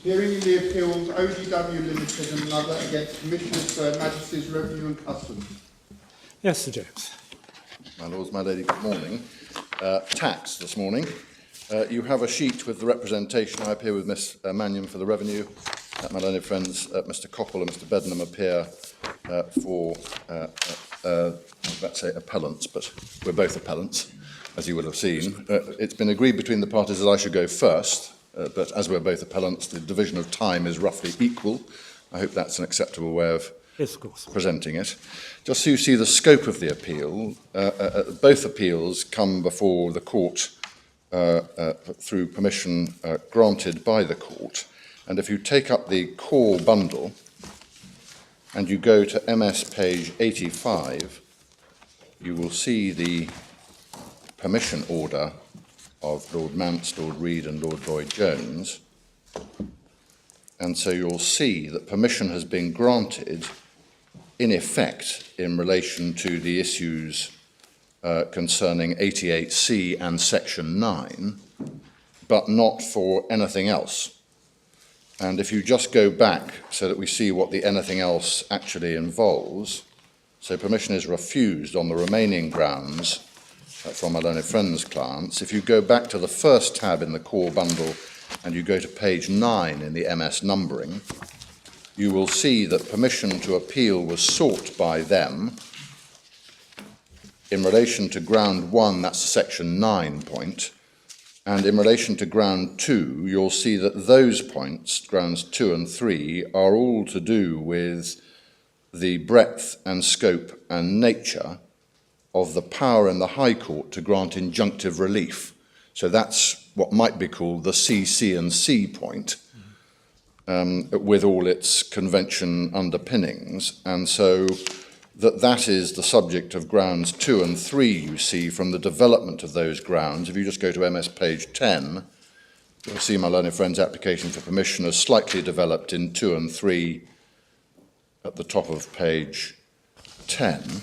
Hearing in the appeals OWD Ltd and another against Commissioner Majesty's Revenue and Customs. Yes, Sir James. My lords, my lady, good morning. Tax this morning. You have a sheet with the representation. I appear with Miss Mannion for the revenue. My learned friends, Mr. Coppell and Mr. Bednam appear for, let's say, appellants, but we're both appellants, as you will have seen. It's been agreed between the parties that I should go first, but as we're both appellants, the division of time is roughly equal. I hope that's an acceptable way of presenting it. Just so you see the scope of the appeal, both appeals come before the court through permission granted by the court. And if you take up the core bundle and you go to MS page 85, you will see the permission order of Lord Mance, Lord Reid and Lord Lloyd-Jones. And so you'll see that permission has been granted in effect in relation to the issues concerning 88C and Section 9, but not for anything else. And if you just go back so that we see what the anything else actually involves, so permission is refused on the remaining grounds from my learned friends' clients. If you go back to the first tab in the core bundle and you go to page 9 in the MS numbering, you will see that permission to appeal was sought by them in relation to ground 1, that's the section 9 point, and in relation to ground 2, you'll see that those points, grounds 2 and 3, are all to do with the breadth and scope and nature of the power in the High Court to grant injunctive relief. So that's what might be called the C&C point, with all its convention underpinnings. And so that is the subject of grounds 2 and 3, you see, from the development of those grounds. If you just go to MS page 10, you'll see my learned friend's application for permission is slightly developed in 2 and 3 at the top of page 10.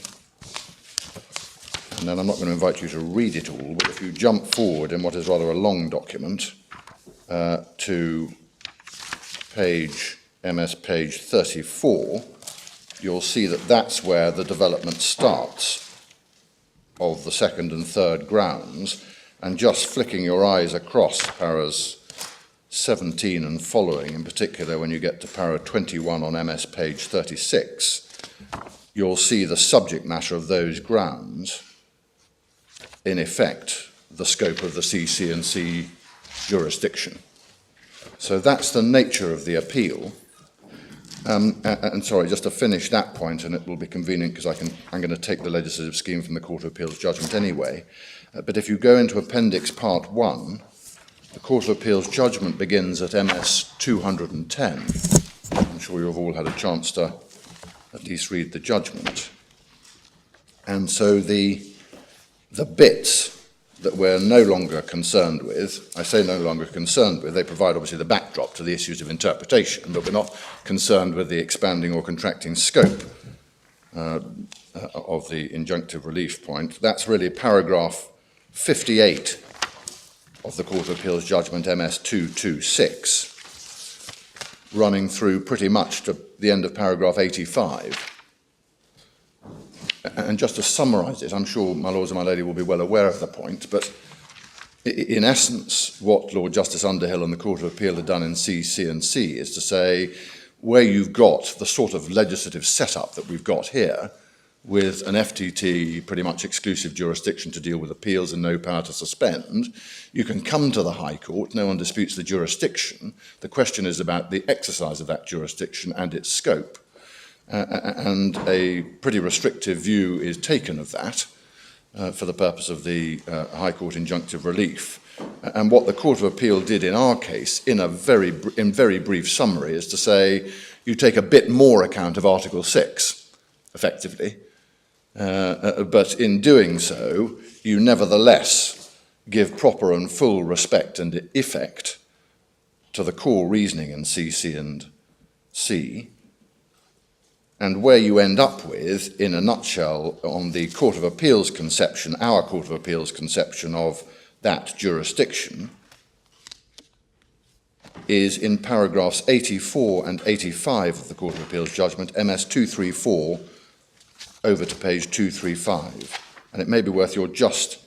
And then I'm not going to invite you to read it all, but if you jump forward in what is rather a long document to MS page 34, you'll see that that's where the development starts of the second and third grounds. And just flicking your eyes across paras 17 and following, in particular when you get to para 21 on MS page 36, you'll see the subject matter of those grounds, in effect, the scope of the C&C jurisdiction. So that's the nature of the appeal. And sorry, just to finish that point, and it will be convenient because I'm going to take the legislative scheme from the Court of Appeal's judgment anyway. But if you go into Appendix Part 1, the Court of Appeal's judgment begins at MS 210. I'm sure you've all had a chance to at least read the judgment. And so the bits that we're no longer concerned with, I say no longer concerned with, they provide obviously the backdrop to the issues of interpretation, but we're not concerned with the expanding or contracting scope of the injunctive relief point. That's really paragraph 58 of the Court of Appeal's judgment MS 226, running through pretty much to the end of paragraph 85. And just to summarise it, I'm sure my lords and my lady will be well aware of the point, but in essence, what Lord Justice Underhill and the Court of Appeal have done in C&C is to say, where you've got the sort of legislative setup that we've got here, with an FTT pretty much exclusive jurisdiction to deal with appeals and no power to suspend, you can come to the High Court, no one disputes the jurisdiction. The question is about the exercise of that jurisdiction and its scope. And a pretty restrictive view is taken of that for the purpose of the High Court injunctive relief. And what the Court of Appeal did in our case, in very brief summary, is to say you take a bit more account of Article 6, effectively, but in doing so, you nevertheless give proper and full respect and effect to the core reasoning in C&C. And where you end up with, in a nutshell, on the Court of Appeal's conception, our Court of Appeal's conception of that jurisdiction, is in paragraphs 84 and 85 of the Court of Appeal's judgment, MS 234, over to page 235. And it may be worth your just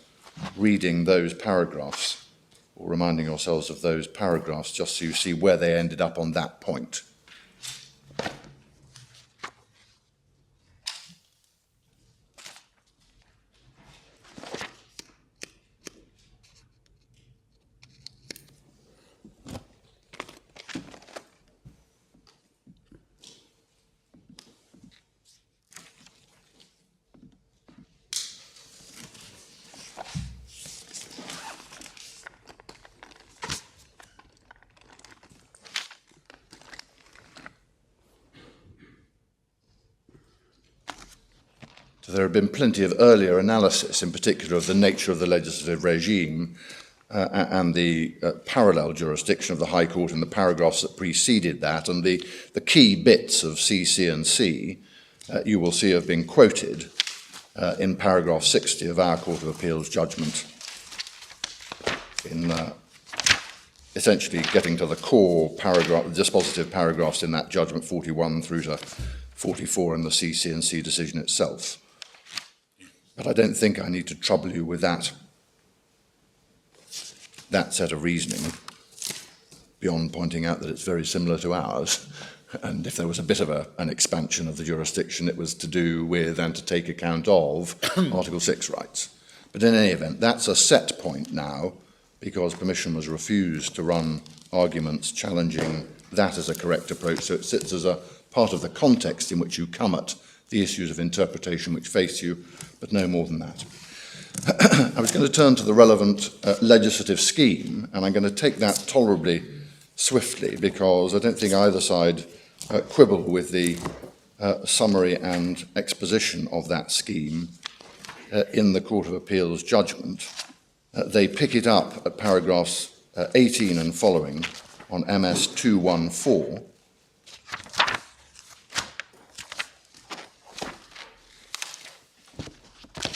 reading those paragraphs, or reminding yourselves of those paragraphs, just so you see where they ended up on that point. So there have been plenty of earlier analysis, in particular of the nature of the legislative regime and the parallel jurisdiction of the High Court in the paragraphs that preceded that, and the key bits of CC and C you will see have been quoted in paragraph 60 of our Court of Appeal's judgment, in essentially getting to the core paragraph, the dispositive paragraphs in that judgment, 41 through to 44 in the CC and C decision itself. But I don't think I need to trouble you with that set of reasoning, beyond pointing out that it's very similar to ours. And if there was a bit of an expansion of the jurisdiction, it was to do with and to take account of Article 6 rights. But in any event, that's a set point now, because permission was refused to run arguments challenging that as a correct approach. So it sits as a part of the context in which you come at the issues of interpretation which face you, but no more than that. I was going to turn to the relevant legislative scheme, and I'm going to take that tolerably swiftly, because I don't think either side quibble with the summary and exposition of that scheme in the Court of Appeal's judgment. They pick it up at paragraphs 18 and following on MS 214.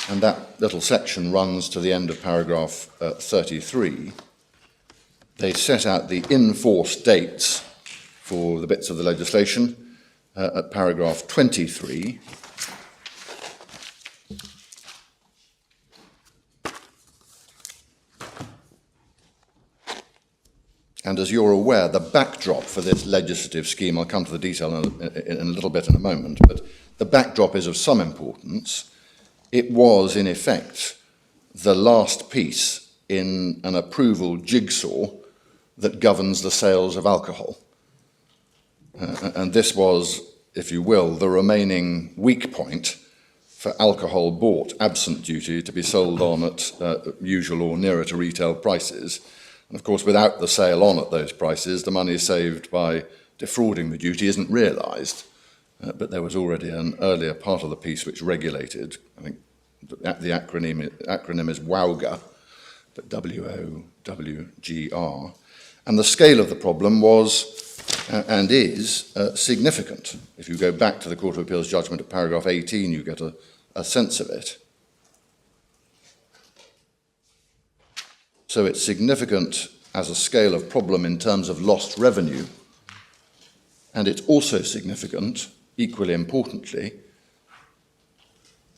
And that little section runs to the end of paragraph 33. They set out the in-force dates for the bits of the legislation at paragraph 23. And as you're aware, the backdrop for this legislative scheme, I'll come to the detail in a little bit in a moment, but the backdrop is of some importance. It was, in effect, the last piece in an approval jigsaw that governs the sales of alcohol. And this was, if you will, the remaining weak point for alcohol bought absent duty to be sold on at usual or nearer to retail prices. And of course, without the sale on at those prices, the money saved by defrauding the duty isn't realised. But there was already an earlier part of the piece which regulated, I think the acronym is WOWGR, but W-O-W-G-R. And the scale of the problem was and is significant. If you go back to the Court of Appeal's judgment at paragraph 18, you get a sense of it. So it's significant as a scale of problem in terms of lost revenue, and it's also significant, equally importantly,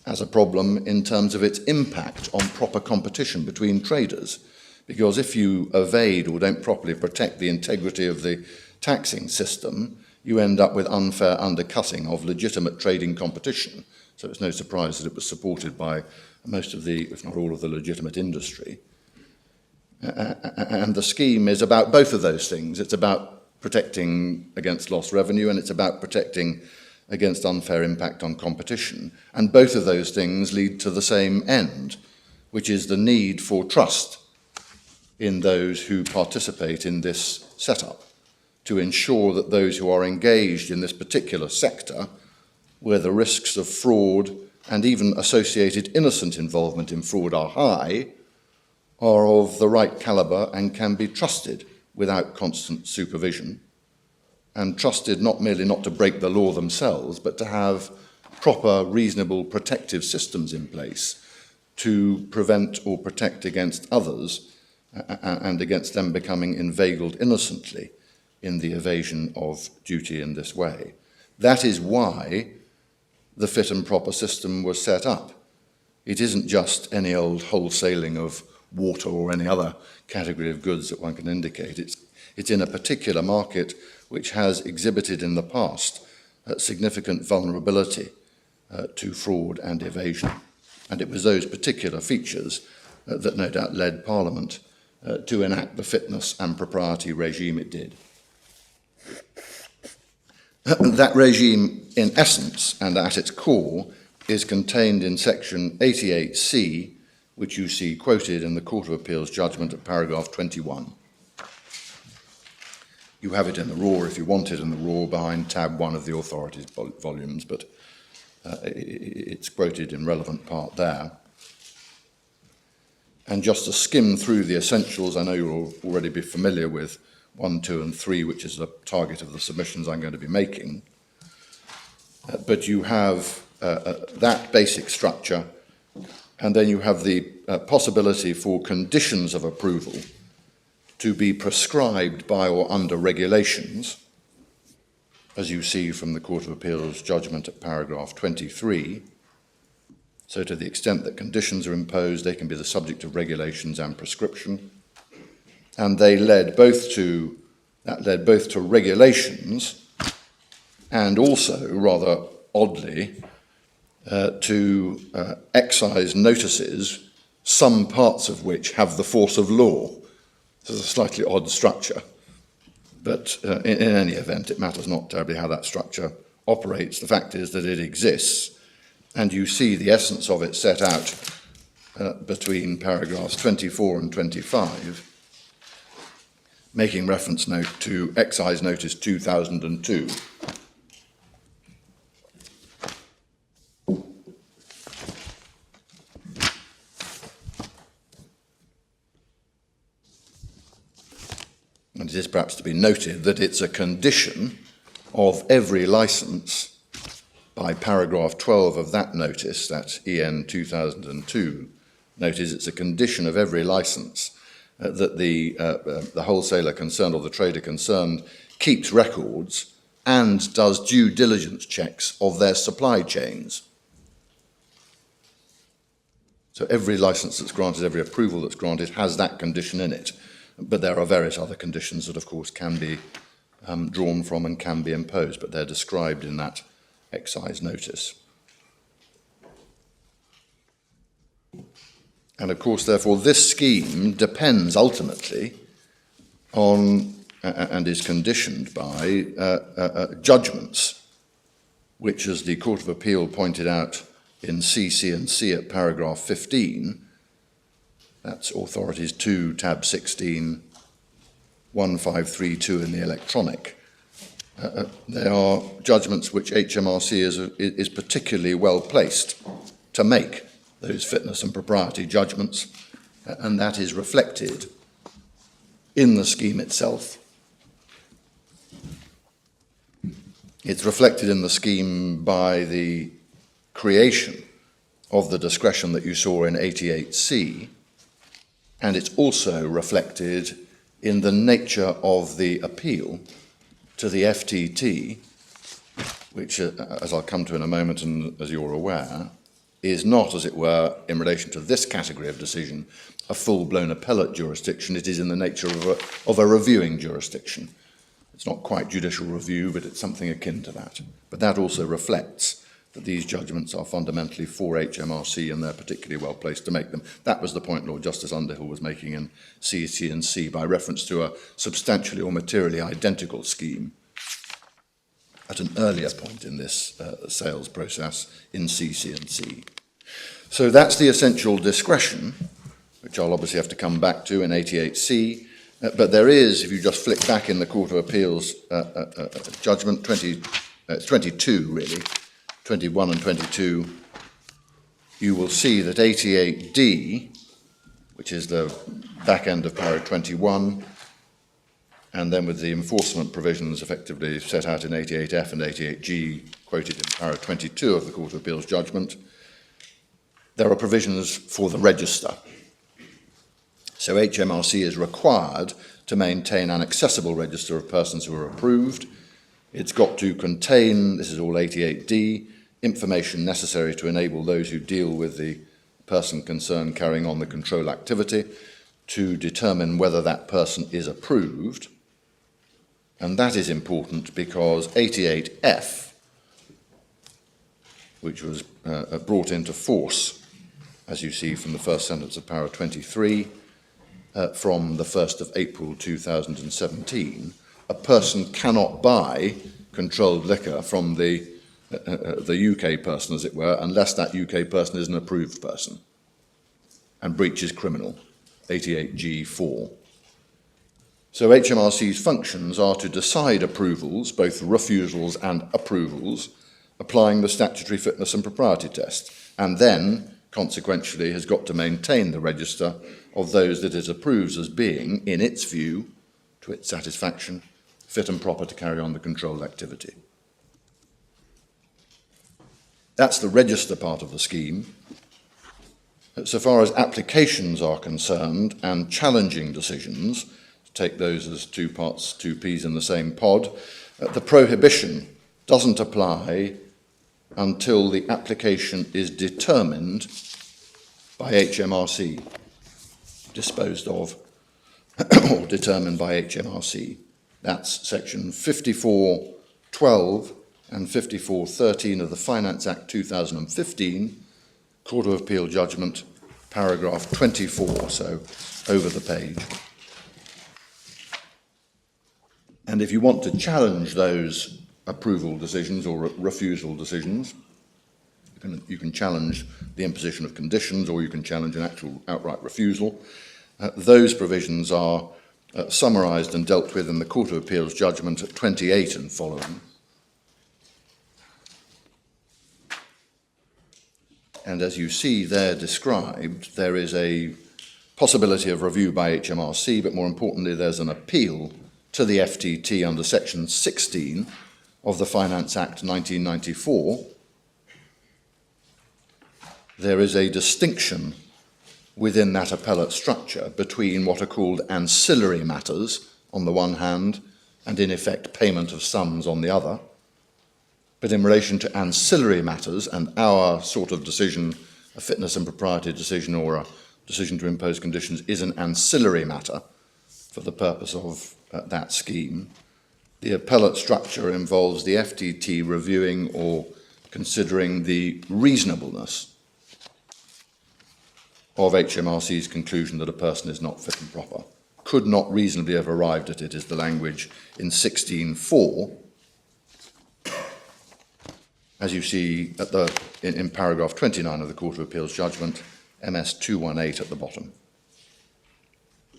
as a problem in terms of its impact on proper competition between traders. Because if you evade or don't properly protect the integrity of the taxing system, you end up with unfair undercutting of legitimate trading competition. So it's no surprise that it was supported by most of the, if not all of the legitimate industry. And the scheme is about both of those things. It's about protecting against lost revenue, and it's about protecting against unfair impact on competition. And both of those things lead to the same end, which is the need for trust in those who participate in this setup, to ensure that those who are engaged in this particular sector, where the risks of fraud and even associated innocent involvement in fraud are high, are of the right calibre and can be trusted without constant supervision, and trusted not merely not to break the law themselves, but to have proper, reasonable protective systems in place to prevent or protect against others and against them becoming inveigled innocently in the evasion of duty in this way. That is why the fit and proper system was set up. It isn't just any old wholesaling of water or any other category of goods that one can indicate. It's in a particular market which has exhibited in the past significant vulnerability to fraud and evasion. And it was those particular features that no doubt led Parliament to enact the fitness and propriety regime it did. That regime, in essence and at its core, is contained in section 88C, which you see quoted in the Court of Appeal's judgment at paragraph 21. You have it in the raw, if you want it in the raw, behind tab 1 of the authorities volumes, but it's quoted in relevant part there. And just to skim through the essentials, I know you'll already be familiar with 1, 2 and 3, which is the target of the submissions I'm going to be making. But you have that basic structure, and then you have the possibility for conditions of approval to be prescribed by or under regulations, as you see from the Court of Appeal's judgment at paragraph 23. So to the extent that conditions are imposed, they can be the subject of regulations and prescription. And they led both to regulations and also, rather oddly, to excise notices, some parts of which have the force of law. This is a slightly odd structure, but in any event, it matters not terribly how that structure operates. The fact is that it exists, and you see the essence of it set out between paragraphs 24 and 25, making reference note to Excise Notice 2002. And it is perhaps to be noted that it's a condition of every licence by paragraph 12 of that notice, that EN 2002 notice, it's a condition of every licence that the wholesaler concerned or the trader concerned keeps records and does due diligence checks of their supply chains. So every licence that's granted, every approval that's granted has that condition in it. But there are various other conditions that, of course, can be drawn from and can be imposed, but they're described in that excise notice. And, of course, therefore, this scheme depends ultimately on and is conditioned by judgments, which, as the Court of Appeal pointed out in CC and C at paragraph 15, that's authorities 2, tab 16, 1532 in the electronic. They are judgments which HMRC is particularly well placed to make, those fitness and propriety judgments, and that is reflected in the scheme itself. It's reflected in the scheme by the creation of the discretion that you saw in 88C, and it's also reflected in the nature of the appeal to the FTT, which, as I'll come to in a moment and as you're aware, is not, as it were, in relation to this category of decision, a full-blown appellate jurisdiction. It is in the nature of a reviewing jurisdiction. It's not quite judicial review, but it's something akin to that. But that also reflects that these judgments are fundamentally for HMRC and they're particularly well placed to make them. That was the point Lord Justice Underhill was making in CC and C by reference to a substantially or materially identical scheme at an earlier point in this sales process in CC and C. So that's the essential discretion, which I'll obviously have to come back to in 88C, but there is, if you just flick back in the Court of Appeal's judgment, 22 really, 21 and 22, you will see that 88D, which is the back end of paragraph 21, and then with the enforcement provisions effectively set out in 88F and 88G, quoted in paragraph 22 of the Court of Appeal's judgment, there are provisions for the register. So HMRC is required to maintain an accessible register of persons who are approved. It's got to contain, this is all 88D, information necessary to enable those who deal with the person concerned carrying on the control activity to determine whether that person is approved. And that is important because 88F, which was brought into force, as you see from the first sentence of para 23, from the 1st of April 2017, a person cannot buy controlled liquor from the UK person, as it were, unless that UK person is an approved person. And breach is criminal, 88G4. So HMRC's functions are to decide approvals, both refusals and approvals, applying the statutory fitness and propriety test, and then, consequentially, has got to maintain the register of those that it approves as being, in its view, to its satisfaction, fit and proper to carry on the controlled activity. That's the register part of the scheme. So far as applications are concerned and challenging decisions, take those as two parts, two peas in the same pod, the prohibition doesn't apply until the application is determined by HMRC, disposed of or determined by HMRC. That's section 54.12 and 54.13 of the Finance Act 2015, Court of Appeal judgment, paragraph 24, so over the page. And if you want to challenge those approval decisions or refusal decisions, you can challenge the imposition of conditions, or you can challenge an actual outright refusal. Those provisions are summarised and dealt with in the Court of Appeal's judgment at 28 and following. And as you see there described, there is a possibility of review by HMRC, but more importantly, there's an appeal to the FTT under section 16 of the Finance Act 1994. There is a distinction within that appellate structure between what are called ancillary matters on the one hand and in effect payment of sums on the other. But in relation to ancillary matters and our sort of decision, a fitness and propriety decision or a decision to impose conditions is an ancillary matter for the purpose of that scheme. The appellate structure involves the FTT reviewing or considering the reasonableness of HMRC's conclusion that a person is not fit and proper. Could not reasonably have arrived at it is the language in 16.4, as you see at in paragraph 29 of the Court of Appeal's judgment, MS 218 at the bottom.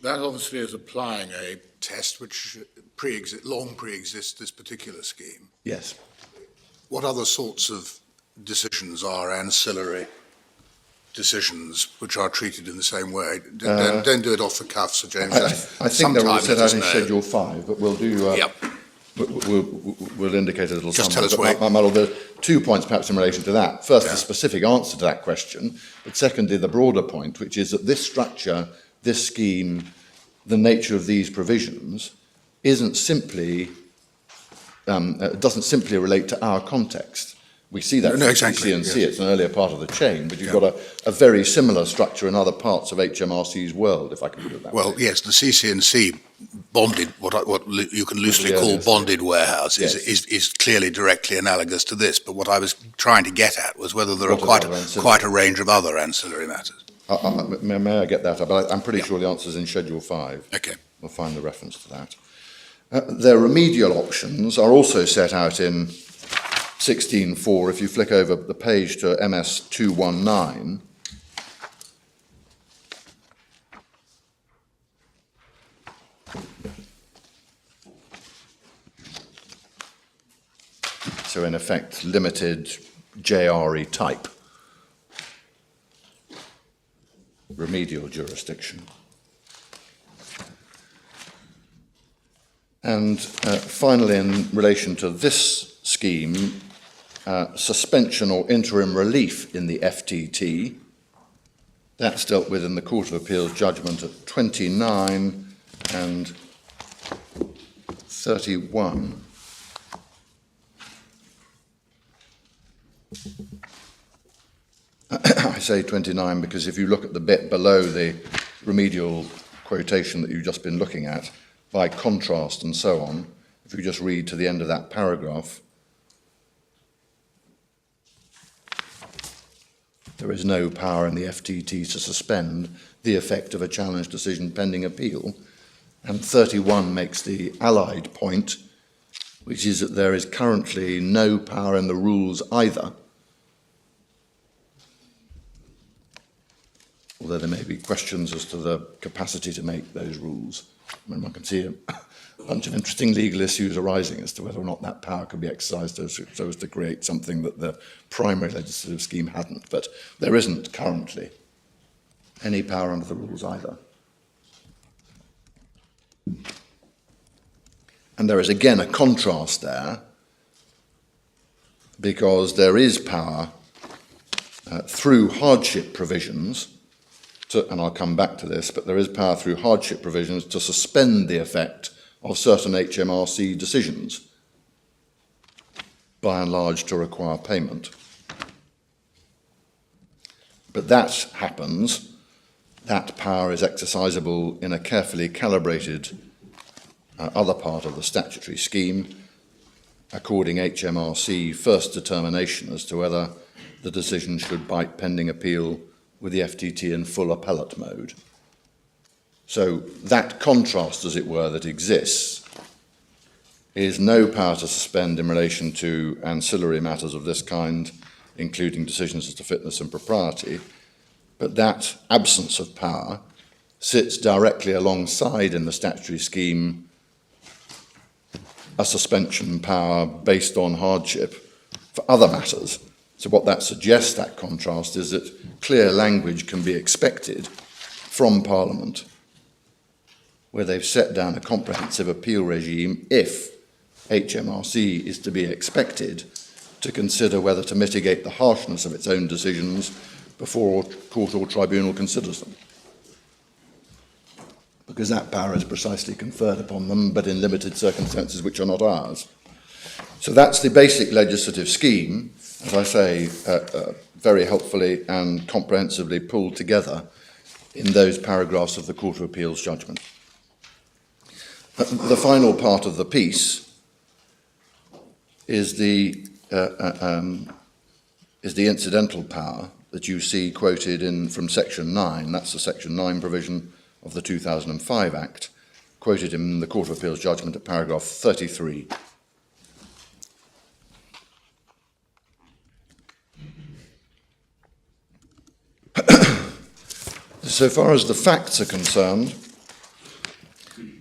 That obviously is applying a test which long pre-exists this particular scheme. Yes. What other sorts of decisions are ancillary decisions which are treated in the same way? Don't do it off the cuff, Sir James. I think they're all set out in Schedule 5, but we'll do... Yep. We'll indicate a little Just summary. tell us where. My model, there are 2 points perhaps in relation to that. First, Yeah. the specific answer to that question, but secondly, the broader point, which is that this structure, this scheme, the nature of these provisions isn't simply, doesn't simply relate to our context. We see that No, from exactly, CC&C, yes. it's an earlier part of the chain, but you've got a very similar structure in other parts of HMRC's world, if I can put it that way. Well, yes, the CC&C bonded, what you can loosely Yeah, call yes. bonded warehouse Yes. is clearly directly analogous to this. But what I was trying to get at was whether there What are are other ancillary- quite a range of other ancillary matters. May I get that? But I'm pretty sure the answer's in Schedule 5. Okay. We'll find the reference to that. Their remedial options are also set out in 16.4. If you flick over the page to MS 219, so in effect, limited JRE type remedial jurisdiction. And finally, in relation to this scheme, suspension or interim relief in the FTT, That's dealt with in the Court of Appeal's judgment at 29 and 31. I say 29 because if you look at the bit below the remedial quotation that you've just been looking at, by contrast and so on, if you just read to the end of that paragraph, there is no power in the FTT to suspend the effect of a challenge decision pending appeal. And 31 makes the allied point, which is that there is currently no power in the rules either, although there may be questions as to the capacity to make those rules. I mean, one can see a bunch of interesting legal issues arising as to whether or not that power could be exercised so as to create something that the primary legislative scheme hadn't. But there isn't currently any power under the rules either. And there is again a contrast there, because there is power through hardship provisions, and I'll come back to this, but there is power through hardship provisions to suspend the effect of certain HMRC decisions, by and large to require payment. But that happens, that power is exercisable in a carefully calibrated other part of the statutory scheme, according HMRC first determination as to whether the decision should bite pending appeal with the FTT in full appellate mode. So that contrast, as it were, that exists is no power to suspend in relation to ancillary matters of this kind, including decisions as to fitness and propriety, but that absence of power sits directly alongside in the statutory scheme a suspension power based on hardship for other matters. So what that suggests, that contrast, is that clear language can be expected from Parliament, where they've set down a comprehensive appeal regime if HMRC is to be expected to consider whether to mitigate the harshness of its own decisions before a court or tribunal considers them. Because that power is precisely conferred upon them, but in limited circumstances which are not ours. So that's the basic legislative scheme, as I say, very helpfully and comprehensively pulled together in those paragraphs of the Court of Appeal's judgment. The final part of the piece is the incidental power that you see quoted in from Section 9. That's the Section 9 provision of the 2005 Act, quoted in the Court of Appeal's judgment at paragraph 33. So far as the facts are concerned,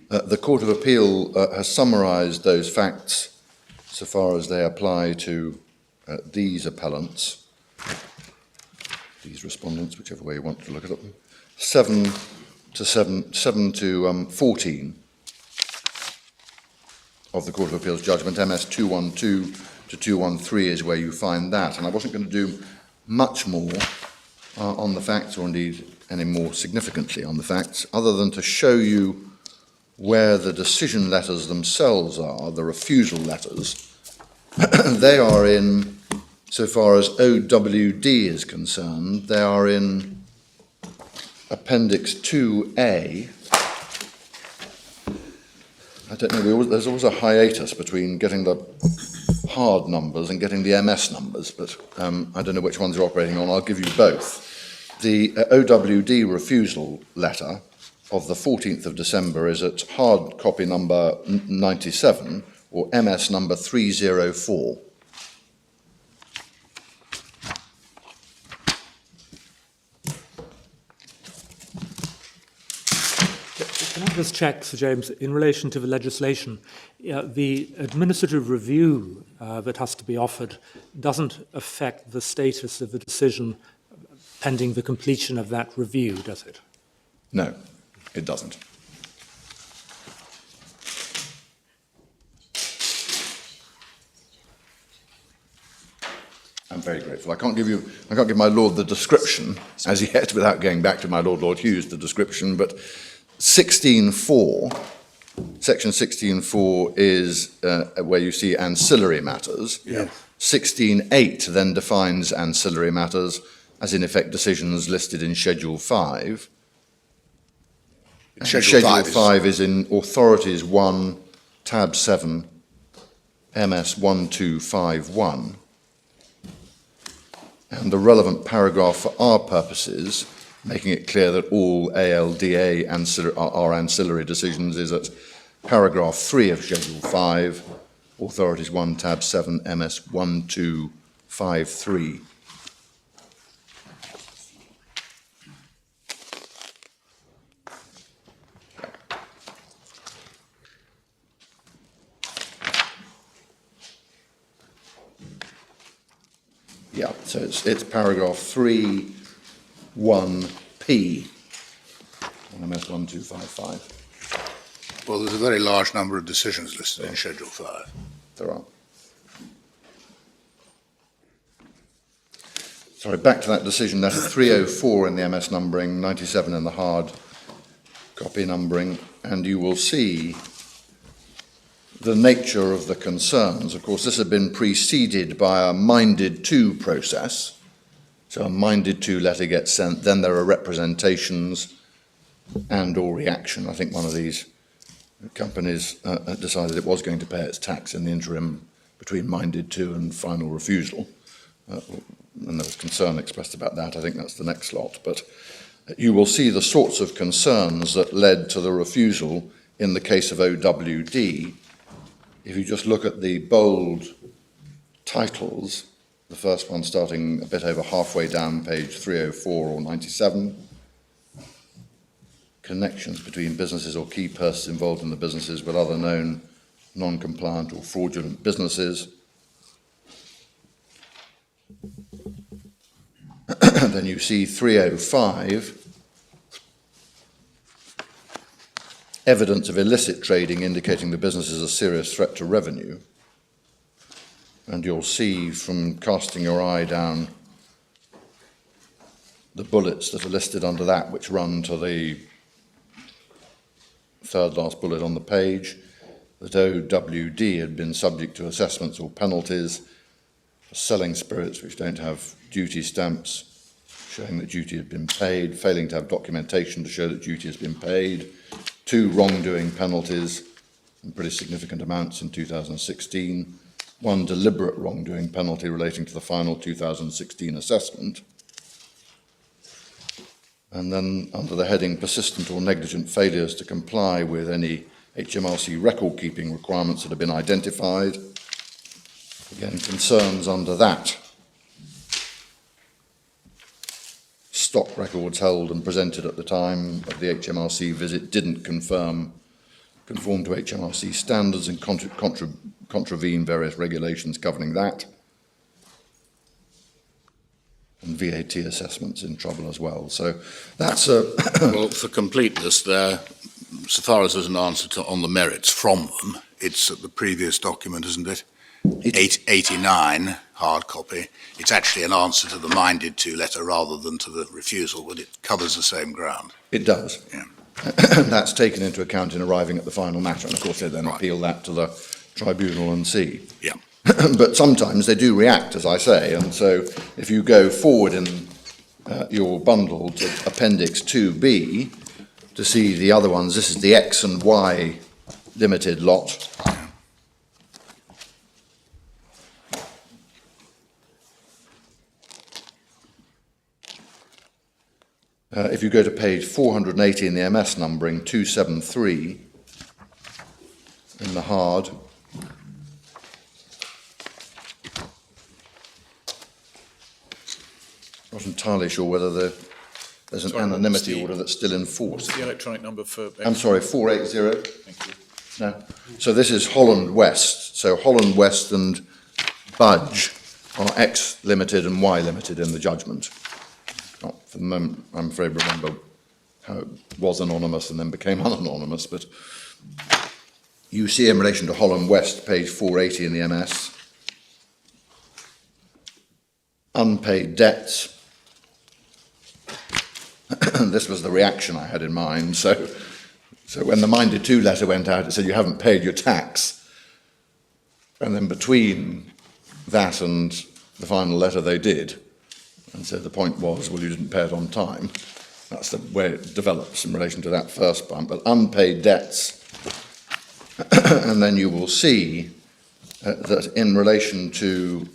the Court of Appeal has summarised those facts so far as they apply to these appellants, these respondents, whichever way you want to look at them, 7 to 14 of the Court of Appeal's judgment. MS 212 to 213 is where you find that. And I wasn't going to do much more on the facts, or indeed any more significantly on the facts, other than to show you where the decision letters themselves are, the refusal letters. They are in, so far as OWD is concerned, they are in Appendix 2A. I don't know, there's always a hiatus between getting the hard numbers and getting the MS numbers, but I don't know which ones you're operating on. I'll give you both. The OWD refusal letter of the 14th of December is at hard copy number 97, or MS number 304. Can I just check, Sir James, in relation to the legislation, the administrative review that has to be offered doesn't affect the status of the decision pending the completion of that review, does it? No, it doesn't. very grateful. I can't give my lord the description as yet without going back to my Lord Hughes, the description, but 16.4, section 16.4 is where you see ancillary matters. Yeah. 16.8 then defines ancillary matters as in effect decisions listed in Schedule 5. Schedule 5 is in Authorities 1, Tab 7, MS 1251. And the relevant paragraph for our purposes, making it clear that all ALDA are ancillary decisions, is at paragraph 3 of Schedule 5, Authorities 1, Tab 7, MS 1253. Yeah, so it's paragraph 3, 1P on MS 1255. Well, there's a very large number of decisions listed in Schedule 5. There are. Sorry, back to that decision letter 304 in the MS numbering, 97 in the hard copy numbering, and you will see the nature of the concerns. Of course, this had been preceded by a minded to process. So a minded to letter gets sent, then there are representations and or reaction. I think one of these companies decided it was going to pay its tax in the interim between minded to and final refusal. And there was concern expressed about that. I think that's the next lot. But you will see the sorts of concerns that led to the refusal in the case of OWD. If you just look at the bold titles, the first one starting a bit over halfway down page 304 or 97, connections between businesses or key persons involved in the businesses with other known non-compliant or fraudulent businesses. Then you see 305, evidence of illicit trading indicating the business is a serious threat to revenue. And you'll see from casting your eye down the bullets that are listed under that, which run to the third last bullet on the page, that OWD had been subject to assessments or penalties for selling spirits which don't have duty stamps showing that duty had been paid, failing to have documentation to show that duty has been paid, 2 wrongdoing penalties in pretty significant amounts in 2016, 1 deliberate wrongdoing penalty relating to the final 2016 assessment, and then under the heading persistent or negligent failures to comply with any HMRC record-keeping requirements that have been identified. Again, concerns under that. Stock records held and presented at the time of the HMRC visit didn't conform to HMRC standards and contravene various regulations governing that. And VAT assessments in trouble as well. So that's a... Well, for completeness there, so far as there's an answer on the merits from them, it's at the previous document, isn't it? 89, hard copy. It's actually an answer to the minded to letter rather than to the refusal, but it covers the same ground. It does. Yeah. That's taken into account in arriving at the final matter, and of course they then appeal that to the tribunal and see. Yeah. But sometimes they do react, as I say, and so if you go forward in your bundle to Appendix 2B to see the other ones, this is the X and Y limited lot. If you go to page 480 in the MS numbering, 273 in the hard, not entirely sure whether there's an anonymity order that's still in force. What's the electronic number for... I'm sorry, 480? Thank you. No. So this is Holland West. So Holland West and Budge are X limited and Y limited in the judgment. Not for the moment, I'm afraid, remember how it was anonymous and then became unanonymous, but you see in relation to Holland West, page 480 in the MS, unpaid debts. This was the reaction I had in mind. So when the Minded To letter went out, it said you haven't paid your tax. And then between that and the final letter they did. And so the point was, well, you didn't pay it on time. That's the way it develops in relation to that first point. But unpaid debts. And then you will see that in relation to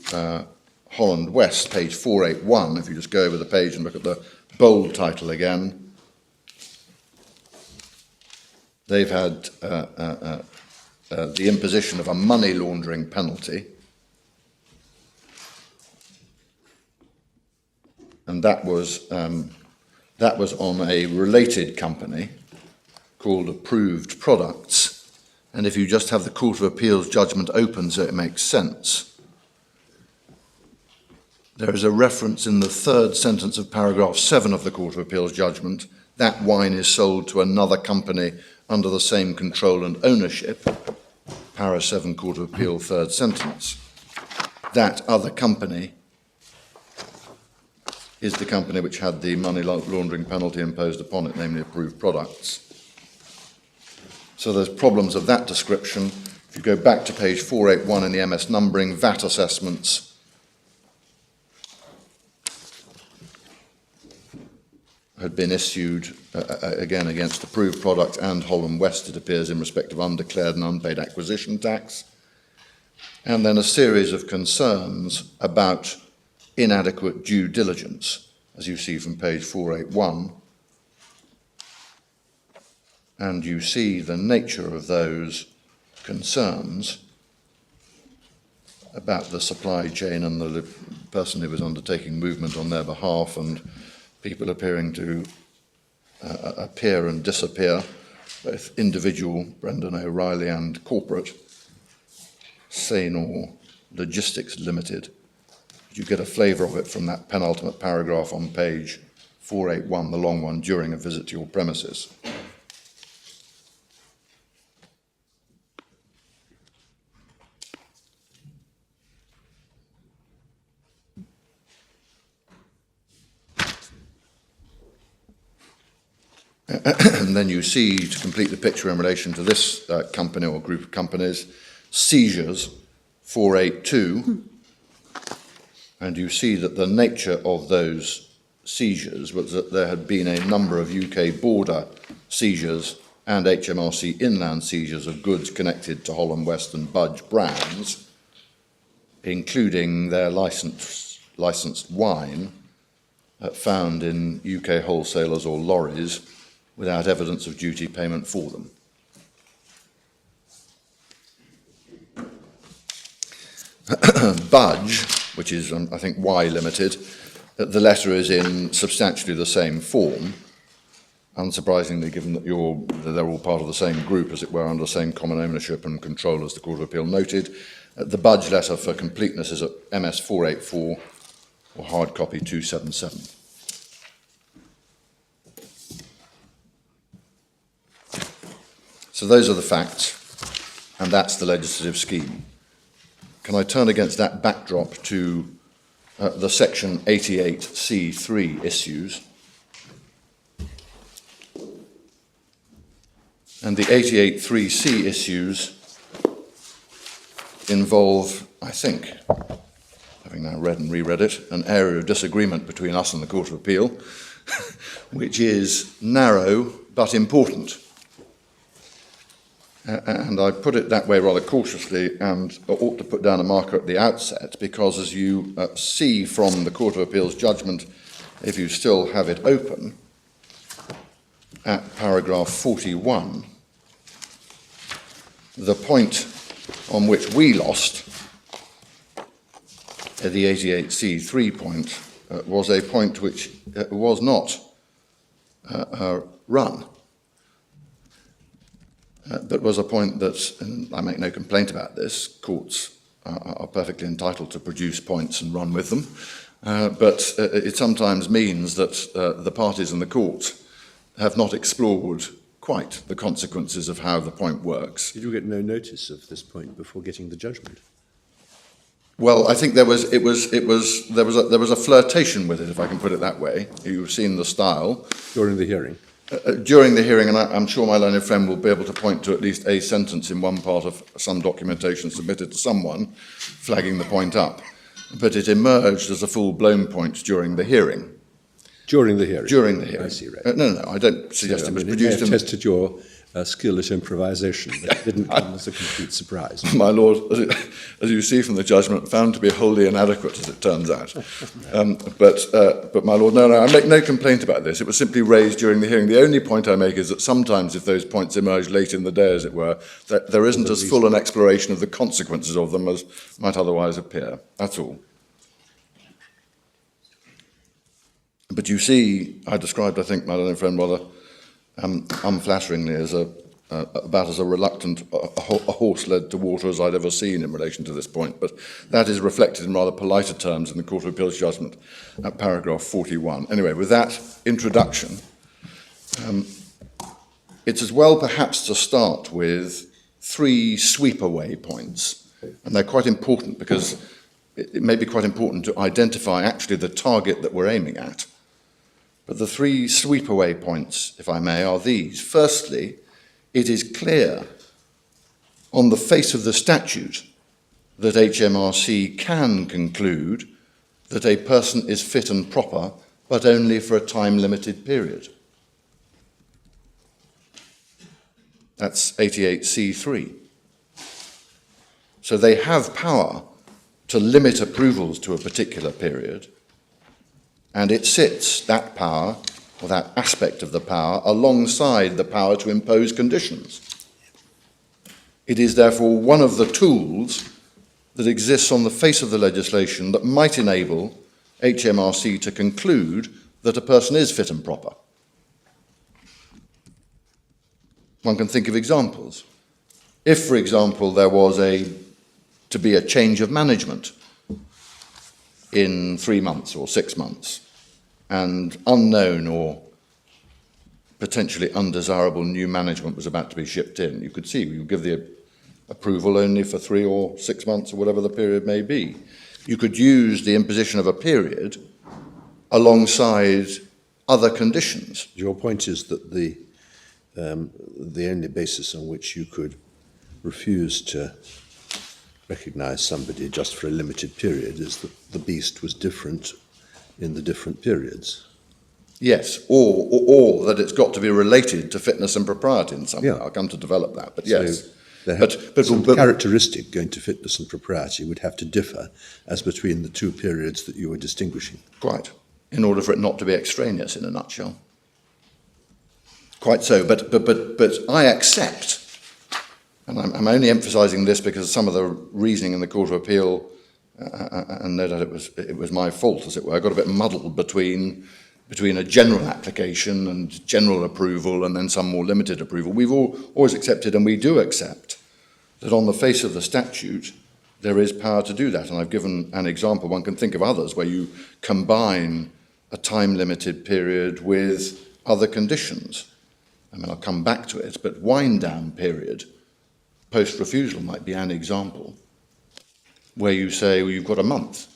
Holland West, page 481, if you just go over the page and look at the bold title again, they've had the imposition of a money laundering penalty. And that was on a related company called Approved Products. And if you just have the Court of Appeal's judgment open so it makes sense, there is a reference in the third sentence of paragraph 7 of the Court of Appeal's judgment, that wine is sold to another company under the same control and ownership, para 7 Court of Appeal, third sentence. That other company is the company which had the money laundering penalty imposed upon it, namely Approved Products. So there's problems of that description. If you go back to page 481 in the MS numbering, VAT assessments had been issued, again, against Approved Products and Holland West, it appears, in respect of undeclared and unpaid acquisition tax. And then a series of concerns about inadequate due diligence, as you see from page 481. And you see the nature of those concerns about the supply chain and the person who was undertaking movement on their behalf, and people appearing to appear and disappear, both individual, Brendan O'Reilly, and corporate, Sainor Logistics Limited. You get a flavour of it from that penultimate paragraph on page 481, the long one, during a visit to your premises. And then you see, to complete the picture in relation to this company or group of companies, seizures 482, and you see that the nature of those seizures was that there had been a number of UK border seizures and HMRC inland seizures of goods connected to Holland West and Budge brands, including their licensed wine found in UK wholesalers or lorries without evidence of duty payment for them. Budge, which is, I think, Y Limited, the letter is in substantially the same form, unsurprisingly, given that they're all part of the same group, as it were, under the same common ownership and control, as the Court of Appeal noted. The Budge letter, for completeness, is at MS 484 or hard copy 277. So those are the facts, and that's the legislative scheme. Can I turn against that backdrop to the section 88C3 issues? And the 88.3C issues involve, I think, having now read and reread it, an area of disagreement between us and the Court of Appeal, which is narrow but important. And I put it that way rather cautiously, and ought to put down a marker at the outset, because as you see from the Court of Appeal's judgment, if you still have it open, at paragraph 41, the point on which we lost, the 88C3 point, was a point which was not run. But was a point that, and I make no complaint about this, courts are perfectly entitled to produce points and run with them, but it sometimes means that the parties in the court have not explored quite the consequences of how the point works. Did you get no notice of this point before getting the judgment? Well, I think there was a flirtation with it, if I can put it that way. You've seen the style. During the hearing? During the hearing, and I'm sure my learned friend will be able to point to at least a sentence in one part of some documentation submitted to someone, flagging the point up. But it emerged as a full-blown point during the hearing. During the hearing? During the hearing. I see, right. No, I don't suggest it was produced in... tested your skill at improvisation, but it didn't come as a complete surprise. My lord, as you see from the judgment, found to be wholly inadequate, as it turns out. But my lord, no, I make no complaint about this. It was simply raised during the hearing. The only point I make is that sometimes if those points emerge late in the day, as it were, that there isn't as full an exploration of the consequences of them as might otherwise appear. That's all. But you see, I described, I think, my learned friend, rather unflatteringly as about as a reluctant a horse led to water as I'd ever seen in relation to this point, but that is reflected in rather politer terms in the Court of Appeal's judgment at paragraph 41. Anyway, with that introduction, it's as well perhaps to start with 3 sweep-away points, and they're quite important because it may be quite important to identify actually the target that we're aiming at. But the 3 sweep-away points, if I may, are these. Firstly, it is clear on the face of the statute that HMRC can conclude that a person is fit and proper, but only for a time-limited period. That's 88C3. So they have power to limit approvals to a particular period, and it sits, that power, or that aspect of the power, alongside the power to impose conditions. It is therefore one of the tools that exists on the face of the legislation that might enable HMRC to conclude that a person is fit and proper. One can think of examples. If, for example, there was to be a change of management in 3 months or 6 months, and unknown or potentially undesirable new management was about to be shipped in, you could see, you give the approval only for 3 or 6 months or whatever the period may be. You could use the imposition of a period alongside other conditions. Your point is that the only basis on which you could refuse to recognise somebody just for a limited period is that the beast was different in the different periods. Yes, or that it's got to be related to fitness and propriety in some way. I'll come to develop that, but yes. So some characteristic going to fitness and propriety would have to differ as between the 2 periods that you were distinguishing. Quite, in order for it not to be extraneous in a nutshell. Quite so, but I accept, and I'm only emphasising this because some of the reasoning in the Court of Appeal, and no doubt it was my fault, as it were, I got a bit muddled between a general application and general approval and then some more limited approval. We've always accepted, and we do accept, that on the face of the statute there is power to do that. And I've given an example. One can think of others where you combine a time-limited period with other conditions. I mean, I'll come back to it, but wind-down period, post-refusal might be an example, where you say, well, you've got a month,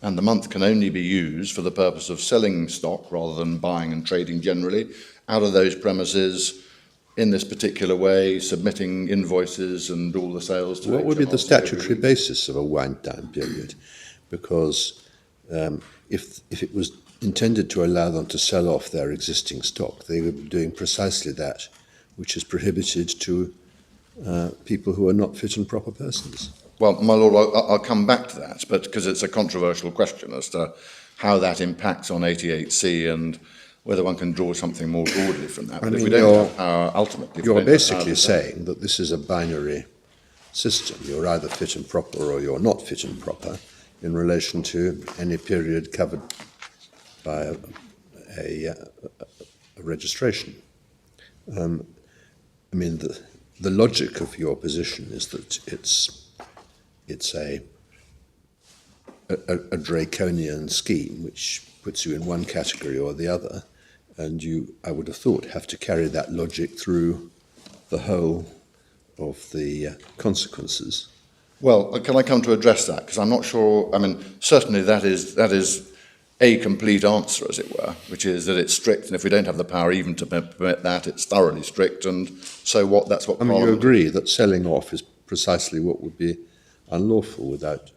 and the month can only be used for the purpose of selling stock rather than buying and trading generally, out of those premises, in this particular way, submitting invoices and all the sales to What would be the HMRC statutory basis of a wind-down period? Because if it was intended to allow them to sell off their existing stock, they would be doing precisely that, which is prohibited to people who are not fit and proper persons. Well, my lord, I'll come back to that, but because it's a controversial question as to how that impacts on 88C and whether one can draw something more broadly from that. But if we don't have power, ultimately... You're basically saying that this is a binary system. You're either fit and proper or you're not fit and proper in relation to any period covered by a registration. I mean, the logic of your position is that it's a draconian scheme which puts you in one category or the other, and you, I would have thought, have to carry that logic through the whole of the consequences Well, can I come to address that? Because I'm not sure, I mean, certainly that is a complete answer, as it were, which is that it's strict, and if we don't have the power even to permit that, it's thoroughly strict, and so what, that's what I mean, you Parliament... agree that selling off is precisely what would be unlawful without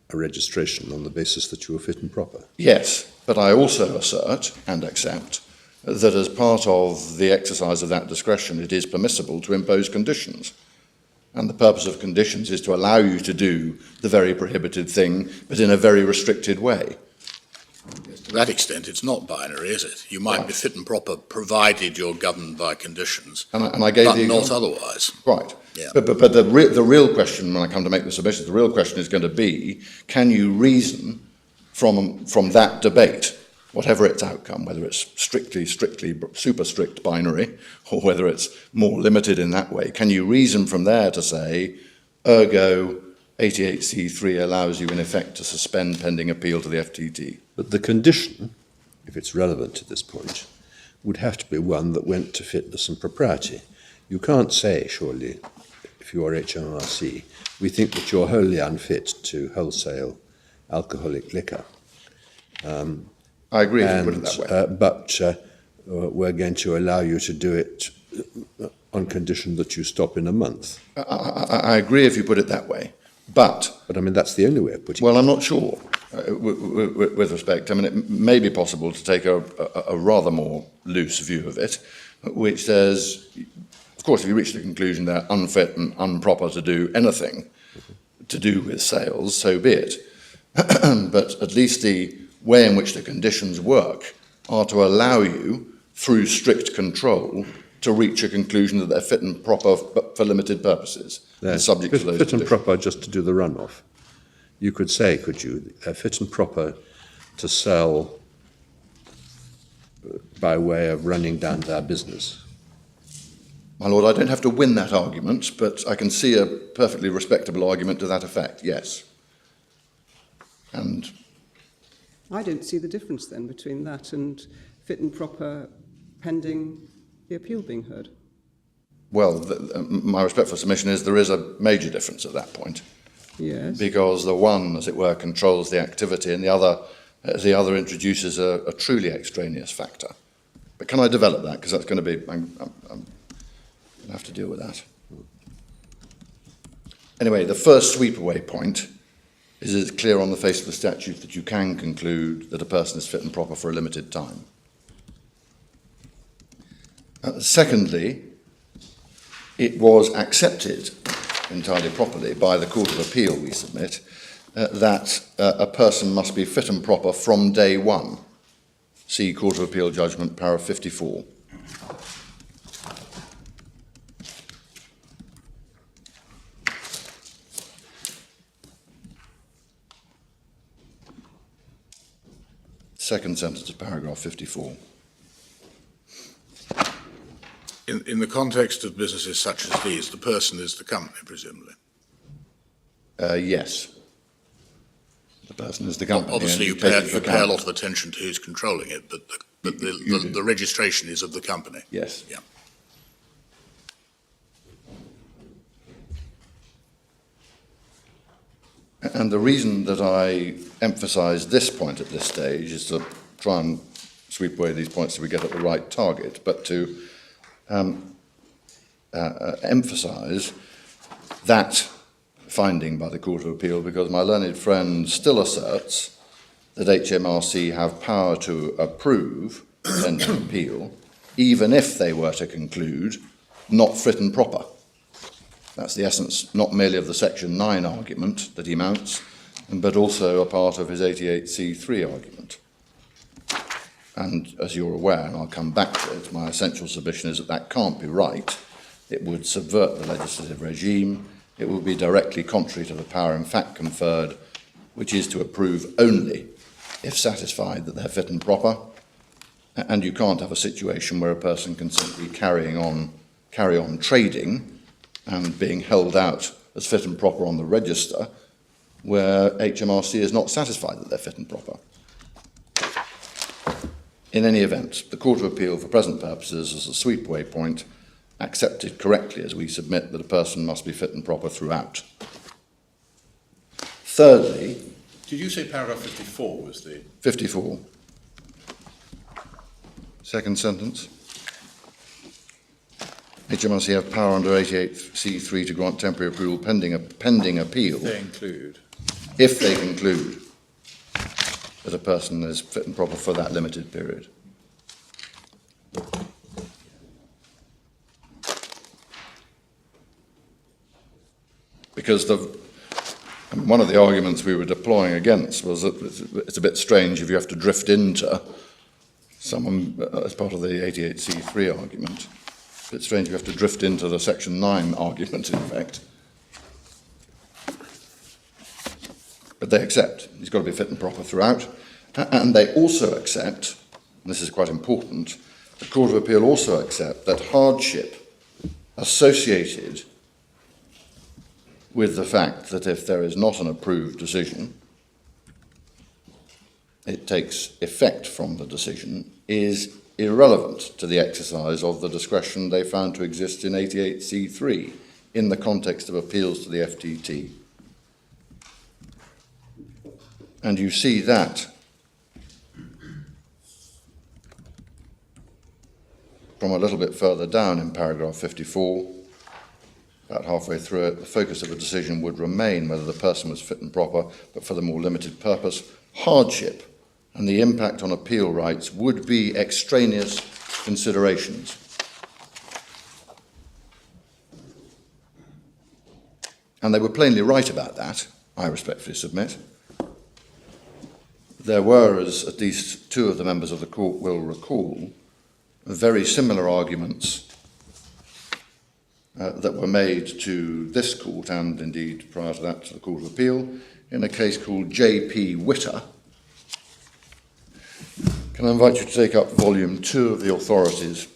a registration on the basis that you were fit and proper. Yes, but I also assert and accept that as part of the exercise of that discretion, it is permissible to impose conditions. And the purpose of conditions is to allow you to do the very prohibited thing, but in a very restricted way. To that extent, it's not binary, is it? You might be fit and proper provided you're governed by conditions, And I gave but the not example. otherwise. Right. Yeah. But the real question, when I come to make the submission, the real question is going to be, can you reason from that debate, whatever its outcome, whether it's strictly, super strict binary, or whether it's more limited in that way, can you reason from there to say, ergo, 88C3 allows you in effect to suspend pending appeal to the FTT? But the condition, if it's relevant to this point, would have to be one that went to fitness and propriety. You can't say, surely, if you are HMRC, we think that you're wholly unfit to wholesale alcoholic liquor. I agree if you put it that way. But we're going to allow you to do it on condition that you stop in a month. I agree if you put it that way. But I mean, that's the only way of putting it. well, I'm not sure, with respect. I mean, it may be possible to take a rather more loose view of it, which says, of course, if you reach the conclusion they're unfit and improper to do anything to do with sales, so be it. But at least the way in which the conditions work are to allow you, through strict control, to reach a conclusion that they're fit and proper for limited purposes, and subject to those fit and conditions. proper just to do the runoff. You could say, could you, fit and proper to sell by way of running down their business? My lord, I don't have to win that argument, but I can see a perfectly respectable argument to that effect, yes. And I don't see the difference then between that and fit and proper pending the appeal being heard. well, my respectful submission is there is a major difference at that point. Yes. Because the one, as it were, controls the activity, and the other introduces a truly extraneous factor. But can I develop that? Because that's going to be, I'm going to have to deal with that. Anyway, the first sweep-away point is it's clear on the face of the statute that you can conclude that a person is fit and proper for a limited time. Secondly, it was accepted entirely properly by the Court of Appeal, we submit, that a person must be fit and proper from day one. See Court of Appeal judgment, paragraph 54. Second sentence of paragraph 54. In the context of businesses such as these, the person is the company, presumably. Yes. The person is the company. Obviously, you take pay into a account- lot of attention to who's controlling it, but the registration is of the company. Yes. Yeah. And the reason that I emphasise this point at this stage is to try and sweep away these points so we get at the right target, but to emphasise that finding by the Court of Appeal, because my learned friend still asserts that HMRC have power to approve pending appeal, even if they were to conclude not fit and proper. That's the essence, not merely of the Section 9 argument that he mounts, but also a part of his 88C3 argument. And as you're aware, and I'll come back to it, my essential submission is that that can't be right. It would subvert the legislative regime. It would be directly contrary to the power in fact conferred, which is to approve only if satisfied that they're fit and proper. And you can't have a situation where a person can simply carry on trading and being held out as fit and proper on the register, where HMRC is not satisfied that they're fit and proper. In any event, the Court of Appeal, for present purposes, as a sweep-away point, accepted correctly as we submit that a person must be fit and proper throughout. Thirdly, Did you say paragraph 54 was the... 54, second sentence. HMRC have power under 88C3 to grant temporary approval pending appeal They include... if they conclude that a person is fit and proper for that limited period. Because one of the arguments we were deploying against was that it's a bit strange if you have to drift into someone as part of the 88C3 argument. It's a bit strange if you have to drift into the Section 9 argument, in fact. But they accept he's got to be fit and proper throughout. And they also accept, and this is quite important, the Court of Appeal also accept that hardship associated with the fact that if there is not an approved decision, it takes effect from the decision, is irrelevant to the exercise of the discretion they found to exist in 88C3 in the context of appeals to the FTT. And you see that from a little bit further down in paragraph 54, about halfway through it, the focus of a decision would remain whether the person was fit and proper, but for the more limited purpose, hardship and the impact on appeal rights would be extraneous considerations. And they were plainly right about that, I respectfully submit. There were, as at least two of the members of the court will recall, very similar arguments that were made to this court and indeed prior to that to the Court of Appeal in a case called J.P. Witter. Can I invite you to take up volume 2 of the authorities?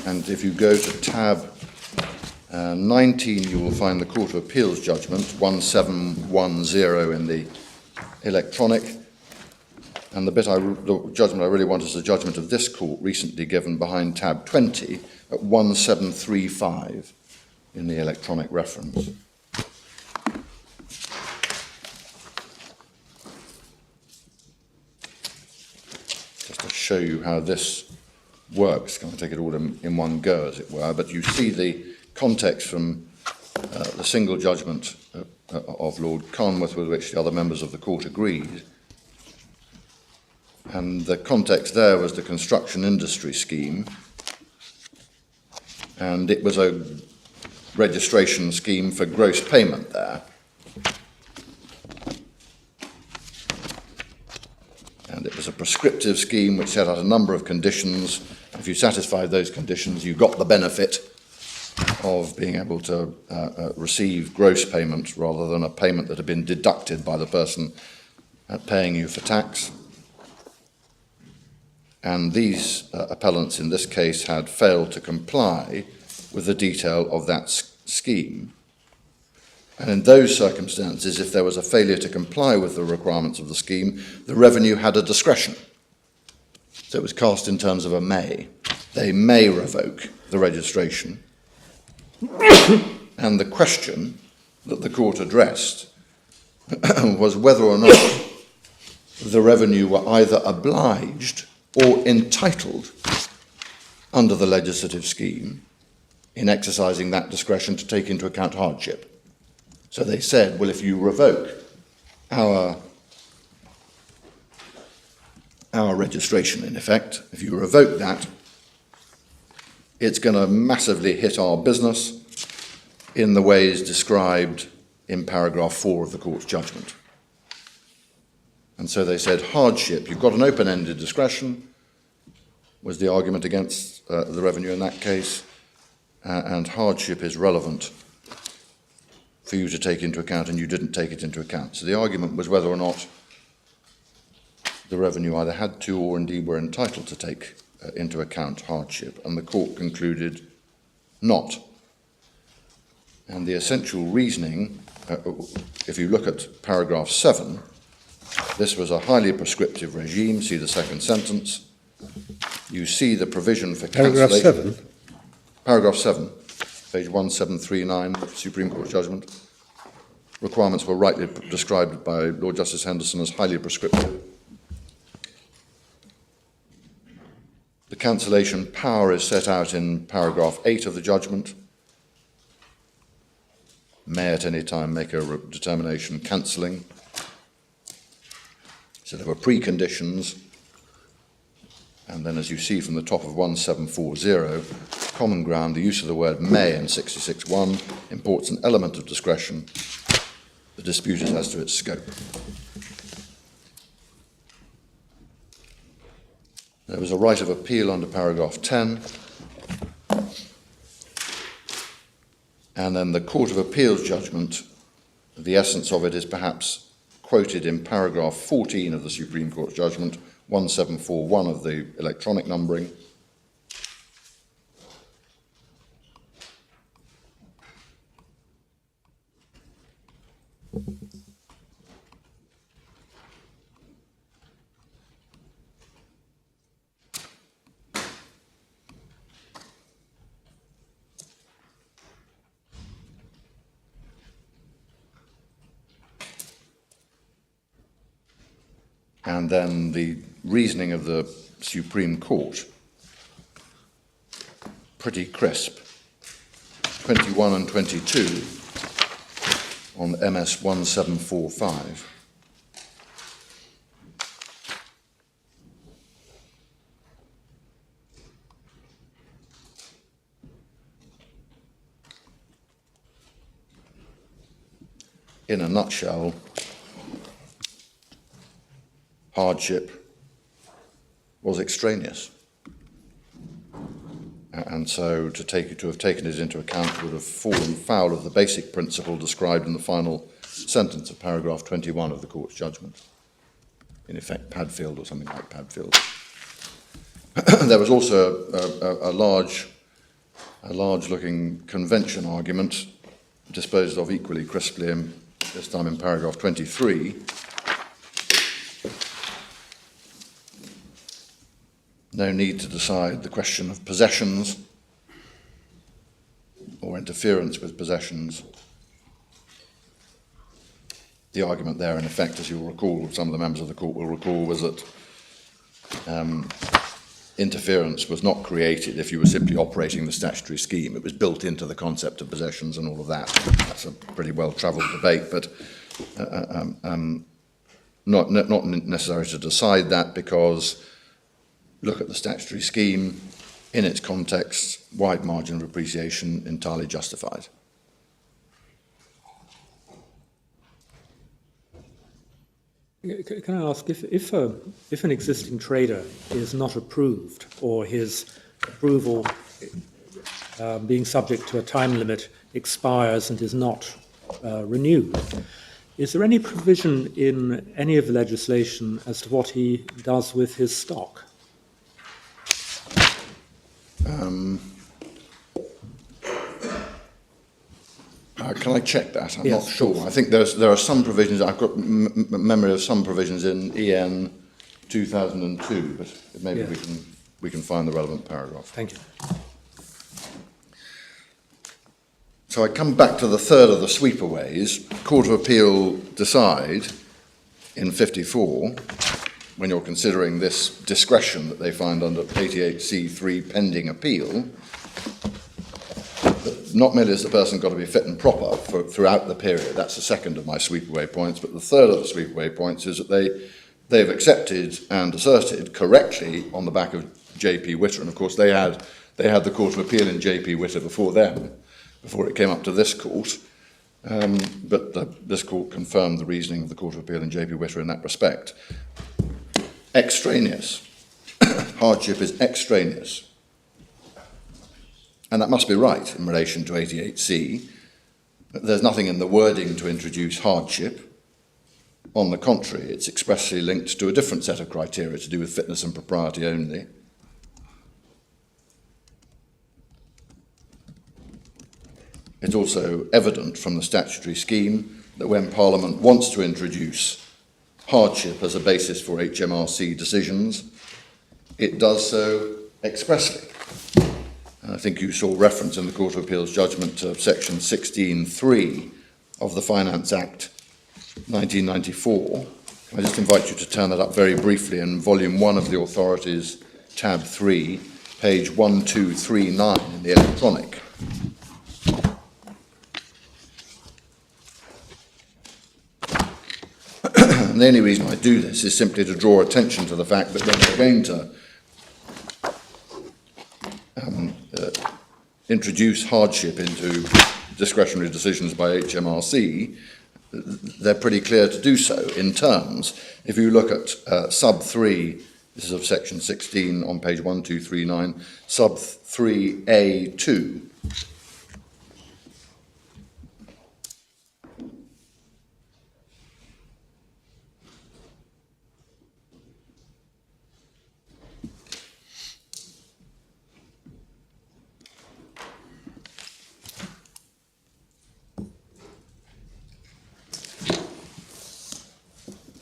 And if you go to tab 19, you will find the Court of Appeal's judgment, 1710 in the electronic. And the judgment I really want is the judgment of this court recently given behind tab 20 at 1735 in the electronic reference. Just to show you how this works, can I take it all in one go, as it were, but you see the context from the single judgment of Lord Carnwath with which the other members of the court agreed. And the context there was the construction industry scheme, and it was a registration scheme for gross payment there. And it was a prescriptive scheme which set out a number of conditions. If you satisfied those conditions, you got the benefit of being able to receive gross payment rather than a payment that had been deducted by the person paying you for tax. And these appellants in this case had failed to comply with the detail of that scheme. And in those circumstances, if there was a failure to comply with the requirements of the scheme, the revenue had a discretion. So it was cast in terms of a may. They may revoke the registration. And the question that the court addressed was whether or not the revenue were either obliged or entitled under the legislative scheme in exercising that discretion to take into account hardship. So they said, well, if you revoke our registration, in effect, if you revoke that, it's going to massively hit our business in the ways described in paragraph 4 of the court's judgment. And so they said hardship, you've got an open-ended discretion, was the argument against the revenue in that case, and hardship is relevant for you to take into account, and you didn't take it into account. So the argument was whether or not the revenue either had to or indeed were entitled to take into account hardship, and the court concluded not. And the essential reasoning, if you look at paragraph 7, this was a highly prescriptive regime. See the second sentence. You see the provision for cancellation. Paragraph 7? Paragraph 7, page 1739, Supreme Court judgment. requirements were rightly described by Lord Justice Henderson as highly prescriptive. The cancellation power is set out in paragraph 8 of the judgment. May at any time make a determination cancelling. So there were preconditions, and then as you see from the top of 1740, common ground, the use of the word may in 66.1 imports an element of discretion. The dispute is as to its scope. There was a right of appeal under paragraph 10, and then the Court of Appeal's judgment, the essence of it is perhaps quoted in paragraph 14 of the Supreme Court's judgment, 1741 of the electronic numbering. And then the reasoning of the Supreme Court, pretty crisp. 21 and 22 on MS 1745. In a nutshell, hardship was extraneous. And so to have taken it into account would have fallen foul of the basic principle described in the final sentence of paragraph 21 of the Court's judgment. In effect, Padfield or something like Padfield. There was also a large-looking convention argument disposed of equally crisply, this time in paragraph 23. No need to decide the question of possessions or interference with possessions. The argument there, in effect, as you'll recall, some of the members of the court will recall, was that interference was not created if you were simply operating the statutory scheme. It was built into the concept of possessions and all of that. That's a pretty well-travelled debate, but not necessary to decide that, because look at the statutory scheme in its context, wide margin of appreciation entirely justified. Can I ask, if an existing trader is not approved, or his approval being subject to a time limit expires and is not renewed, is there any provision in any of the legislation as to what he does with his stock? Can I check that? I'm not sure. I think there are some provisions. I've got memory of some provisions in EN 2002, but maybe we can find the relevant paragraph. Thank you. So I come back to the third of the sweepaways. Court of Appeal decide in 54, when you're considering this discretion that they find under 88C3 pending appeal, not merely has the person got to be fit and proper throughout the period. That's the second of my sweepaway points. But the third of the sweepaway points is that they've accepted and asserted correctly on the back of J.P. Witter. And of course, they had the Court of Appeal in J.P. Witter before them, before it came up to this court. But this court confirmed the reasoning of the Court of Appeal in J.P. Witter in that respect. Extraneous. Hardship is extraneous. And that must be right in relation to 88C. There's nothing in the wording to introduce hardship. On the contrary, it's expressly linked to a different set of criteria to do with fitness and propriety only. It's also evident from the statutory scheme that when Parliament wants to introduce hardship as a basis for HMRC decisions, it does so expressly. I think you saw reference in the Court of Appeal's judgment to section 16.3 of the Finance Act 1994. I just invite you to turn that up very briefly in Volume 1 of the Authorities, Tab 3, page 1239 in the electronic. And the only reason I do this is simply to draw attention to the fact that when we're going to introduce hardship into discretionary decisions by HMRC, they're pretty clear to do so in terms. If you look at sub 3, this is of section 16 on page 1239, sub 3A2.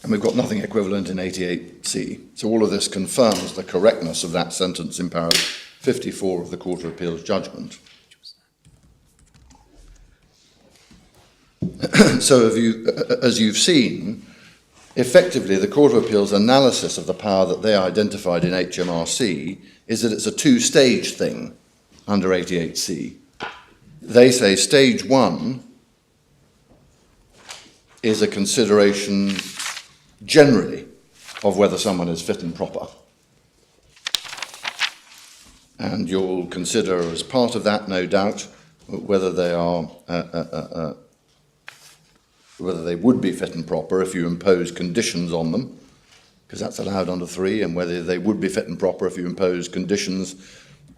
And we've got nothing equivalent in 88C. So all of this confirms the correctness of that sentence in paragraph 54 of the Court of Appeal's judgment. So as you've seen, effectively the Court of Appeal's analysis of the power that they identified in HMRC is that it's a two-stage thing under 88C. They say stage 1 is a consideration generally of whether someone is fit and proper. And you'll consider as part of that, no doubt, whether they are whether they would be fit and proper if you impose conditions on them, because that's allowed under 3, and whether they would be fit and proper if you impose conditions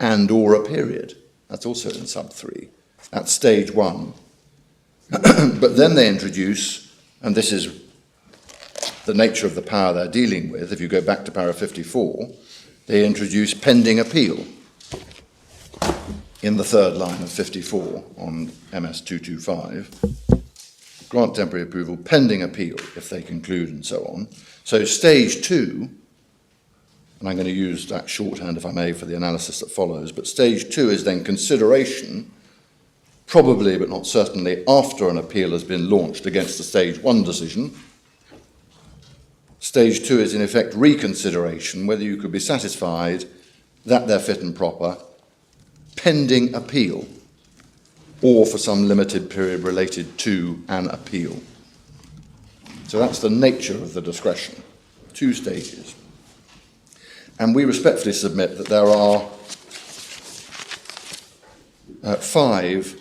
and or a period. That's also in sub 3. That's stage 1. But then they introduce, and this is the nature of the power they're dealing with, if you go back to paragraph 54, they introduce pending appeal in the third line of 54 on MS 225. Grant temporary approval pending appeal if they conclude and so on. So stage 2, and I'm going to use that shorthand if I may for the analysis that follows, but stage 2 is then consideration, probably but not certainly after an appeal has been launched against the stage 1 decision. Stage 2 is in effect reconsideration, whether you could be satisfied that they're fit and proper, pending appeal, or for some limited period related to an appeal. So that's the nature of the discretion, 2 stages. And we respectfully submit that there are 5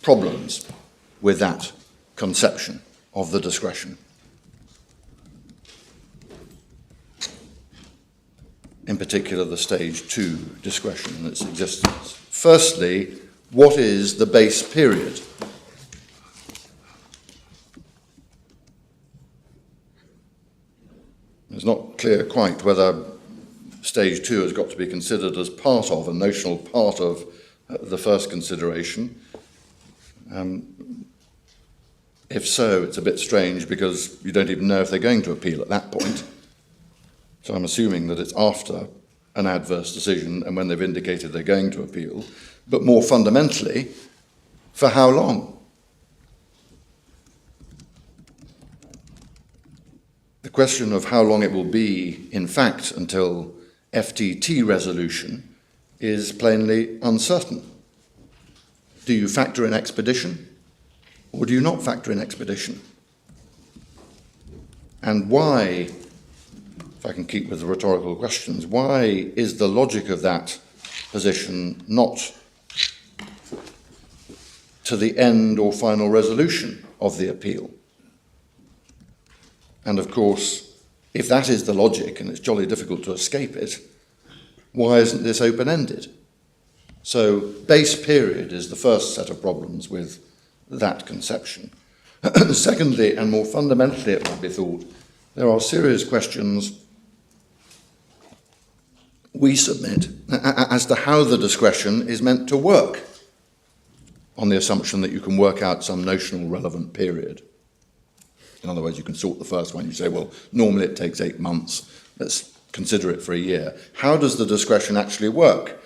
problems with that conception of the discretion. In particular, the stage 2 discretion and its existence. Firstly, what is the base period? It's not clear quite whether stage 2 has got to be considered as part of, a notional part of the first consideration. If so, it's a bit strange because you don't even know if they're going to appeal at that point. So I'm assuming that it's after an adverse decision and when they've indicated they're going to appeal. But more fundamentally, for how long? The question of how long it will be, in fact, until FTT resolution is plainly uncertain. Do you factor in expedition or do you not factor in expedition? And why, if I can keep with the rhetorical questions, why is the logic of that position not to the end or final resolution of the appeal? And of course, if that is the logic, and it's jolly difficult to escape it, why isn't this open-ended? So base period is the first set of problems with that conception. Secondly, and more fundamentally it might be thought, there are serious questions we submit as to how the discretion is meant to work on the assumption that you can work out some notional relevant period. In other words, you can sort the first one. You say, well, normally it takes 8 months. Let's consider it for a year. How does the discretion actually work?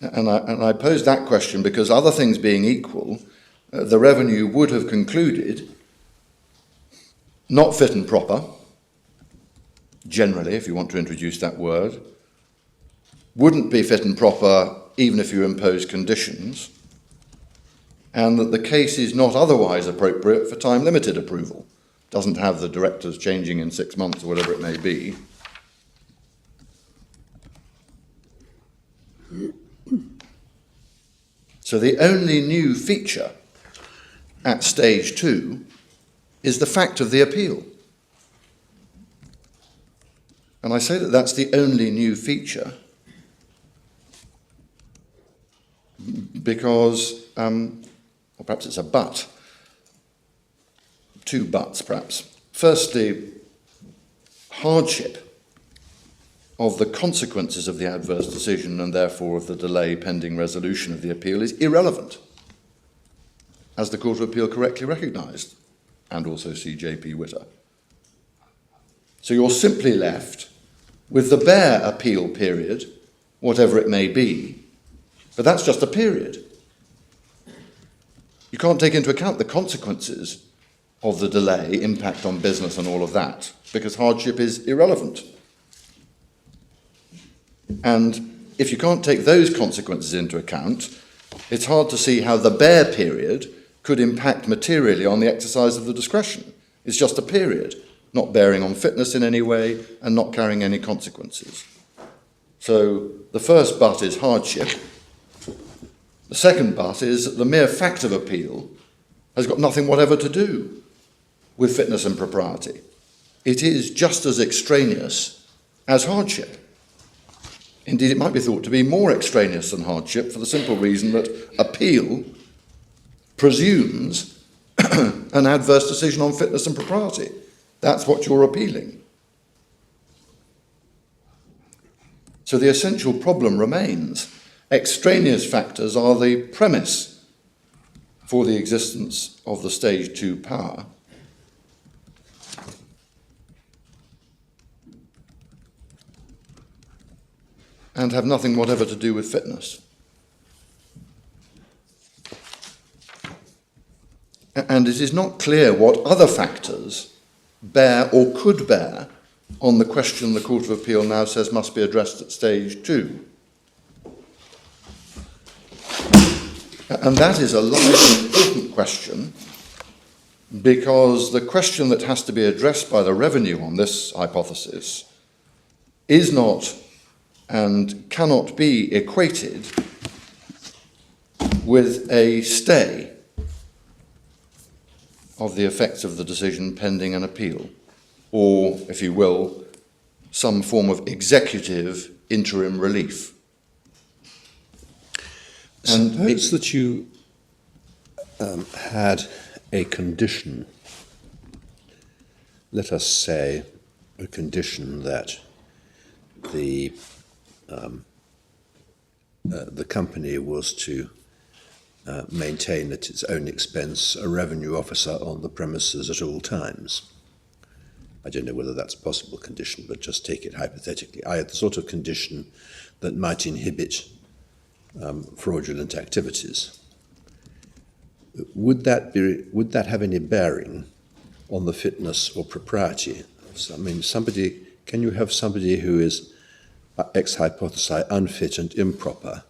And I pose that question because other things being equal, the revenue would have concluded not fit and proper, generally, if you want to introduce that word, wouldn't be fit and proper even if you impose conditions, and that the case is not otherwise appropriate for time-limited approval, doesn't have the directors changing in 6 months or whatever it may be. So the only new feature at stage 2 is the fact of the appeal. And I say that that's the only new feature because, or perhaps it's a but, 2 buts perhaps. Firstly, hardship of the consequences of the adverse decision and therefore of the delay pending resolution of the appeal is irrelevant, as the Court of Appeal correctly recognised, and also CJP Witter. So you're simply left with the bare appeal period, whatever it may be, but that's just a period. You can't take into account the consequences of the delay, impact on business and all of that, because hardship is irrelevant. And if you can't take those consequences into account, it's hard to see how the bare period could impact materially on the exercise of the discretion. It's just a period, not bearing on fitness in any way and not carrying any consequences. So the first but is hardship. The second but is that the mere fact of appeal has got nothing whatever to do with fitness and propriety. It is just as extraneous as hardship. Indeed, it might be thought to be more extraneous than hardship for the simple reason that appeal presumes an adverse decision on fitness and propriety. That's what you're appealing. So the essential problem remains. Extraneous factors are the premise for the existence of the stage 2 power. And have nothing whatever to do with fitness. And it is not clear what other factors bear or could bear on the question the Court of Appeal now says must be addressed at stage 2. And that is a large and important question, because the question that has to be addressed by the revenue on this hypothesis is not and cannot be equated with a stay of the effects of the decision pending an appeal, or, if you will, some form of executive interim relief. And suppose that you had a condition, let us say a condition that the company was to maintain at its own expense a revenue officer on the premises at all times. I don't know whether that's a possible condition, but just take it hypothetically. I had the sort of condition that might inhibit fraudulent activities. Would that have any bearing on the fitness or propriety? I mean, can you have somebody who is ex hypothesi unfit and improper,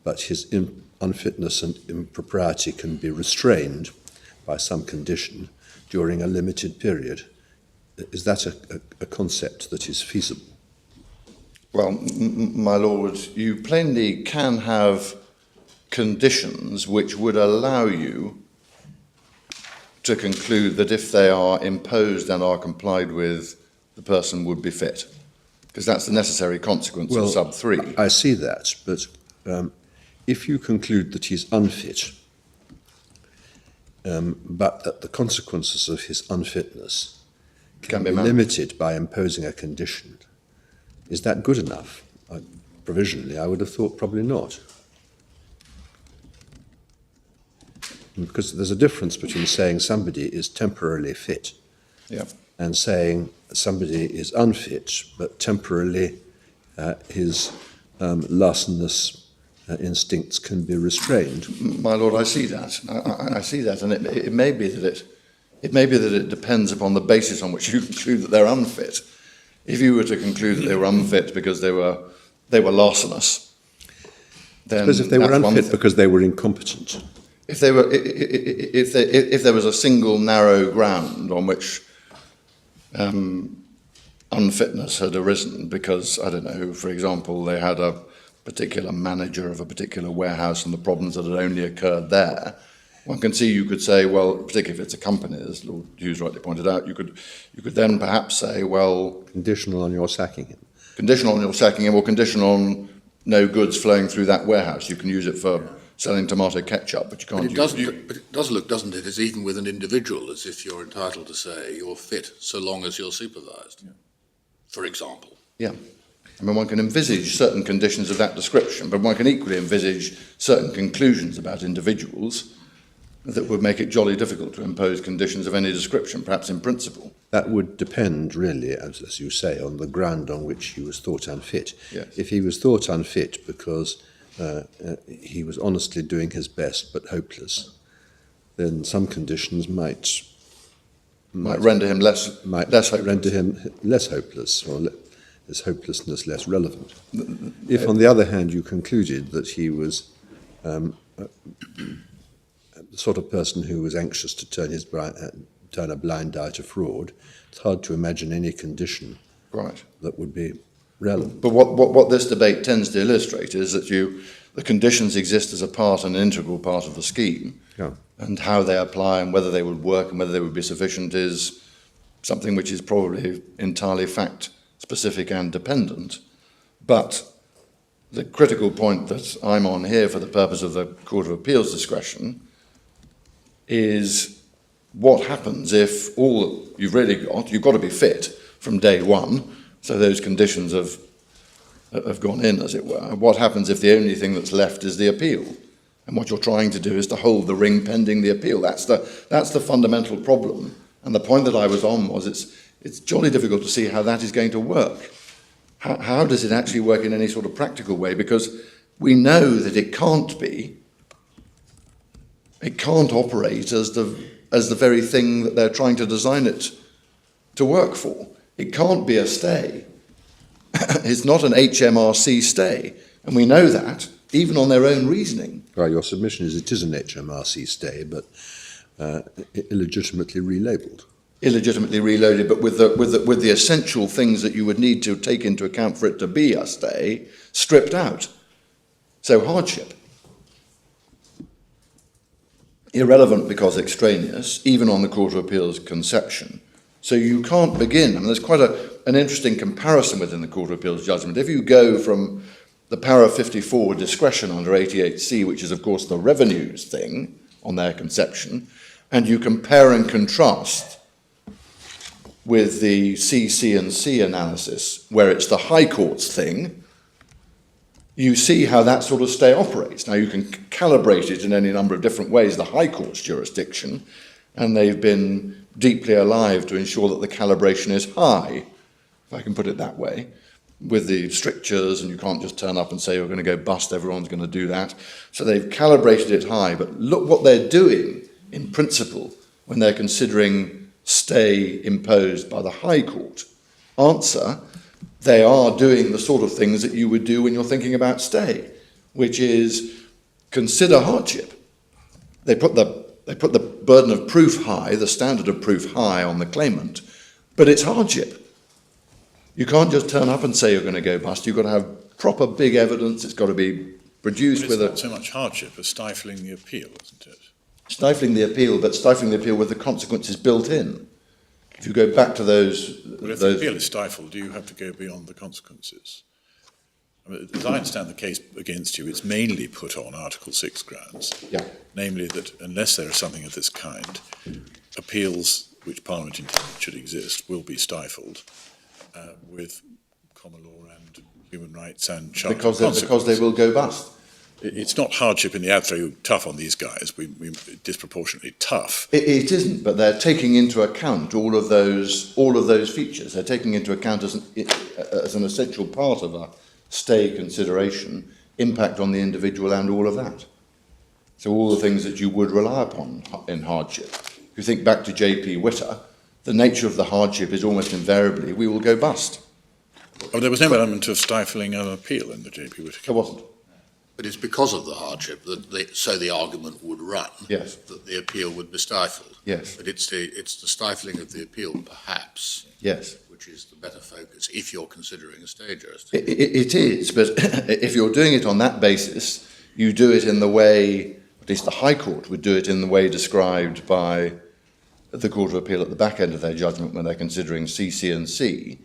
but his unfitness and impropriety can be restrained by some condition during a limited period? Is that a concept that is feasible? Well, my lord, you plainly can have conditions which would allow you to conclude that if they are imposed and are complied with, the person would be fit, because that's the necessary consequence of sub 3. I see that, but if you conclude that he's unfit, but that the consequences of his unfitness can be limited by imposing a condition, is that good enough? Provisionally, I would have thought probably not. Because there's a difference between saying somebody is temporarily fit and saying somebody is unfit, but temporarily his larcenous instincts can be restrained. My lord, I see that. I see that, and it may be that it depends upon the basis on which you conclude that they're unfit. If you were to conclude that they were unfit because they were larcenous, then Because if they were that's one unfit thing. because they were incompetent, If there was a single narrow ground on which unfitness had arisen because, I don't know, for example, they had a particular manager of a particular warehouse and the problems that had only occurred there, one can see, you could say, well, particularly if it's a company, as Lord Hughes rightly pointed out, you could then perhaps say, well, conditional on your sacking him. conditional on your sacking him or conditional on no goods flowing through that warehouse. You can use it for selling tomato ketchup, but you can't use it. But it does look, doesn't it, as even with an individual, as if you're entitled to say you're fit so long as you're supervised, for example. Yeah. I mean, one can envisage certain conditions of that description, but one can equally envisage certain conclusions about individuals that would make it jolly difficult to impose conditions of any description, perhaps in principle. That would depend, really, as you say, on the ground on which he was thought unfit. Yes. If he was thought unfit because he was honestly doing his best but hopeless, then some conditions might Render him less hopeless. render him less hopeless, or his hopelessness less relevant. If, on the other hand, you concluded that he was the sort of person who was anxious to turn a blind eye to fraud, it's hard to imagine any condition Right. that would be relevant. But what this debate tends to illustrate is that the conditions exist as a part, an integral part of the scheme, Yeah. and how they apply and whether they would work and whether they would be sufficient is something which is probably entirely fact-specific and dependent. But the critical point that I'm on here for the purpose of the Court of Appeal's discretion is what happens if all you've got to be fit from day one, so those conditions have gone in, as it were. What happens if the only thing that's left is the appeal? And what you're trying to do is to hold the ring pending the appeal. That's the fundamental problem. And the point that I was on was it's jolly difficult to see how that is going to work. How does it actually work in any sort of practical way? Because we know that it can't operate as the very thing that they're trying to design it to work for. It can't be a stay. It's not an HMRC stay. And we know that, even on their own reasoning. Well, your submission is it is an HMRC stay, but illegitimately relabelled. Illegitimately reloaded, but with the essential things that you would need to take into account for it to be a stay stripped out. So hardship. Irrelevant because extraneous, even on the Court of Appeal's conception. So you can't begin. I mean, there's quite an interesting comparison within the Court of Appeal's judgment. If you go from the para 54 discretion under 88C, which is, of course, the revenues thing on their conception, and you compare and contrast with the C&C analysis, where it's the High Court's thing, you see how that sort of stay operates. Now, you can calibrate it in any number of different ways, the High Court's jurisdiction, and they've been deeply alive to ensure that the calibration is high, if I can put it that way, with the strictures, and you can't just turn up and say you're going to go bust, everyone's going to do that. So they've calibrated it high, but look what they're doing in principle when they're considering stay imposed by the High Court. Answer, they are doing the sort of things that you would do when you're thinking about stay, which is consider hardship. They put the burden of proof high, the standard of proof high on the claimant, but it's hardship. You can't just turn up and say you're going to go bust. You've got to have proper big evidence. It's got to be produced But it's with not so much hardship as stifling the appeal, isn't it? stifling the appeal, but stifling the appeal with the consequences built in. If you go back to those... But if the appeal is stifled, do you have to go beyond the consequences? I mean, as I understand the case against you, it's mainly put on Article 6 grounds. Yeah. Namely that unless there is something of this kind, appeals which Parliament intended should exist will be stifled with common law and human rights and charter Because they will go bust. It's not hardship in the absolute tough on these guys. We disproportionately tough. It isn't, but they're taking into account all of those features. They're taking into account as an essential part of a stay consideration impact on the individual and all of that. So all the things that you would rely upon in hardship. If you think back to J.P. Witter, the nature of the hardship is almost invariably we will go bust. Oh, there was no element of stifling an appeal in the J.P. Witter. There wasn't. But it's because of the hardship that the argument would run. Yes. That the appeal would be stifled. Yes. But it's the stifling of the appeal, perhaps, Yes. which is the better focus if you're considering a stage arrest. It is, but if you're doing it on that basis, you do it in the way, at least the High Court would do it in the way described by the Court of Appeal at the back end of their judgment when they're considering C, C and C.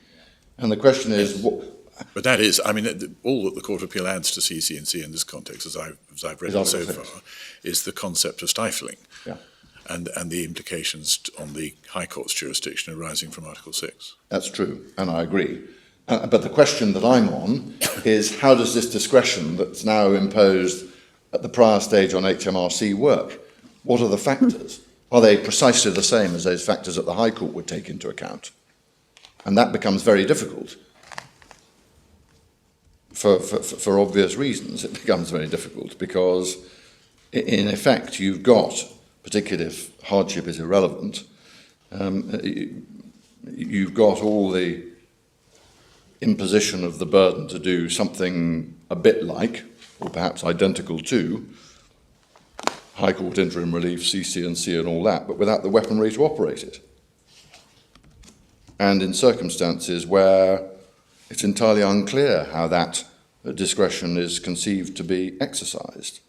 And the question is, what... But that is, I mean, all that the Court of Appeal adds to CC&C in this context, as I've read it so far, is the concept of stifling, Yeah. and the implications on the High Court's jurisdiction arising from Article 6. That's true, and I agree. But the question that I'm on is, how does this discretion that's now imposed at the prior stage on HMRC work? What are the factors? Are they precisely the same as those factors that the High Court would take into account? And that becomes very difficult. For obvious reasons, it becomes very difficult because, in effect, you've got, particularly if hardship is irrelevant, you've got all the imposition of the burden to do something a bit like, or perhaps identical to, High Court interim relief, CC&C and all that, but without the weaponry to operate it. And in circumstances where it's entirely unclear how that discretion is conceived to be exercised.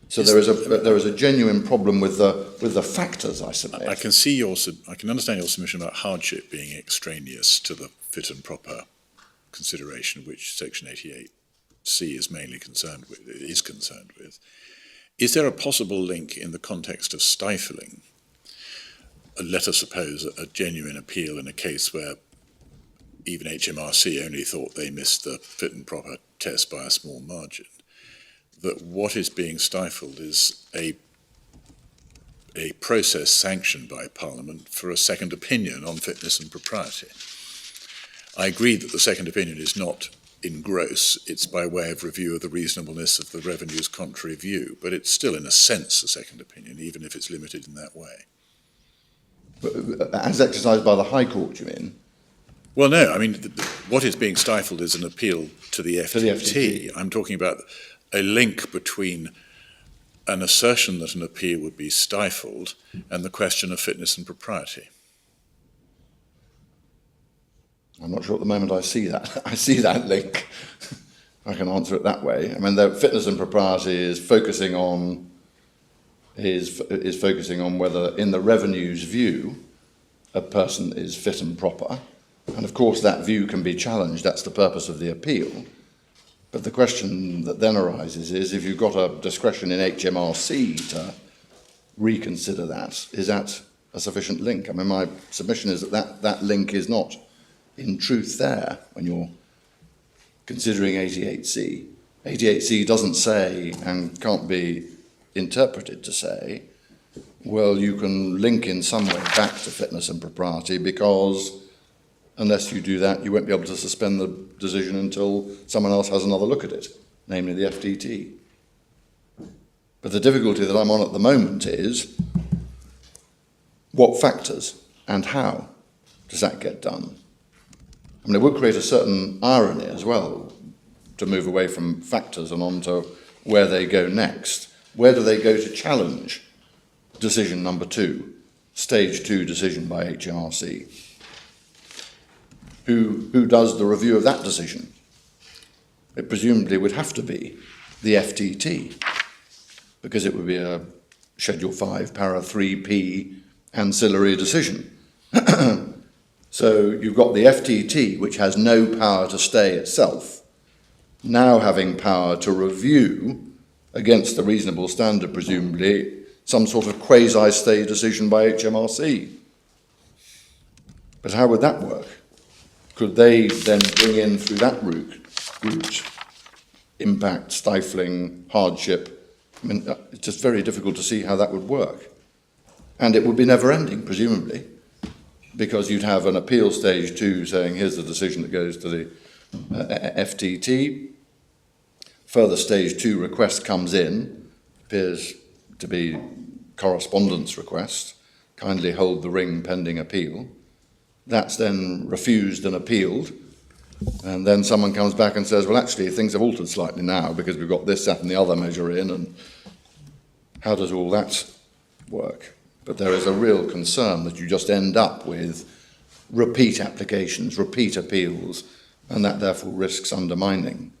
So there is a genuine problem with the factors, I submit. I can understand your submission about hardship being extraneous to the fit and proper consideration, which Section 88C is mainly concerned with. Is there a possible link in the context of stifling? Let us suppose a genuine appeal in a case where even HMRC only thought they missed the fit and proper test by a small margin, that what is being stifled is a process sanctioned by Parliament for a second opinion on fitness and propriety. I agree that the second opinion is not in gross, it's by way of review of the reasonableness of the revenue's contrary view, but it's still in a sense a second opinion, even if it's limited in that way. As exercised by the High Court, you mean? Well, no, I mean, what is being stifled is an appeal to the FTT. To the FTT. I'm talking about a link between an assertion that an appeal would be stifled and the question of fitness and propriety. I'm not sure at the moment I see that. I see that link. I can answer it that way. I mean, the fitness and propriety is focusing on whether, in the revenue's view, a person is fit and proper. And of course, that view can be challenged. That's the purpose of the appeal. But the question that then arises is, if you've got a discretion in HMRC to reconsider that, is that a sufficient link? I mean, my submission is that link is not in truth there when you're considering 88C. 88C doesn't say, and can't be interpreted to say, well, you can link in some way back to fitness and propriety because unless you do that, you won't be able to suspend the decision until someone else has another look at it, namely the FTT. But the difficulty that I'm on at the moment is what factors and how does that get done? I mean, it would create a certain irony as well to move away from factors and on to where they go next. Where do they go to challenge decision number 2, stage 2 decision by HMRC? Who does the review of that decision? It presumably would have to be the FTT, because it would be a Schedule 5, Para 3P ancillary decision. So you've got the FTT, which has no power to stay itself, now having power to review, against the reasonable standard presumably, some sort of quasi-stay decision by HMRC. But how would that work? Could they then bring in through that route impact, stifling, hardship? I mean, it's just very difficult to see how that would work. And it would be never-ending, presumably, because you'd have an appeal stage 2 saying, here's the decision that goes to the FTT. Further stage 2 request comes in, appears to be correspondence request, kindly hold the ring pending appeal. That's then refused and appealed, and then someone comes back and says, well, actually, things have altered slightly now because we've got this, that and the other measure in, and how does all that work? But there is a real concern that you just end up with repeat applications, repeat appeals, and that therefore risks undermining.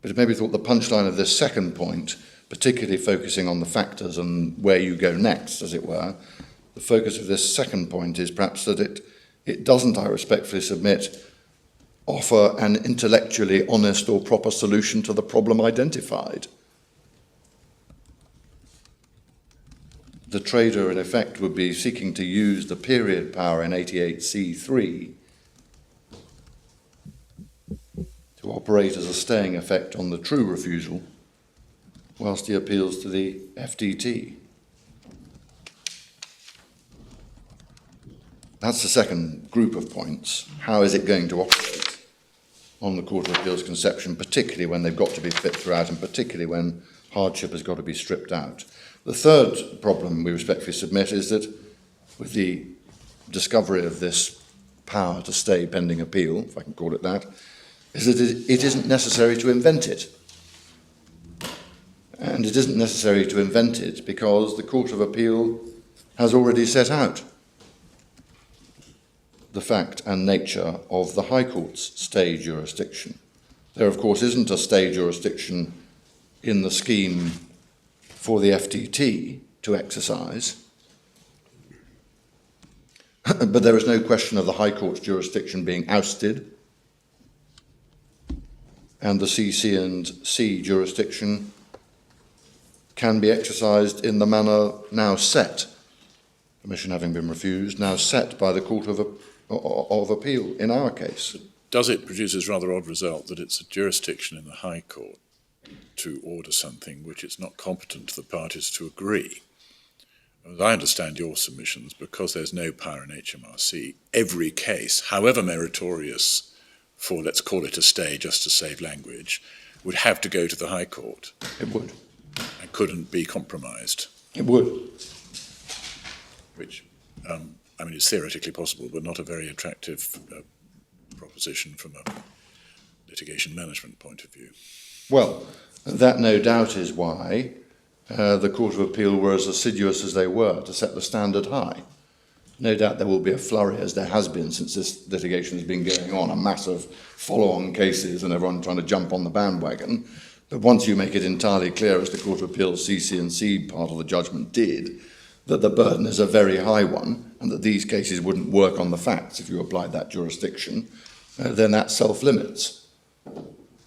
But it may be thought the punchline of this second point, particularly focusing on the factors and where you go next, as it were, the focus of this second point is perhaps that it doesn't, I respectfully submit, offer an intellectually honest or proper solution to the problem identified. The trader, in effect, would be seeking to use the period power in 88C3 to operate as a staying effect on the true refusal, whilst he appeals to the FTT. That's the second group of points. How is it going to operate on the Court of Appeal's conception, particularly when they've got to be fit throughout and particularly when hardship has got to be stripped out? The third problem we respectfully submit is that with the discovery of this power to stay pending appeal, if I can call it that, is that it isn't necessary to invent it. And it isn't necessary to invent it because the Court of Appeal has already set out the fact and nature of the High Court's stay jurisdiction. There, of course, isn't a stay jurisdiction in the scheme for the FTT to exercise, but there is no question of the High Court's jurisdiction being ousted, and the CC&C jurisdiction can be exercised in the manner now set, permission having been refused, now set by the Court of Appeal in our case. Does it produce this rather odd result that it's a jurisdiction in the High Court to order something which it's not competent to the parties to agree? As I understand your submissions, because there's no power in HMRC, every case, however meritorious for, let's call it a stay just to save language, would have to go to the High Court. It would. And couldn't be compromised. It would. Which, I mean, it's theoretically possible, but not a very attractive proposition from a litigation management point of view. Well, that no doubt is why the Court of Appeal were as assiduous as they were to set the standard high. No doubt there will be a flurry, as there has been since this litigation has been going on, a mass of follow-on cases and everyone trying to jump on the bandwagon. But once you make it entirely clear, as the Court of Appeal's CC&C part of the judgment did, that the burden is a very high one and that these cases wouldn't work on the facts if you applied that jurisdiction, then that self-limits.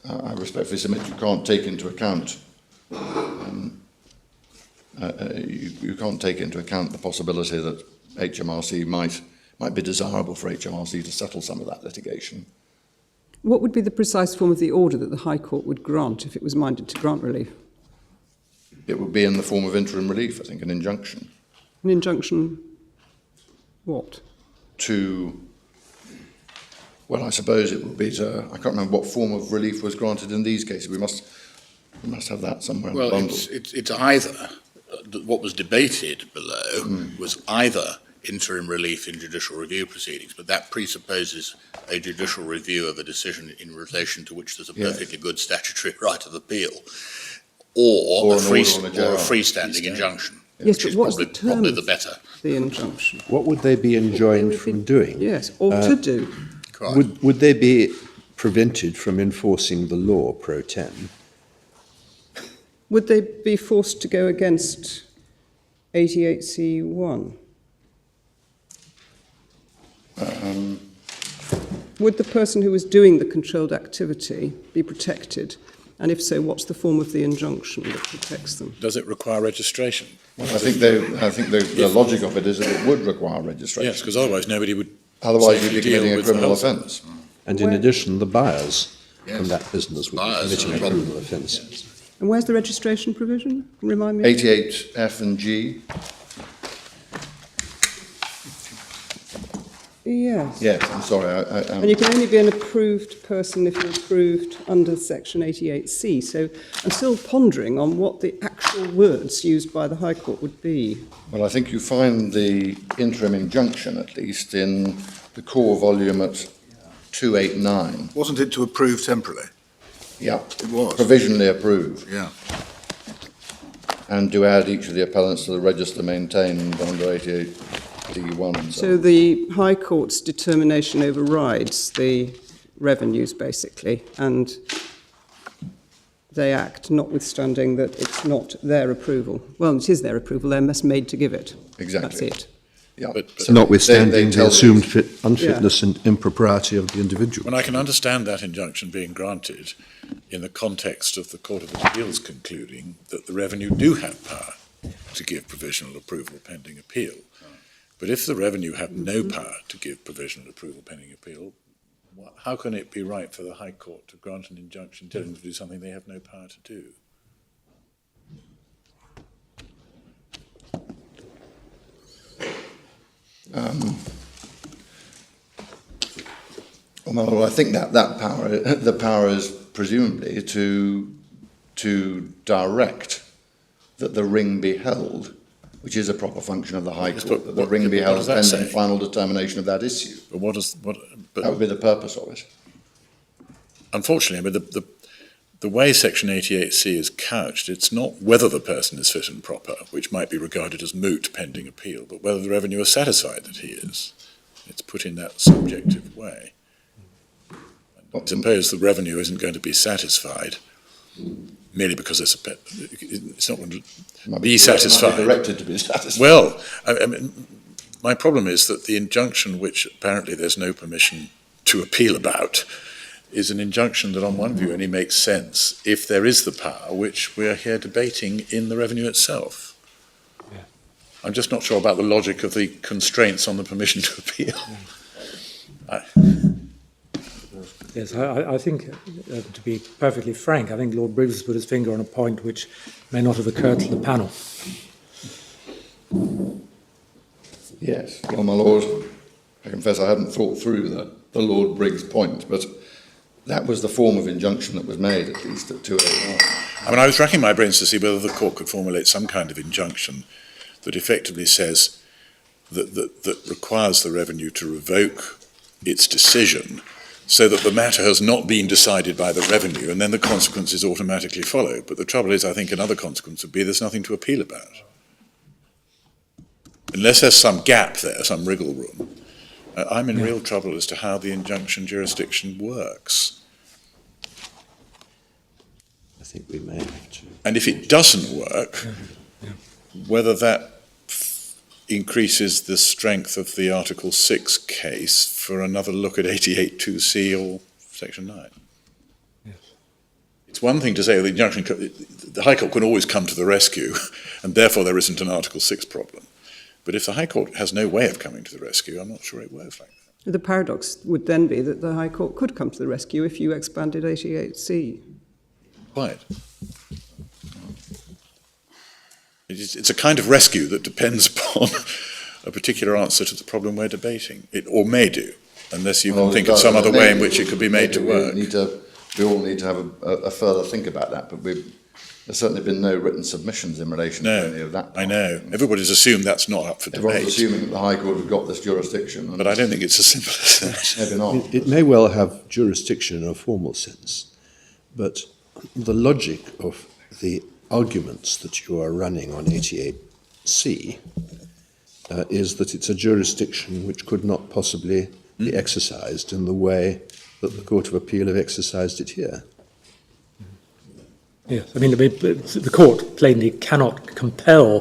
I respectfully submit you can't take into account you can't take into account the possibility that HMRC might be desirable for HMRC to settle some of that litigation. What would be the precise form of the order that the High Court would grant if it was minded to grant relief? It would be in the form of interim relief, I think, an injunction. An injunction what? Well, I suppose it would be to, I can't remember what form of relief was granted in these cases. We must have that somewhere in the bundle. It's either, what was debated below was either interim relief in judicial review proceedings, but that presupposes a judicial review of a decision in relation to which there's a perfectly good statutory right of appeal, or a freestanding injunction. Yes, but what's the term probably of the better. the injunction? What would they be enjoined from doing? Yes, or to do. Would they be prevented from enforcing the law pro tem? Would they be forced to go against 88C1? Would the person who was doing the controlled activity be protected? And if so, what's the form of the injunction that protects them? Does it require registration? Well, I think the logic of it is that it would require registration. Yes, because otherwise nobody would. Otherwise you'd be committing a criminal offence. And in addition, the buyers from that business would be committing a criminal offence. And where's the registration provision? Remind me. 88F and G. Yes. Yes, I'm sorry. And you can only be an approved person if you're approved under Section 88C. So I'm still pondering on what the actual words used by the High Court would be. Well, I think you find the interim injunction, at least, in the core volume at 289. Wasn't it to approve temporarily? Yeah. It was. Provisionally approve. Yeah. And to add each of the appellants to the register maintained under 88D1 and so So on. the High Court's determination overrides the revenues, basically, and they act notwithstanding that it's not their approval. Well, it is their approval, they're made to give it. Exactly. That's it. Yeah. But Notwithstanding they the tell assumed the- unfitness and impropriety of the individual. when I can understand that injunction being granted in the context of the Court of Appeals concluding that the revenue do have power to give provisional approval pending appeal. But if the revenue have no power to give provisional approval pending appeal, how can it be right for the High Court to grant an injunction telling them to do something they have no power to do? Well, I think that power, the power is presumably to direct that the ring be held, which is a proper function of the High Yes, Court, but that the what- ring be what held does that pending say? final determination of that issue. But what is what? But That would be the purpose of it. unfortunately, but the way Section 88C is couched, it's not whether the person is fit and proper, which might be regarded as moot pending appeal, but whether the revenue is satisfied that he is. It's put in that subjective way. Suppose the revenue isn't going to be satisfied merely because it's not going to Might be satisfied. Might be directed to be satisfied. Well, I mean, my problem is that the injunction, which apparently there's no permission to appeal about, is an injunction that on one view only makes sense if there is the power, which we're here debating in the revenue itself. Yeah. I'm just not sure about the logic of the constraints on the permission to appeal. Yes, I think, to be perfectly frank, I think Lord Briggs has put his finger on a point which may not have occurred to the panel. Yes. Well, my Lord, I confess I hadn't thought through the Lord Briggs point, but that was the form of injunction that was made, at least at 289. I mean, I was racking my brains to see whether the court could formulate some kind of injunction that effectively says that requires the revenue to revoke its decision so that the matter has not been decided by the revenue, and then the consequences automatically follow. But the trouble is, I think another consequence would be there's nothing to appeal about. Unless there's some gap there, some wriggle room, I'm in real trouble as to how the injunction jurisdiction works. I think we may have to. And if it doesn't work, whether that increases the strength of the Article 6 case for another look at 88.2c or Section 9. Yes. It's one thing to say the injunction, the High Court can always come to the rescue, and therefore there isn't an Article 6 problem. But if the High Court has no way of coming to the rescue, I'm not sure it works like that. The paradox would then be that the High Court could come to the rescue if you expanded 88C. Quite. It's a kind of rescue that depends upon a particular answer to the problem we're debating. It or may do, unless you can think of some other way in which it could be made to work. We all need to have a further think about that, but there's certainly been no written submissions in relation to any of that. I know. Everybody's assumed that's not up for Everyone's debate. assuming that the High Court have got this jurisdiction. But I don't think it's as simple as that. Maybe not. It may well have jurisdiction in a formal sense, but the logic of the arguments that you are running on 88C is that it's a jurisdiction which could not possibly be exercised in the way that the Court of Appeal have exercised it here. Yes, I mean, the court plainly cannot compel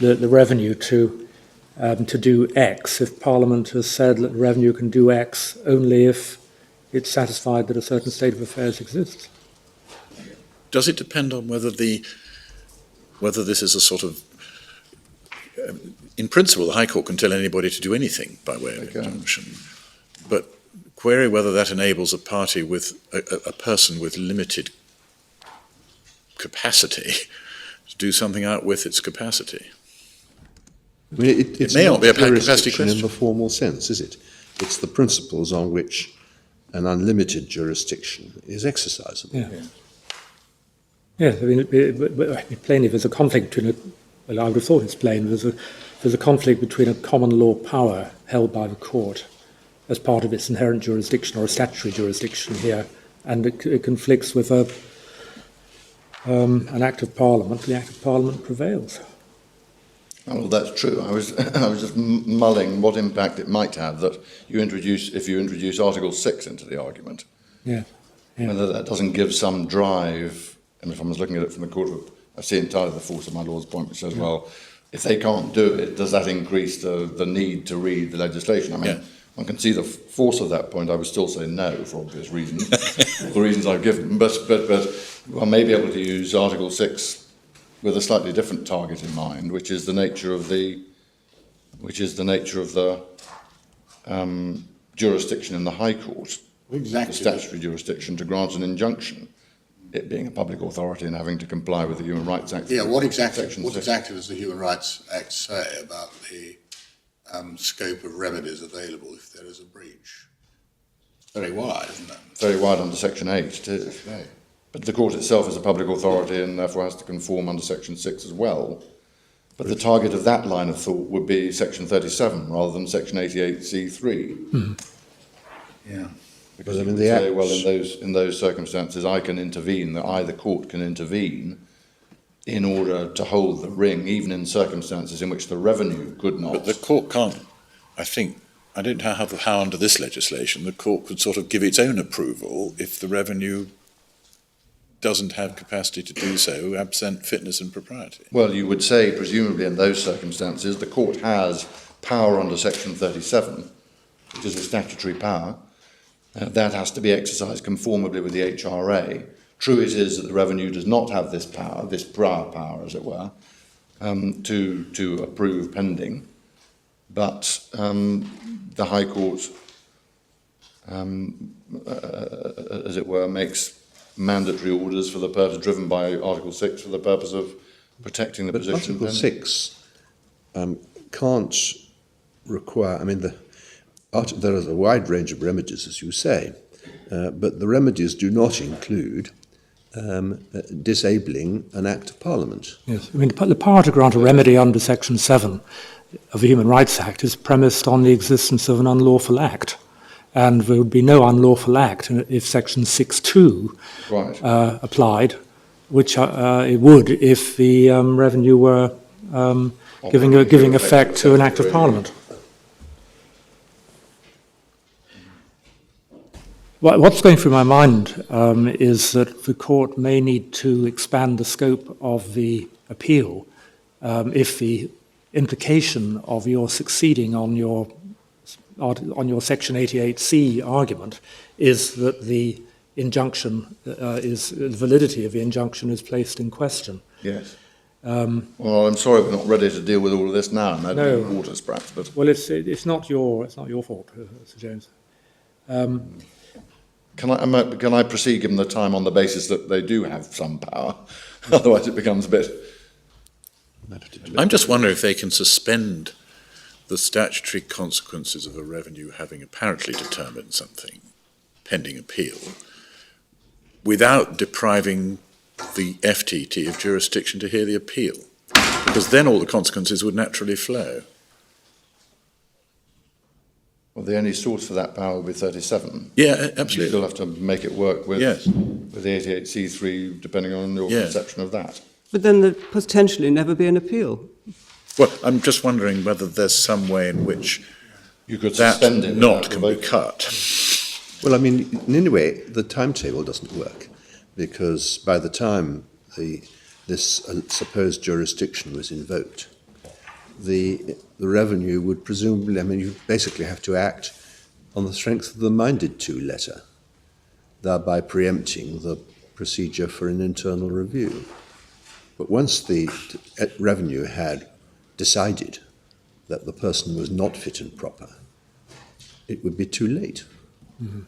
the revenue to do X if Parliament has said that the revenue can do X only if it's satisfied that a certain state of affairs exists. Does it depend on whether this is a sort of in principle, the High Court can tell anybody to do anything by way of injunction, but query whether that enables a party with a person with limited capacity to do something out with its capacity. I mean, it's may not be a capacity jurisdiction question. in the formal sense, is it? It's the principles on which an unlimited jurisdiction is exercisable. Yeah. Yes, I mean, plainly there's a conflict between well, I would have thought it's plain, there's a conflict between a common law power held by the court as part of its inherent jurisdiction or a statutory jurisdiction here, and it conflicts with an Act of Parliament. The Act of Parliament prevails. Well, that's true. I was just mulling what impact it might have that if you introduce Article 6 into the argument. Yeah. Whether that doesn't give some drive, and if I was looking at it from the court of, I see entirely the force of my lord's point, which says, well, if they can't do it, does that increase the need to read the legislation? I mean, one can see the force of that point. I would still say no for obvious reasons, for the reasons I've given. But one may be able to use Article 6 with a slightly different target in mind, which is the nature of the jurisdiction in the High Court, Exactly. the statutory jurisdiction to grant an injunction, it being a public authority and having to comply with the Human Rights Act. Yeah, what exactly Section 6. does the Human Rights Act say about the scope of remedies available if there is a breach? Very wide, isn't it? Very wide under Section 8 too. Okay. But the court itself is a public authority and therefore has to conform under Section 6 as well. But the target of that line of thought would be Section 37 rather than Section 88C3. Mm-hmm. Yeah. Because But I mean, you the could say, Acts- well, in those circumstances, I can intervene, that either court can intervene in order to hold the ring, even in circumstances in which the revenue could not. But the court can't, I don't know how under this legislation the court could sort of give its own approval if the revenue doesn't have capacity to do so, absent fitness and propriety. Well, you would say, presumably in those circumstances, the court has power under Section 37, which is a statutory power. That has to be exercised conformably with the HRA. True it is that the revenue does not have this power, this prior power, as it were, to approve pending. But the High Court, as it were, makes mandatory orders for the purpose, driven by Article 6, for the purpose of protecting the But position. Article 6 can't require, I mean, there is a wide range of remedies, as you say, but the remedies do not include disabling an Act of Parliament. Yes, I mean, the power to grant a remedy under Section 7 of the Human Rights Act is premised on the existence of an unlawful act. And there would be no unlawful act if Section 6.2 Right. applied, which it would if the revenue were giving effect to an Act of Parliament. What's going through my mind is that the court may need to expand the scope of the appeal if the implication of your succeeding on your Section 88C argument is that the injunction the validity of the injunction is placed in question. Yes. Well, I'm sorry we're not ready to deal with all of this now. No. Waters, perhaps, but Well, it's not your fault, Sir James. can I proceed, given the time, on the basis that they do have some power? Otherwise, it becomes a bit. I'm just wondering if they can suspend the statutory consequences of a revenue having apparently determined something pending appeal without depriving the FTT of jurisdiction to hear the appeal, because then all the consequences would naturally flow. Well, the only source for that power would be 37. Yeah, You absolutely. still have to make it work with, Yes. with the 88C3, depending on your Yes. conception of that. But then there'd potentially never be an appeal. Well, I'm just wondering whether there's some way in which You could that suspend it. knot without can be revoking. cut. Well, I mean, in any way, the timetable doesn't work, because by the time this supposed jurisdiction was invoked, the revenue would presumably, I mean, you basically have to act on the strength of the minded to letter, thereby preempting the procedure for an internal review. But once the revenue had decided that the person was not fit and proper, it would be too late. Mm-hmm.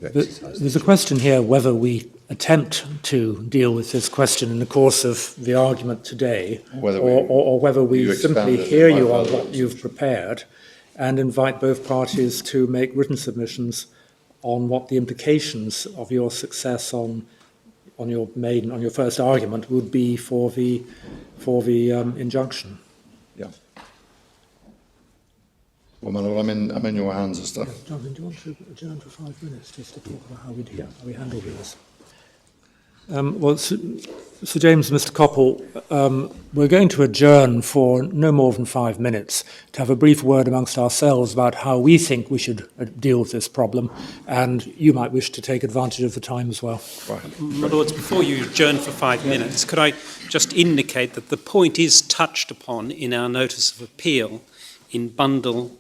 to exercise There's a question here whether we attempt to deal with this question in the course of the argument today, Whether or whether we you simply expand it hear by you on further what you've prepared and invite both parties to make written submissions on what the implications of your success on your first argument would be for the injunction. Yeah. Well, my lord, I'm in your hands as to... Jonathan, do you want to adjourn for 5 minutes just to talk about how we handle this? Well, Sir James, Mr. Coppell, we're going to adjourn for no more than 5 minutes to have a brief word amongst ourselves about how we think we should deal with this problem, and you might wish to take advantage of the time as well. My Lords, before you adjourn for 5 minutes, could I just indicate that the point is touched upon in our notice of appeal in bundle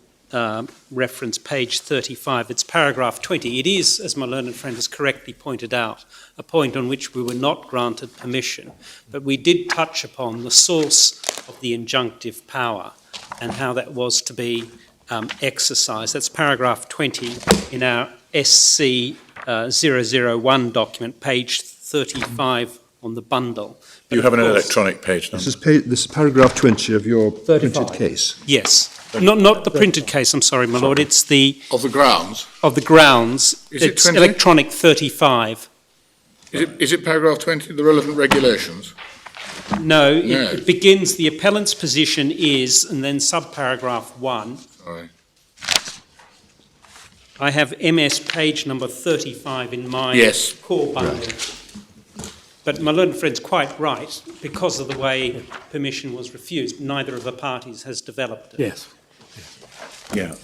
reference page 35. It's paragraph 20. It is, as my learned friend has correctly pointed out, a point on which we were not granted permission, but we did touch upon the source of the injunctive power and how that was to be exercised. That's paragraph 20 in our SC 001 document, page 35 on the bundle. But You have an electronic page number. This is paragraph 20 of your 35. printed case. Yes. Not the printed case, I'm sorry, my Lord. It's the... Of the grounds? Of the grounds. Is it It's 20? electronic 35. Is it paragraph 20, the relevant regulations? No, No. it begins, the appellant's position is, and then subparagraph 1. Sorry. I have MS page number 35 in my Yes. core bundle. But my learned friend's quite right. Because of the way permission was refused, neither of the parties has developed it. Yes. Yeah.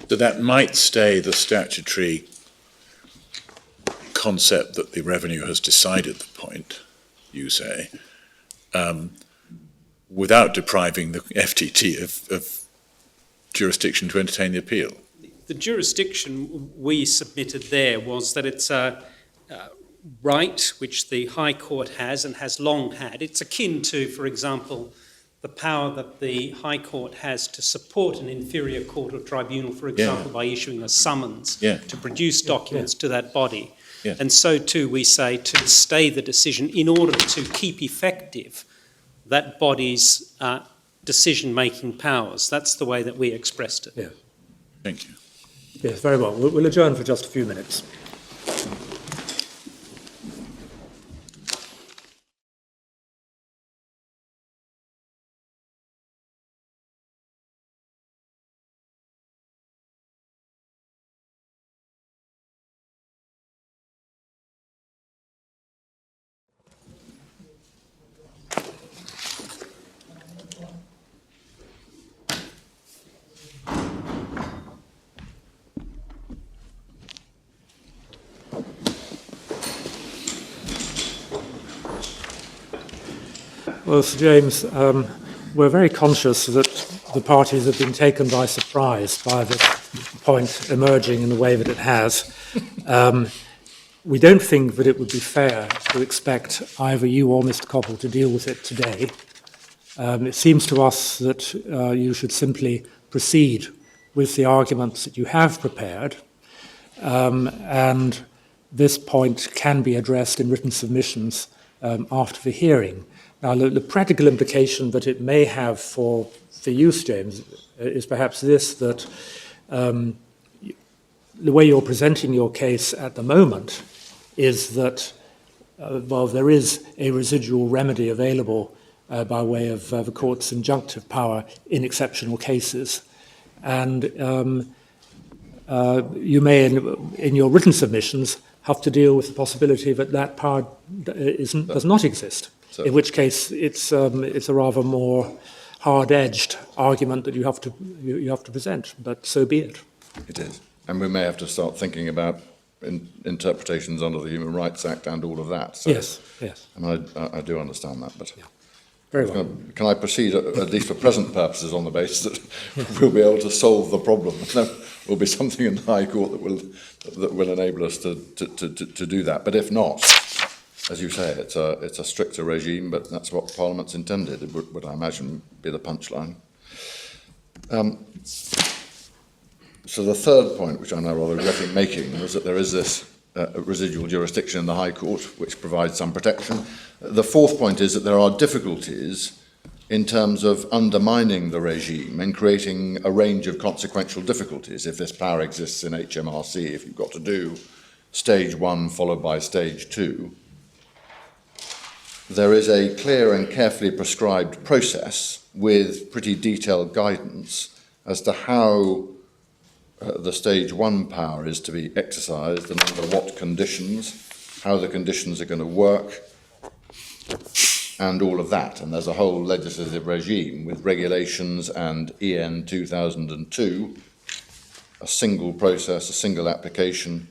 So that might stay the statutory concept that the revenue has decided the point, you say, without depriving the FTT of jurisdiction to entertain the appeal. The jurisdiction we submitted there was that it's a right which the High Court has and has long had. It's akin to, for example, the power that the High Court has to support an inferior court or tribunal, for example, by issuing a summons to produce documents to that body. Yeah. And so too we say to stay the decision in order to keep effective that body's decision-making powers. That's the way that we expressed it. Yeah. Thank you. Yes, very well. We'll adjourn for just a few minutes. Well, Sir James, we're very conscious that the parties have been taken by surprise by this point emerging in the way that it has. We don't think that it would be fair to expect either you or Mr. Coppell to deal with it today. It seems to us that you should simply proceed with the arguments that you have prepared, and this point can be addressed in written submissions after the hearing. Now, the practical implication that it may have for you, James, is perhaps this, that the way you're presenting your case at the moment is that, well, there is a residual remedy available by way of the court's injunctive power in exceptional cases. And you may, in your written submissions, have to deal with the possibility that that power does not exist. So, in which case, it's a rather more hard-edged argument that you have to present. But so be it. it is. And we may have to start thinking about interpretations under the Human Rights Act and all of that. So, Yes, yes. And I do understand that. But Very well. can I proceed, at least for present purposes, on the basis that we'll be able to solve the problem? There will be something in the High Court that will enable us to do that. But if not, as you say, it's a stricter regime, but that's what Parliament's intended. It would I imagine, be the punchline. So the third point, which I'm now rather regretting making, was that there is this residual jurisdiction in the High Court, which provides some protection. The fourth point is that there are difficulties in terms of undermining the regime and creating a range of consequential difficulties if this power exists in HMRC, if you've got to do stage 1 followed by stage 2. There is a clear and carefully prescribed process with pretty detailed guidance as to how the stage 1 power is to be exercised and under what conditions, how the conditions are going to work, and all of that. And there's a whole legislative regime with regulations and EN 2002, a single process, a single application,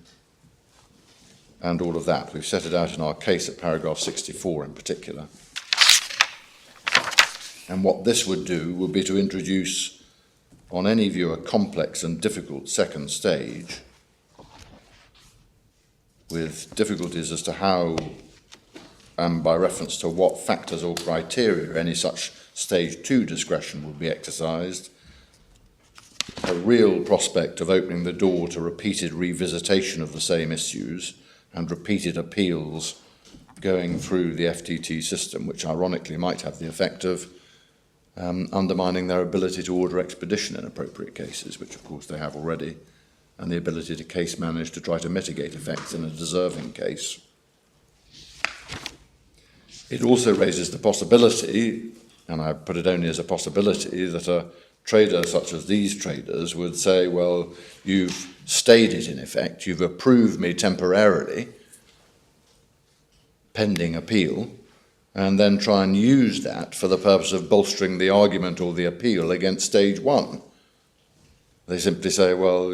and all of that. We've set it out in our case at paragraph 64 in particular. And what this would do would be to introduce, on any view, a complex and difficult second stage with difficulties as to how and by reference to what factors or criteria any such stage 2 discretion would be exercised, a real prospect of opening the door to repeated revisitation of the same issues and repeated appeals going through the FTT system, which ironically might have the effect of undermining their ability to order expedition in appropriate cases, which of course they have already, and the ability to case manage to try to mitigate effects in a deserving case. It also raises the possibility, and I put it only as a possibility, that a trader such as these traders would say, well, you've stayed it in effect, you've approved me temporarily, pending appeal, and then try and use that for the purpose of bolstering the argument or the appeal against stage 1. They simply say, well,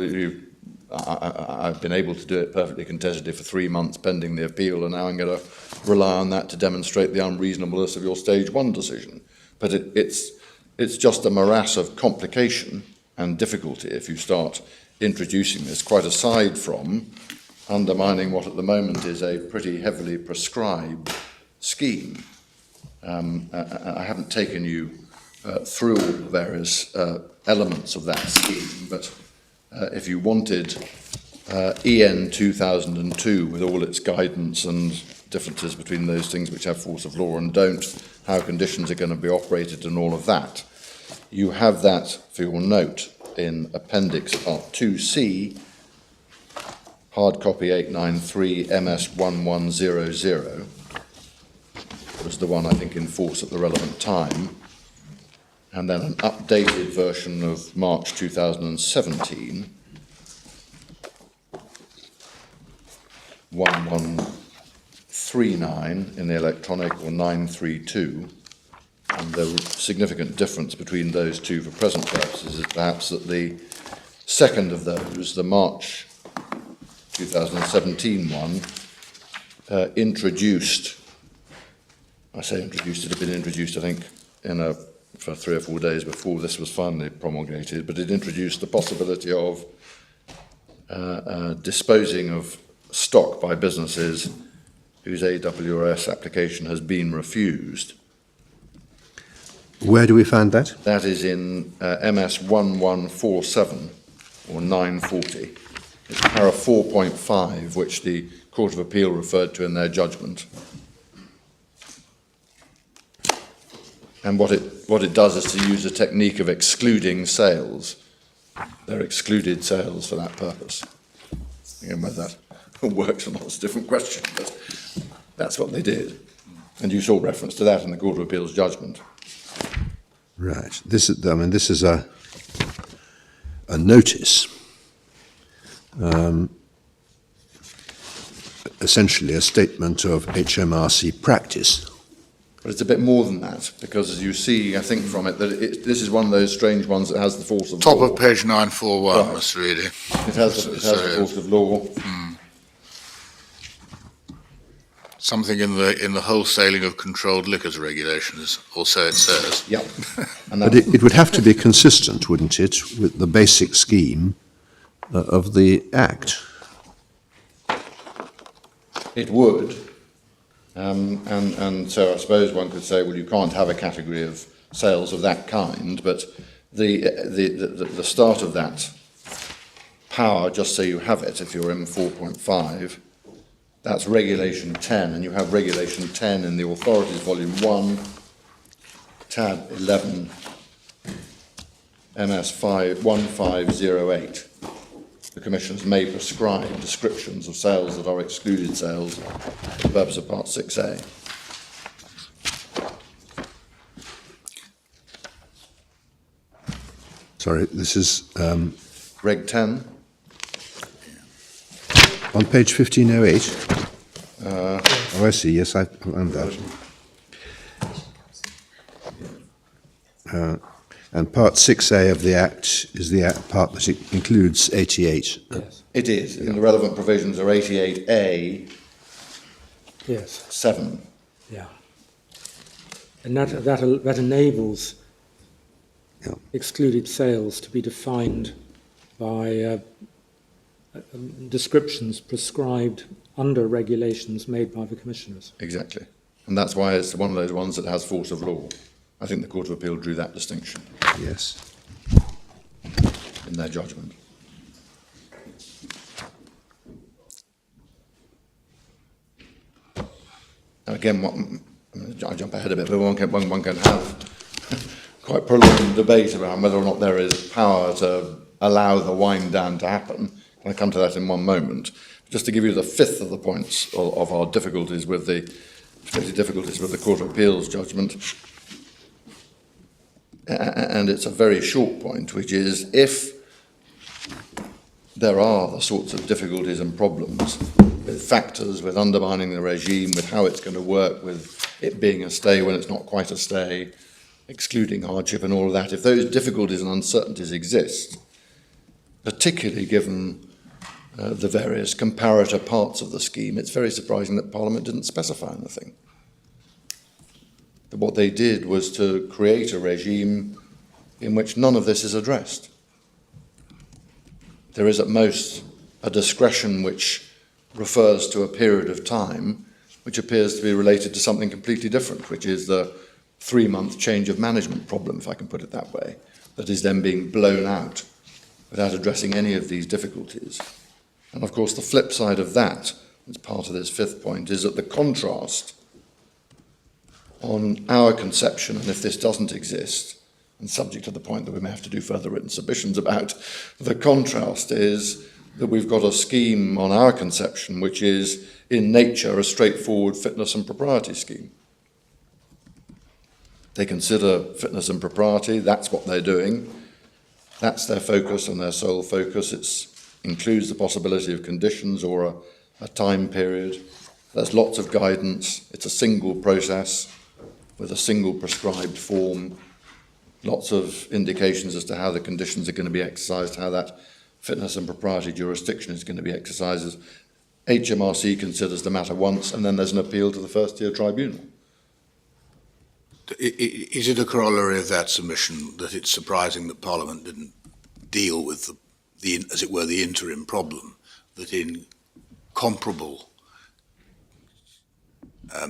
I've been able to do it perfectly contestedly for 3 months pending the appeal, and now I'm going to rely on that to demonstrate the unreasonableness of your stage 1 decision. But it's just a morass of complication and difficulty if you start introducing this, quite aside from undermining what at the moment is a pretty heavily prescribed scheme. I haven't taken you through all the various elements of that scheme, but if you wanted EN 2002 with all its guidance and differences between those things which have force of law and don't, how conditions are going to be operated and all of that, you have that for your note in Appendix Part 2C, hard copy 893 MS 1100, was the one I think in force at the relevant time, and then an updated version of March 2017, 1139 in the electronic, or 932, and the significant difference between those two for present purposes is perhaps that the second of those, the March 2017 one, introduced, I say introduced, it had been introduced, I think, for 3 or 4 days before this was finally promulgated, but it introduced the possibility of disposing of stock by businesses whose AWS application has been refused. Where do we find that? That is in MS 1147 or 940. It's para 4.5, which the Court of Appeal referred to in their judgment. And what it does is to use a technique of excluding sales. They're excluded sales for that purpose. Again, whether that works or not is a different question, but that's what they did. And you saw reference to that in the Court of Appeal's judgment. Right. This is a notice, essentially a statement of HMRC practice. But it's a bit more than that, because as you see, I think from it, that this is one of those strange ones that has the force of Top law. of page 941, Right. Mr. Reedy. It has the force of law. Something in the wholesaling of controlled liquors regulations, or so it says. Yep. And But it would have to be consistent, wouldn't it, with the basic scheme of the Act? it would. And so I suppose one could say, well, you can't have a category of sales of that kind, but the start of that power, just so you have it, if you're in 4.5, That's Regulation 10, and you have Regulation 10 in the Authorities Volume 1, tab 11, MS 1508. The Commissioners may prescribe descriptions of sales that are excluded sales for the purpose of Part 6A. Sorry, this is Reg 10. on page 1508. Oh, I see. Yes, I found that. And Part 6A of the Act is the part that includes 88. Yes. It is, and the relevant provisions are 88A, Yes. 7. Yeah. And that enables Yeah. excluded sales to be defined by descriptions prescribed under regulations made by the commissioners. Exactly. And that's why it's one of those ones that has force of law. I think the Court of Appeal drew that distinction Yes. in their judgment. Now again, I jump ahead a bit, but one can have quite prolonged debate about whether or not there is power to allow the wind down to happen. I'll come to that in one moment. Just to give you the fifth of the points of our difficulties with the Court of Appeal's judgment, and it's a very short point, which is if there are the sorts of difficulties and problems with factors, with undermining the regime, with how it's going to work, with it being a stay when it's not quite a stay, excluding hardship and all of that, if those difficulties and uncertainties exist, particularly given the various comparator parts of the scheme, it's very surprising that Parliament didn't specify anything. What they did was to create a regime in which none of this is addressed. There is at most a discretion which refers to a period of time which appears to be related to something completely different, which is the 3-month change of management problem, if I can put it that way, that is then being blown out without addressing any of these difficulties. And of course the flip side of that, as part of this fifth point, is that the contrast on our conception, and if this doesn't exist, and subject to the point that we may have to do further written submissions about, the contrast is that we've got a scheme on our conception which is in nature a straightforward fitness and propriety scheme. They consider fitness and propriety, that's what they're doing, that's their focus and their sole focus. It includes the possibility of conditions or a time period. There's lots of guidance, it's a single process with a single prescribed form, lots of indications as to how the conditions are going to be exercised, how that fitness and propriety jurisdiction is going to be exercised. HMRC considers the matter once, and then there's an appeal to the first-tier tribunal. Is it a corollary of that submission that it's surprising that Parliament didn't deal with the as it were, the interim problem, that in comparable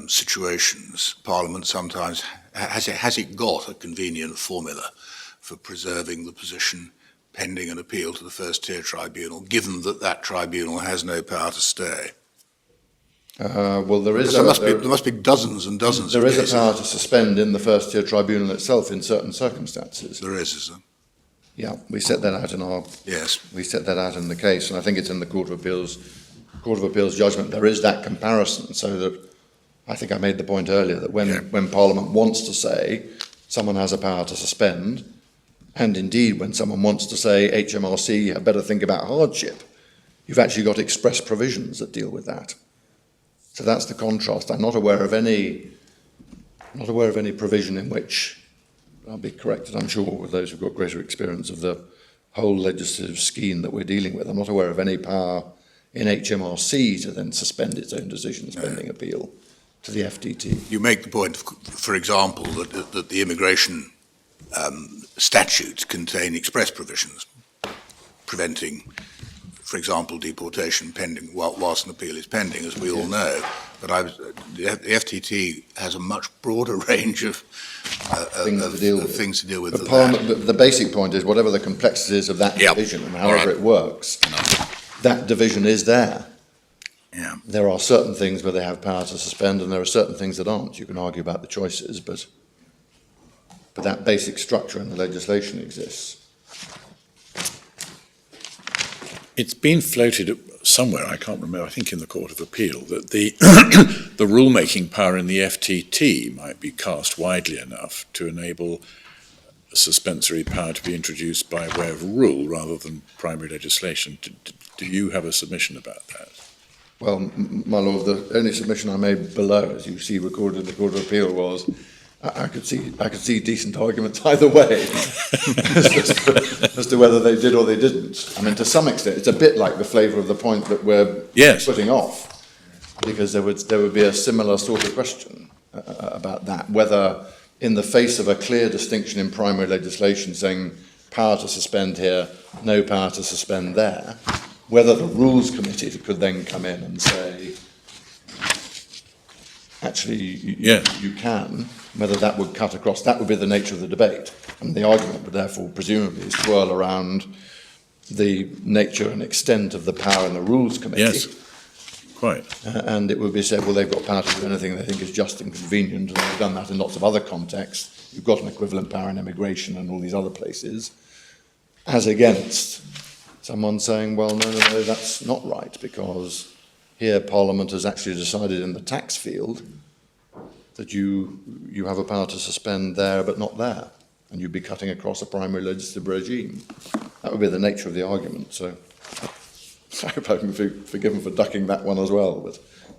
situations, Parliament sometimes has it got a convenient formula for preserving the position pending an appeal to the first-tier tribunal, given that that tribunal has no power to stay? Well, there must be dozens and dozens. There is a power to suspend in the first-tier tribunal itself in certain circumstances. There is there? Yeah, we set that out in our. Yes. We set that out in the case, and I think it's in the Court of Appeal's judgment. There is that comparison, so that I think I made the point earlier that when Parliament wants to say someone has a power to suspend, and indeed when someone wants to say HMRC had better think about hardship, you've actually got express provisions that deal with that. So that's the contrast. I'm not aware of any provision in which, I'll be corrected, I'm sure, with those who've got greater experience of the whole legislative scheme that we're dealing with, I'm not aware of any power in HMRC to then suspend its own decisions pending appeal to the FTT. You make the point, for example, that the immigration statutes contain express provisions preventing, for example, deportation pending whilst an appeal is pending, as we all know. But the FTT has a much broader range of things to deal with. The basic point is, whatever the complexities of that division and however it works, that division is there. Yeah. There are certain things where they have power to suspend, and there are certain things that aren't. You can argue about the choices, but that basic structure in the legislation exists. It's been floated somewhere, I can't remember, I think in the Court of Appeal, that the the rulemaking power in the FTT might be cast widely enough to enable a suspensory power to be introduced by way of rule rather than primary legislation. Do you have a submission about that? Well, my lord, the only submission I made below, as you see recorded in the Court of Appeal, was I could see decent arguments either way as to whether they did or they didn't. I mean, to some extent, it's a bit like the flavour of the point that we're putting off, because there would be a similar sort of question about that, whether in the face of a clear distinction in primary legislation saying power to suspend here, no power to suspend there, whether the Rules Committee could then come in and say, actually, you can, whether that would cut across. That would be the nature of the debate. And the argument would therefore presumably swirl around the nature and extent of the power in the Rules Committee. Yes, quite. And it would be said, well, they've got power to do anything they think is just and convenient, and they've done that in lots of other contexts. You've got an equivalent power in immigration and all these other places, as against someone saying, well, no, that's not right, because here Parliament has actually decided in the tax field that you have a power to suspend there but not there, and you'd be cutting across a primary legislative regime. That would be the nature of the argument. So I hope I can be forgiven for ducking that one as well.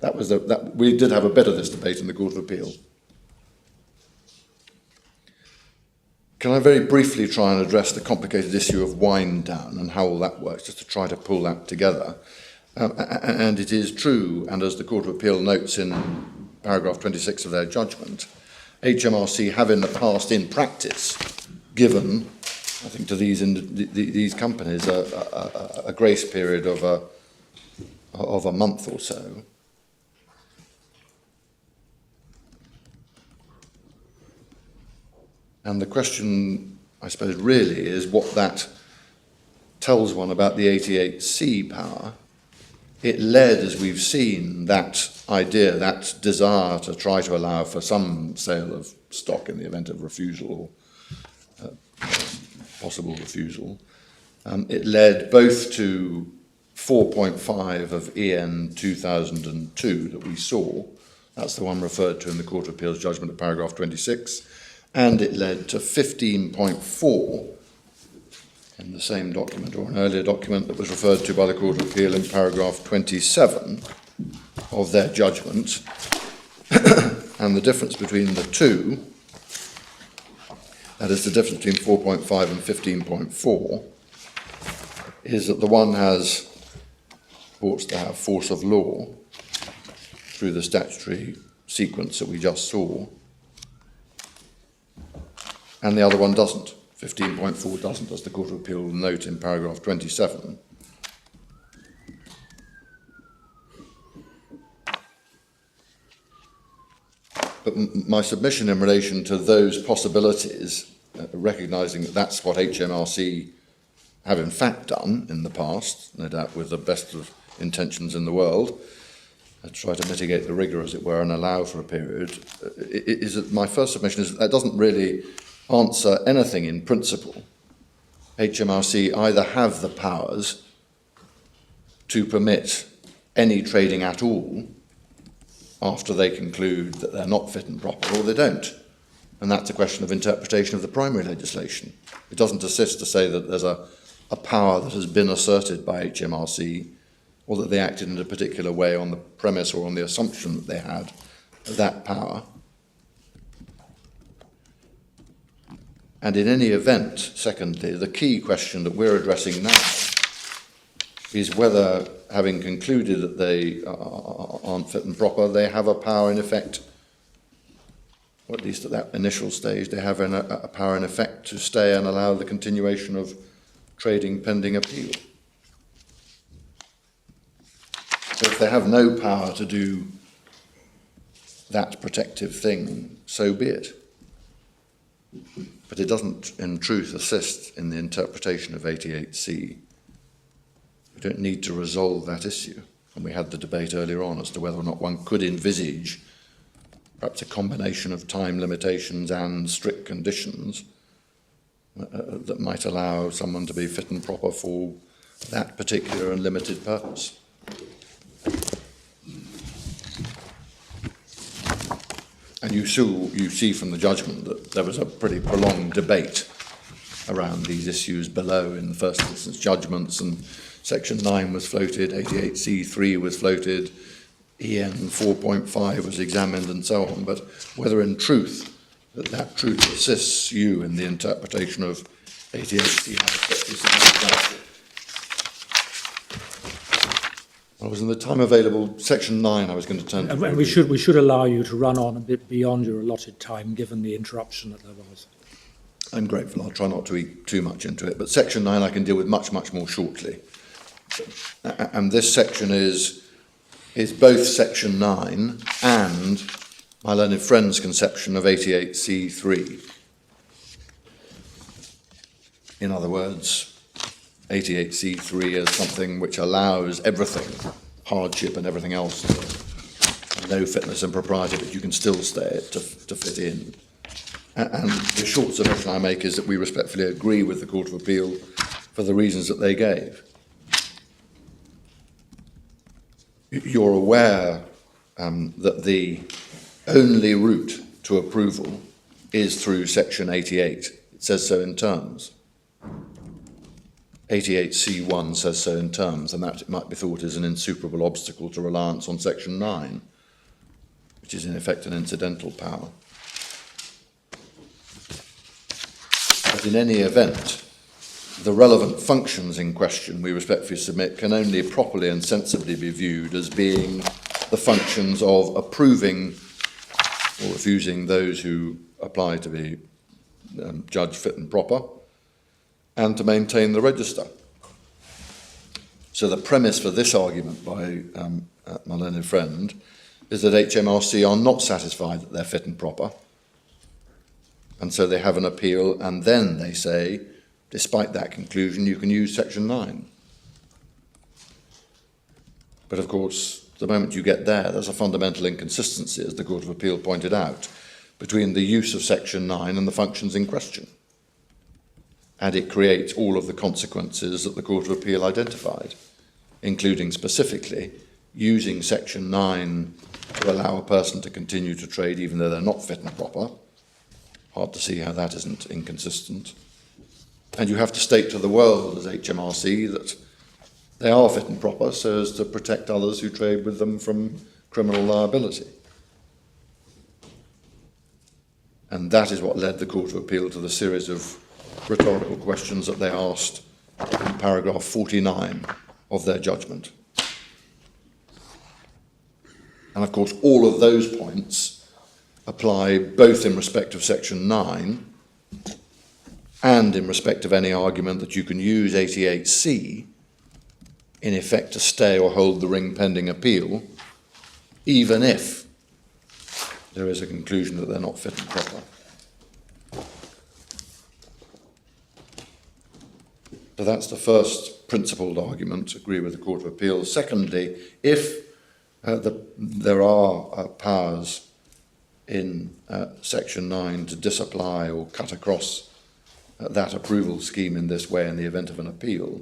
But we did have a bit of this debate in the Court of Appeal. Can I very briefly try and address the complicated issue of wind down and how all that works, just to try to pull that together? And it is true, and as the Court of Appeal notes in paragraph 26 of their judgment, HMRC have in the past, in practice, given, I think, to these companies a grace period of a month or so. And the question, I suppose, really is what that tells one about the 88C power. It led, as we've seen, that idea, that desire to try to allow for some sale of stock in the event of refusal or possible refusal. It led both to 4.5 of EN 2002 that we saw. That's the one referred to in the Court of Appeal's judgment at paragraph 26. And it led to 15.4 in the same document, or an earlier document that was referred to by the Court of Appeal in paragraph 27 of their judgment. And the difference between the two, that is the difference between 4.5 and 15.4, is that the one purports to have force of law through the statutory sequence that we just saw, and the other one doesn't. 15.4 doesn't, as the Court of Appeal will note in paragraph 27. But my submission in relation to those possibilities, recognising that that's what HMRC have in fact done in the past, no doubt with the best of intentions in the world, try to mitigate the rigour, as it were, and allow for a period, is that my first submission is that doesn't really answer anything in principle. HMRC either have the powers to permit any trading at all after they conclude that they're not fit and proper, or they don't. And that's a question of interpretation of the primary legislation. It doesn't assist to say that there's a power that has been asserted by HMRC, or that they acted in a particular way on the premise or on the assumption that they had that power. And in any event, secondly, the key question that we're addressing now is whether, having concluded that they aren't fit and proper, they have a power in effect, or at least at that initial stage, they have a power in effect to stay and allow the continuation of trading pending appeal. So if they have no power to do that protective thing, so be it. But it doesn't, in truth, assist in the interpretation of 88C. We don't need to resolve that issue. And we had the debate earlier on as to whether or not one could envisage perhaps a combination of time limitations and strict conditions that might allow someone to be fit and proper for that particular and limited purpose. And you see from the judgment that there was a pretty prolonged debate around these issues below in the first instance judgments, and Section 9 was floated, 88C3 was floated, EN 4.5 was examined and so on, but whether in truth that truth assists you in the interpretation of 88C. Well, was in the time available, Section 9 I was going to turn to. And we should allow you to run on a bit beyond your allotted time, given the interruption that there was. I'm grateful. I'll try not to eat too much into it. But Section 9 I can deal with much, much more shortly. And this section is both Section 9 and my learned friend's conception of 88C3. In other words, 88C3 is something which allows everything, hardship and everything else, no fitness and propriety, but you can still stay to fit in. And the short submission I make is that we respectfully agree with the Court of Appeal for the reasons that they gave. You're aware that the only route to approval is through Section 88. It says so in terms. 88C1 says so in terms, and that it might be thought is an insuperable obstacle to reliance on Section 9, which is in effect an incidental power. But in any event, the relevant functions in question, we respectfully submit, can only properly and sensibly be viewed as being the functions of approving or refusing those who apply to be judged fit and proper, and to maintain the register. So the premise for this argument by my learned friend is that HMRC are not satisfied that they're fit and proper, and so they have an appeal, and then they say, despite that conclusion, you can use Section 9. But of course, the moment you get there, there's a fundamental inconsistency, as the Court of Appeal pointed out, between the use of Section 9 and the functions in question. And it creates all of the consequences that the Court of Appeal identified, including specifically using Section 9 to allow a person to continue to trade even though they're not fit and proper. Hard to see how that isn't inconsistent. And you have to state to the world as HMRC that they are fit and proper so as to protect others who trade with them from criminal liability. And that is what led the Court of Appeal to the series of rhetorical questions that they asked in paragraph 49 of their judgment. And of course, all of those points apply both in respect of Section 9 and in respect of any argument that you can use 88C in effect to stay or hold the ring pending appeal, even if there is a conclusion that they're not fit and proper. So that's the first principled argument, agree with the Court of Appeal. Secondly, if there are powers in Section 9 to disapply or cut across that approval scheme in this way in the event of an appeal,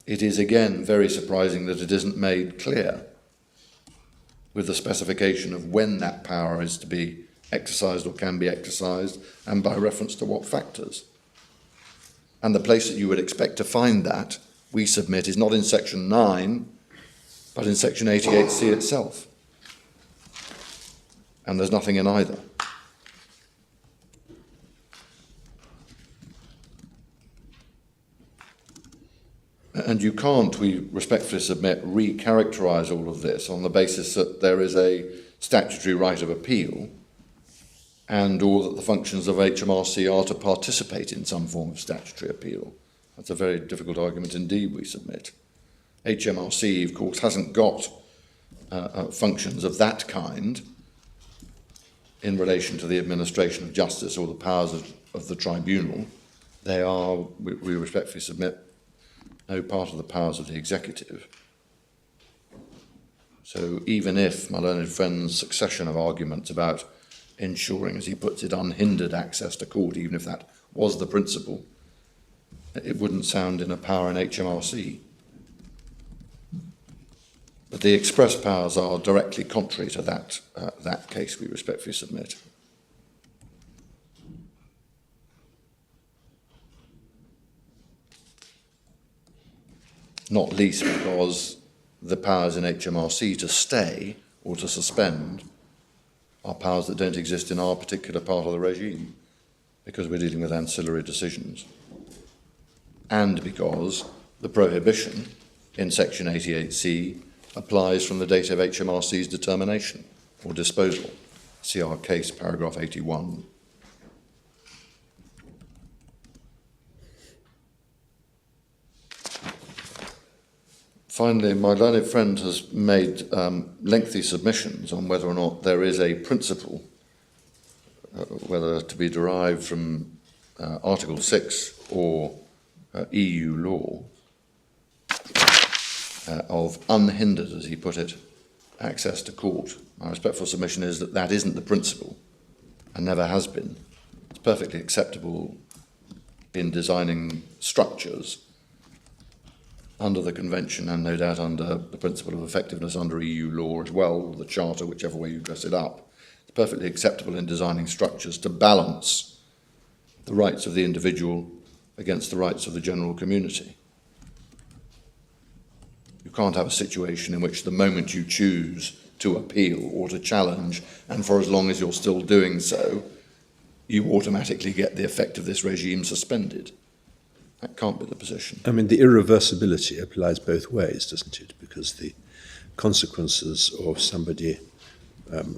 it is again very surprising that it isn't made clear with the specification of when that power is to be exercised or can be exercised and by reference to what factors. And the place that you would expect to find that, we submit, is not in Section 9, but in Section 88C itself. And there's nothing in either. And you can't, we respectfully submit, re-characterise all of this on the basis that there is a statutory right of appeal and or that the functions of HMRC are to participate in some form of statutory appeal. That's a very difficult argument indeed, we submit. HMRC, of course, hasn't got functions of that kind in relation to the administration of justice or the powers of the tribunal. They are, we respectfully submit, no part of the powers of the executive. So even if my learned friend's succession of arguments about ensuring, as he puts it, unhindered access to court, even if that was the principle, it wouldn't sound in a power in HMRC. But the express powers are directly contrary to that case, we respectfully submit. Not least because the powers in HMRC to stay or to suspend are powers that don't exist in our particular part of the regime, because we're dealing with ancillary decisions. And because the prohibition in section 88C applies from the date of HMRC's determination or disposal. See our case, paragraph 81. Finally, my learned friend has made lengthy submissions on whether or not there is a principle, whether to be derived from Article 6 or EU law, of unhindered, as he put it, access to court. My respectful submission is that that isn't the principle and never has been. It's perfectly acceptable in designing structures under the Convention and no doubt under the principle of effectiveness under EU law as well, or the Charter, whichever way you dress it up. It's perfectly acceptable in designing structures to balance the rights of the individual against the rights of the general community. You can't have a situation in which the moment you choose to appeal or to challenge, and for as long as you're still doing so, you automatically get the effect of this regime suspended. That can't be the position. I mean, the irreversibility applies both ways, doesn't it? Because the consequences of somebody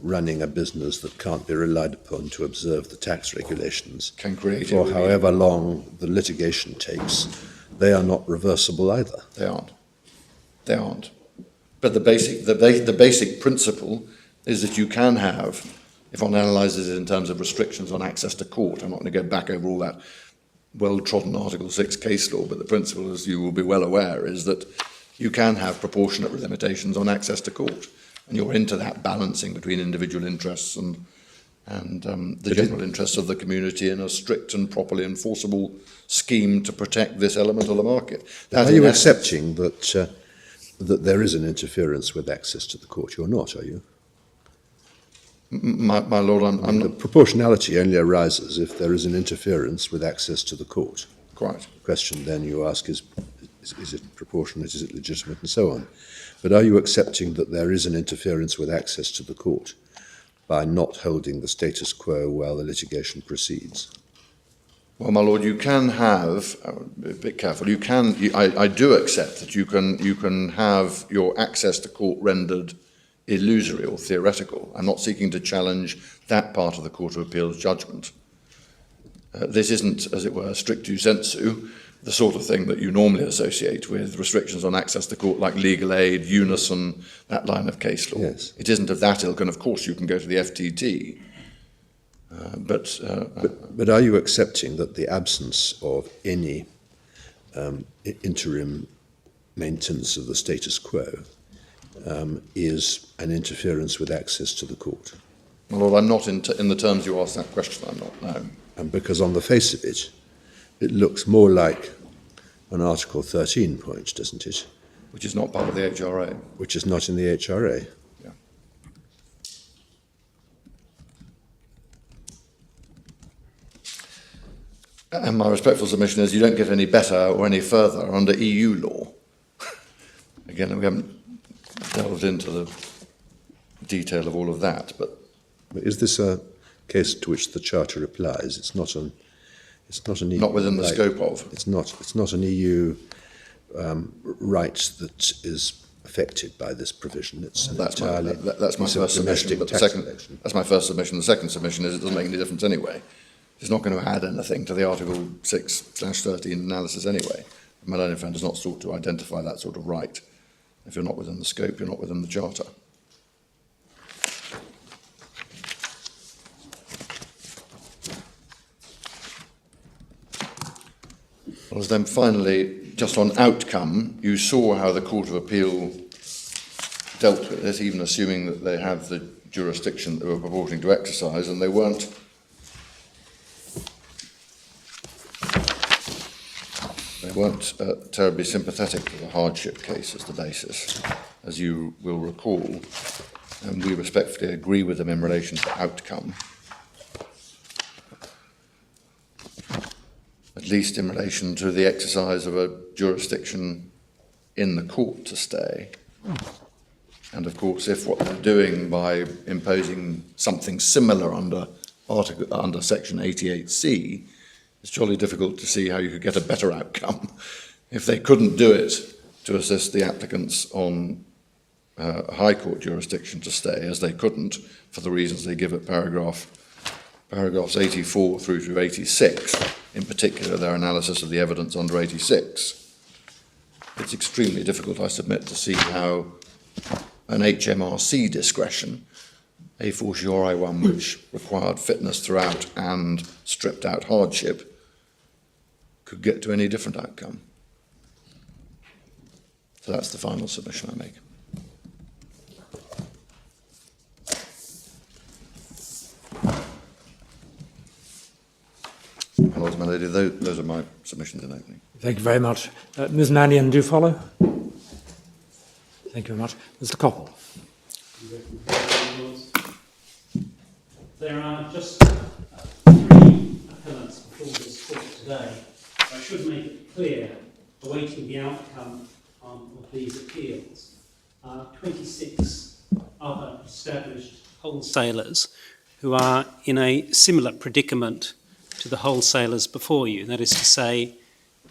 running a business that can't be relied upon to observe the tax regulations Can create for however long the litigation takes, they are not reversible either. They aren't. They aren't. But the basic principle is that you can have, if one analyses it in terms of restrictions on access to court, I'm not going to go back over all that well-trodden Article 6 case law, but the principle, as you will be well aware, is that you can have proportionate limitations on access to court. And you're into that balancing between individual interests and the general interests of the community in a strict and properly enforceable scheme to protect this element of the market. Are you accepting that that there is an interference with access to the court? You're not, are you? My Lord, I'm The not proportionality only arises if there is an interference with access to the court. quite. The question then you ask is it proportionate, is it legitimate, and so on. But are you accepting that there is an interference with access to the court by not holding the status quo while the litigation proceeds? Well, my Lord, you can have, be a bit careful, I do accept that you can have your access to court rendered illusory or theoretical. I'm not seeking to challenge that part of the Court of Appeal's judgment. This isn't, as it were, strictu sensu, the sort of thing that you normally associate with restrictions on access to court, like legal aid, unison, that line of case law. Yes. It isn't of that ilk, and of course you can go to the FTT. But are you accepting that the absence of any interim maintenance of the status quo is an interference with access to the court? Well, I'm not in the terms you asked that question, I'm not, no. And because on the face of it, it looks more like an Article 13 point, doesn't it? Which is not part of the HRA. Which is not in the HRA. Yeah. And my respectful submission is you don't get any better or any further under EU law. Again, we haven't delved into the detail of all of that, but Is this a case to which the Charter applies? It's not an EU. not within the scope of. It's not an EU right that is affected by this provision. It's That's my piece of first submission. domestic But tax collection. that's my first submission. The second submission is it doesn't make any difference anyway. It's not going to add anything to the Article 6/13 analysis anyway. My learned friend has not sought to identify that sort of right. If you're not within the scope, you're not within the Charter. Well, then finally, just on outcome, you saw how the Court of Appeal dealt with it, even assuming that they have the jurisdiction that they were purporting to exercise, and they weren't terribly sympathetic to the hardship case as the basis, as you will recall, and we respectfully agree with them in relation to outcome, at least in relation to the exercise of a jurisdiction in the court to stay. And of course, if what they're doing by imposing something similar under section 88C, it's jolly difficult to see how you could get a better outcome if they couldn't do it to assist the applicants on High Court jurisdiction to stay, as they couldn't for the reasons they give at paragraphs 84 through to 86, in particular their analysis of the evidence under 86. It's extremely difficult, I submit, to see how an HMRC discretion, a fortiori one which required fitness throughout and stripped out hardship, could get to any different outcome. So that's the final submission I make. Lord, my lady, those are my submissions in opening. Thank you very much. Ms. Mannion, do you follow? Thank you very much. Mr. Coppell. There are just 3 appellants before this court today. I should make it clear, awaiting the outcome of these appeals, 26 other established wholesalers who are in a similar predicament to the wholesalers before you, that is to say,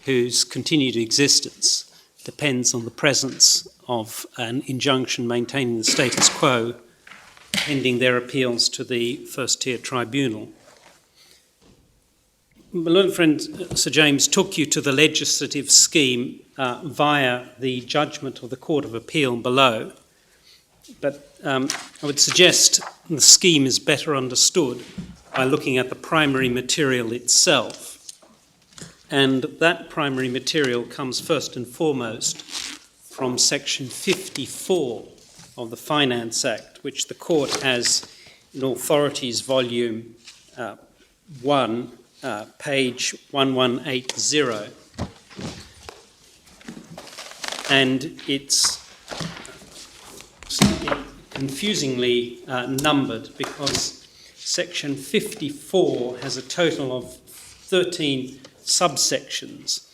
whose continued existence depends on the presence of an injunction maintaining the status quo pending their appeals to the first-tier tribunal. My learned friend Sir James took you to the legislative scheme via the judgment of the Court of Appeal below, but I would suggest the scheme is better understood by looking at the primary material itself. And that primary material comes first and foremost from section 54 of the Finance Act, which the court has in Authorities Volume 1, page 1180. And it's confusingly numbered because section 54 has a total of 13 subsections,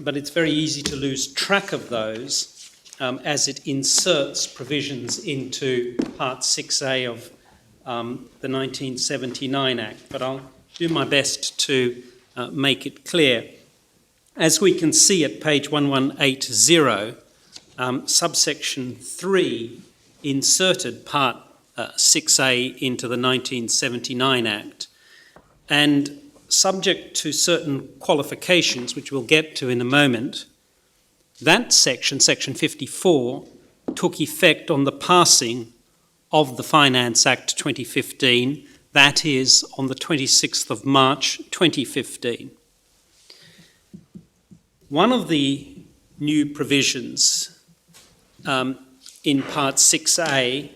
but it's very easy to lose track of those as it inserts provisions into Part 6A of the 1979 Act. But I'll do my best to make it clear. As we can see at page 1180, subsection 3 inserted Part 6A into the 1979 Act, and subject to certain qualifications, which we'll get to in a moment, that section, section 54, took effect on the passing of the Finance Act 2015, that is, on the 26th of March 2015. One of the new provisions in Part 6A,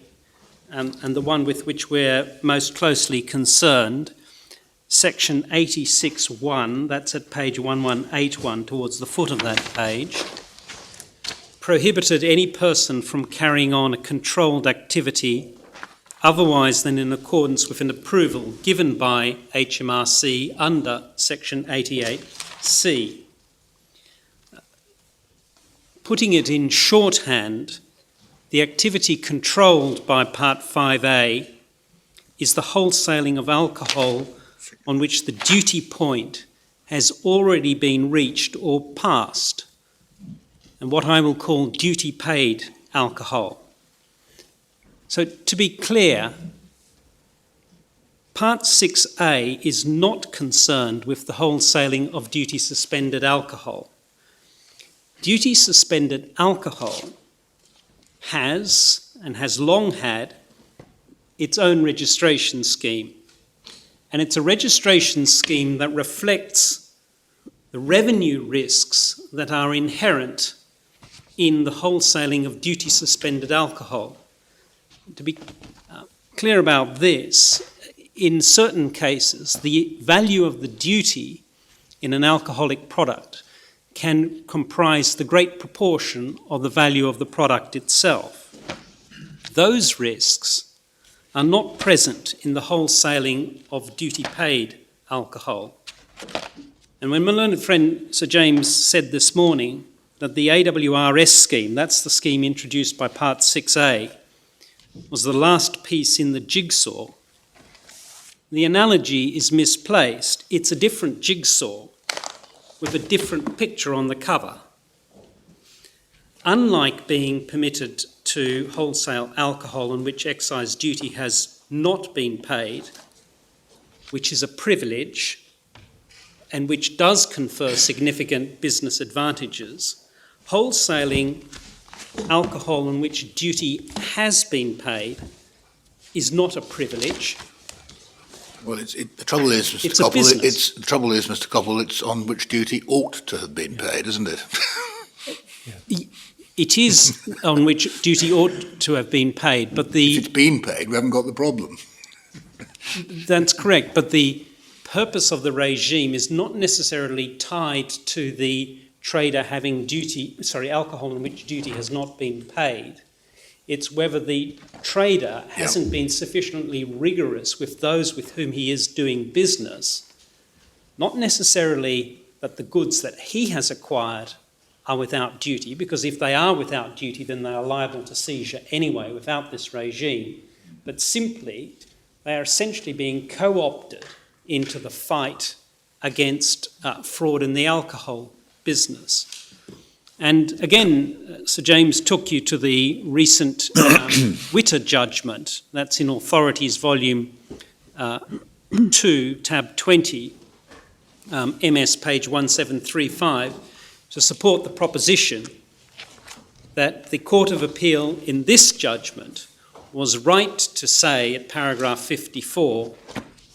and the one with which we're most closely concerned, Section 86.1, that's at page 1181 towards the foot of that page, prohibited any person from carrying on a controlled activity otherwise than in accordance with an approval given by HMRC under Section 88C. Putting it in shorthand, the activity controlled by Part 5A is the wholesaling of alcohol on which the duty point has already been reached or passed, and what I will call duty paid alcohol. So to be clear, Part 6A is not concerned with the wholesaling of duty suspended alcohol. Duty suspended alcohol has, and has long had, its own registration scheme. And it's a registration scheme that reflects the revenue risks that are inherent in the wholesaling of duty-suspended alcohol. To be clear about this, in certain cases, the value of the duty in an alcoholic product can comprise the great proportion of the value of the product itself. Those risks are not present in the wholesaling of duty-paid alcohol. And when my learned friend Sir James said this morning that the AWRS scheme, that's the scheme introduced by Part 6A, was the last piece in the jigsaw, the analogy is misplaced. It's a different jigsaw with a different picture on the cover. Unlike being permitted to wholesale alcohol on which excise duty has not been paid, which is a privilege and which does confer significant business advantages, wholesaling alcohol on which duty has been paid is not a privilege. Well, the trouble is, Mr. It's a Coppell, business. the trouble is, Mr. Coppell, it's on which duty ought to have been paid, isn't it? It is on which duty ought to have been paid, but If it's been paid, we haven't got the problem. that's correct. But the purpose of the regime is not necessarily tied to the trader having alcohol on which duty has not been paid. It's whether the trader hasn't been sufficiently rigorous with those with whom he is doing business, not necessarily that the goods that he has acquired are without duty, because if they are without duty, then they are liable to seizure anyway without this regime, but simply they are essentially being co-opted into the fight against fraud in the alcohol business. And again, Sir James took you to the recent Witter judgment. That's in Authorities Volume 2, tab 20, MS page 1735, to support the proposition that the Court of Appeal in this judgment was right to say at paragraph 54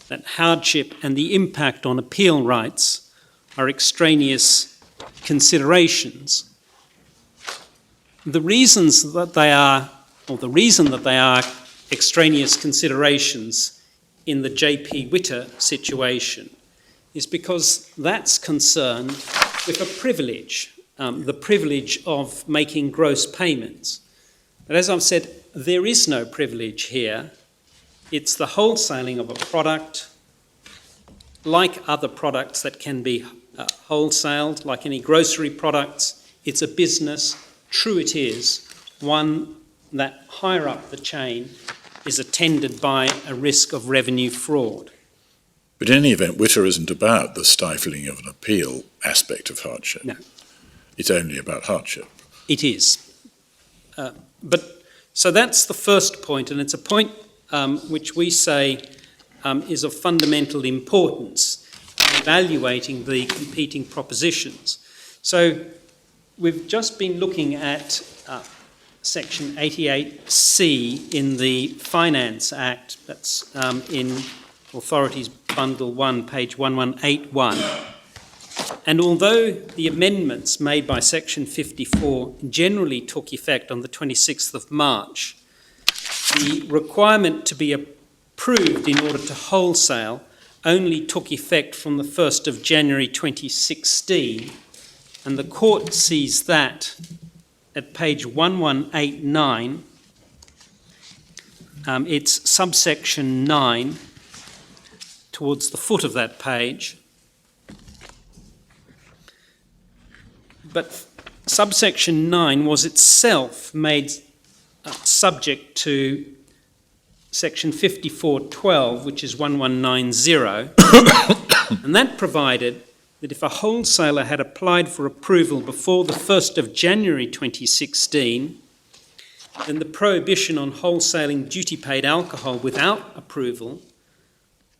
that hardship and the impact on appeal rights are extraneous considerations. The reason that they are extraneous considerations in the J.P. Witter situation is because that's concerned with a privilege, the privilege of making gross payments. But as I've said, there is no privilege here. It's the wholesaling of a product, like other products that can be wholesaled, like any grocery products. It's a business. True it is, one that higher up the chain is attended by a risk of revenue fraud. But in any event, Witter isn't about the stifling of an appeal aspect of hardship. No. It's only about hardship. It is. So that's the first point, and it's a point which we say is of fundamental importance in evaluating the competing propositions. So we've just been looking at Section 88C in the Finance Act, that's in Authorities Bundle 1, page 1181. And although the amendments made by Section 54 generally took effect on the 26th of March, the requirement to be approved in order to wholesale only took effect from the 1st of January 2016, and the court sees that at page 1189, it's subsection 9, towards the foot of that page. But subsection 9 was itself made subject to section 5412, which is 1190, and that provided that if a wholesaler had applied for approval before the 1st of January 2016, then the prohibition on wholesaling duty-paid alcohol without approval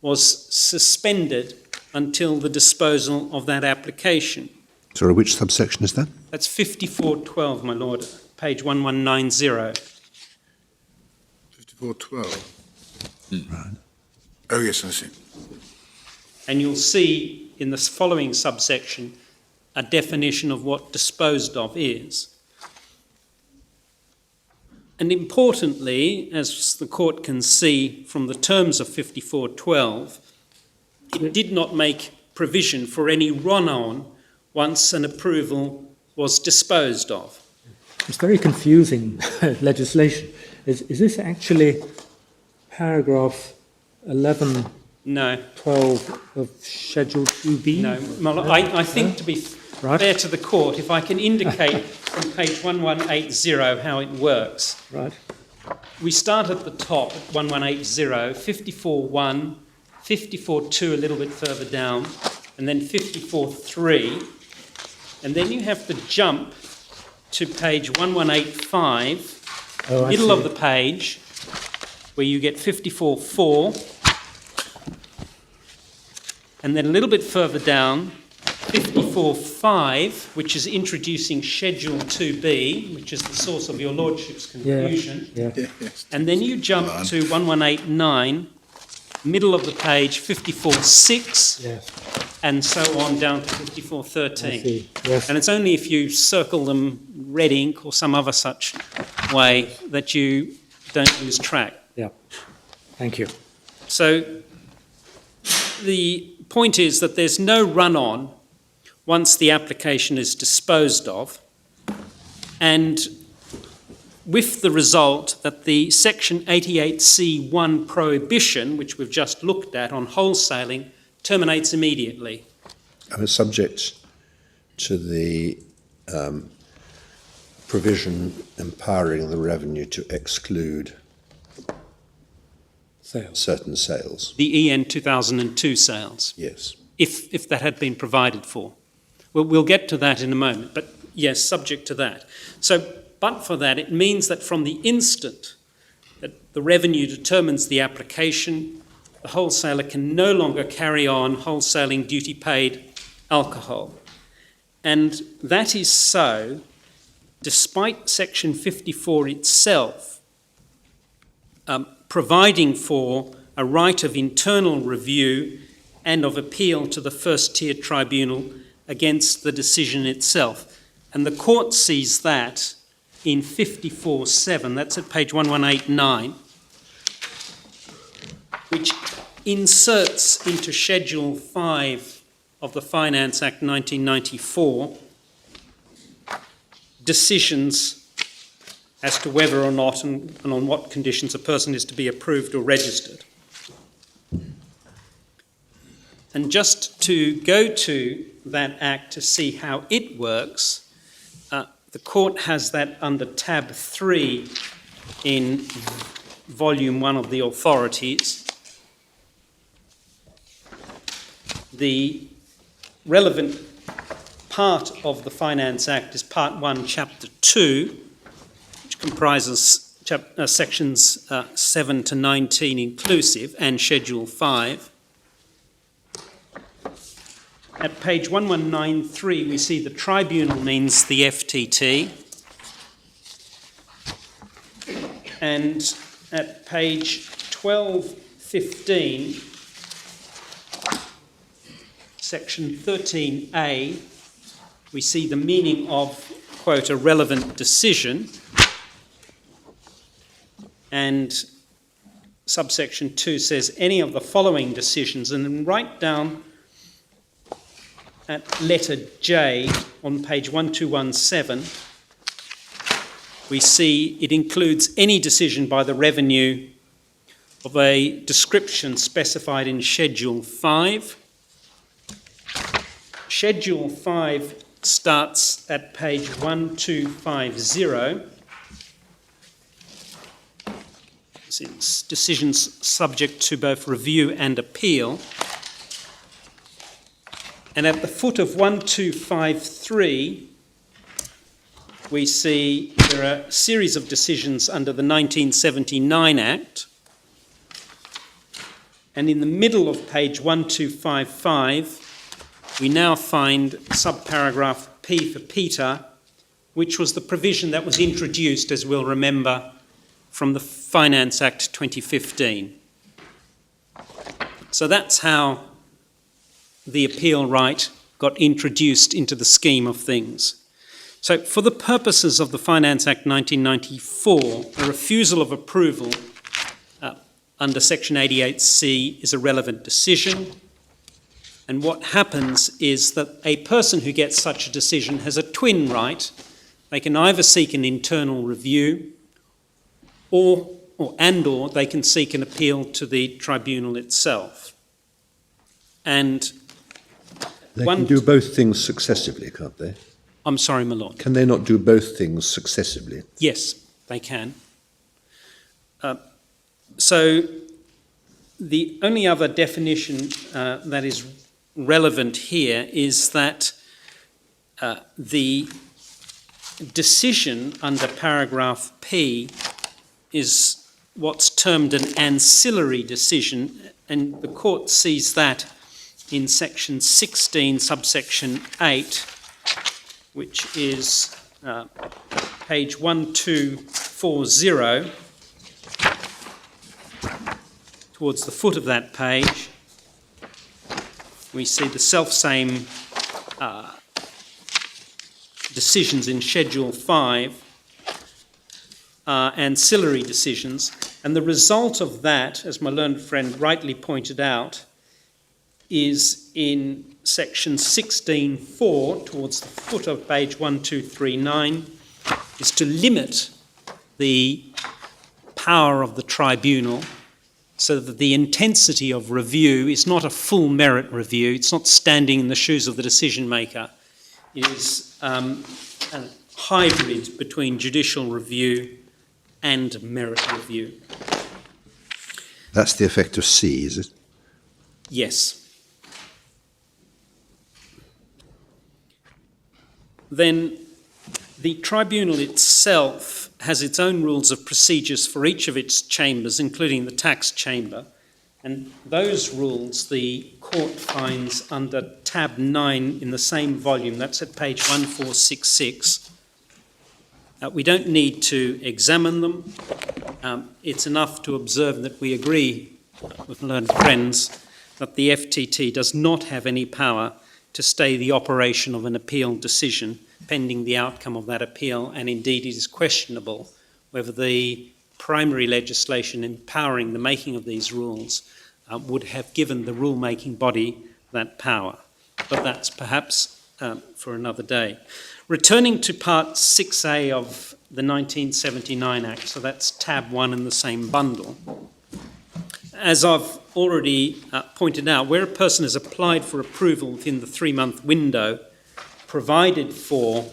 was suspended until the disposal of that application. Sorry, which subsection is that? That's 5412, my lord, page 1190. 5412. Right. Oh, yes, I see. And you'll see in the following subsection a definition of what disposed of is. And importantly, as the court can see from the terms of 5412, it did not make provision for any run-on once an approval was disposed of. It's very confusing legislation. Is this actually paragraph 11, No, 12 of Schedule 2B? no. Well, I think to be Right. fair to the court, if I can indicate from page 1180 how it works. Right. We start at the top at 1180, 54.1, 54.2 a little bit further down, and then 54.3. And then you have to jump to page 1185, Oh, I middle see. of the page, where you get 54.4. And then a little bit further down, 54.5, which is introducing Schedule 2B, which is the source of your Lordship's confusion. Yeah. And then you jump to 1189, middle of the page, 54.6, Yes. and so on down to I 54.13. see. Yes. And it's only if you circle them red ink or some other such way that you don't lose track. Yeah. Thank you. So the point is that there's no run-on once the application is disposed of, and with the result that the Section 88C1 prohibition, which we've just looked at on wholesaling, terminates immediately. I was subject to the provision empowering the revenue to exclude Sales. certain sales. The EN 2002 sales, Yes. if that had been provided for. We'll get to that in a moment, but yes, subject to that. So, but for that, it means that from the instant that the revenue determines the application, the wholesaler can no longer carry on wholesaling duty-paid alcohol. And that is so despite Section 54 itself providing for a right of internal review and of appeal to the first-tier tribunal against the decision itself. And the court sees that in 54.7, that's at page 1189, which inserts into Schedule 5 of the Finance Act 1994 decisions as to whether or not and on what conditions a person is to be approved or registered. And just to go to that Act to see how it works, the court has that under tab 3 in volume 1 of the authorities. The relevant part of the Finance Act is Part 1, Chapter 2, which comprises sections 7 to 19 inclusive and Schedule 5. At page 1193, we see the tribunal means the FTT. And at page 1215, section 13A, we see the meaning of, quote, a relevant decision. And subsection 2 says any of the following decisions, and then right down at letter J on page 1217, we see it includes any decision by the revenue of a description specified in Schedule 5. Schedule 5 starts at page 1250. It's decisions subject to both review and appeal. And at the foot of 1253, we see there are a series of decisions under the 1979 Act. And in the middle of page 1255, we now find subparagraph P for Peter, which was the provision that was introduced, as we'll remember, from the Finance Act 2015. So that's how the appeal right got introduced into the scheme of things. So for the purposes of the Finance Act 1994, a refusal of approval under Section 88C is a relevant decision. And what happens is that a person who gets such a decision has a twin right. They can either seek an internal review or they can seek an appeal to the tribunal itself. And they can do both things successively, can't they? I'm sorry, my lord. Can they not do both things successively? Yes, they can. So the only other definition that is relevant here is that the decision under paragraph P is what's termed an ancillary decision, and the court sees that in section 16, subsection 8, which is page 1240, towards the foot of that page. We see the self-same decisions in Schedule 5, ancillary decisions, and the result of that, as my learned friend rightly pointed out, is in section 16.4, towards the foot of page 1239, is to limit the power of the tribunal so that the intensity of review is not a full merit review, it's not standing in the shoes of the decision maker, it is a hybrid between judicial review and merit review. That's the effect of C, is it? Yes. Then the tribunal itself has its own rules of procedures for each of its chambers, including the tax chamber, and those rules the court finds under tab 9 in the same volume. That's at page 1466. We don't need to examine them. It's enough to observe that we agree with learned friends that the FTT does not have any power to stay the operation of an appeal decision pending the outcome of that appeal, and indeed it is questionable whether the primary legislation empowering the making of these rules would have given the rule-making body that power. But that's perhaps for another day. Returning to Part 6A of the 1979 Act, so that's tab 1 in the same bundle. As I've already pointed out, where a person has applied for approval within the 3-month window provided for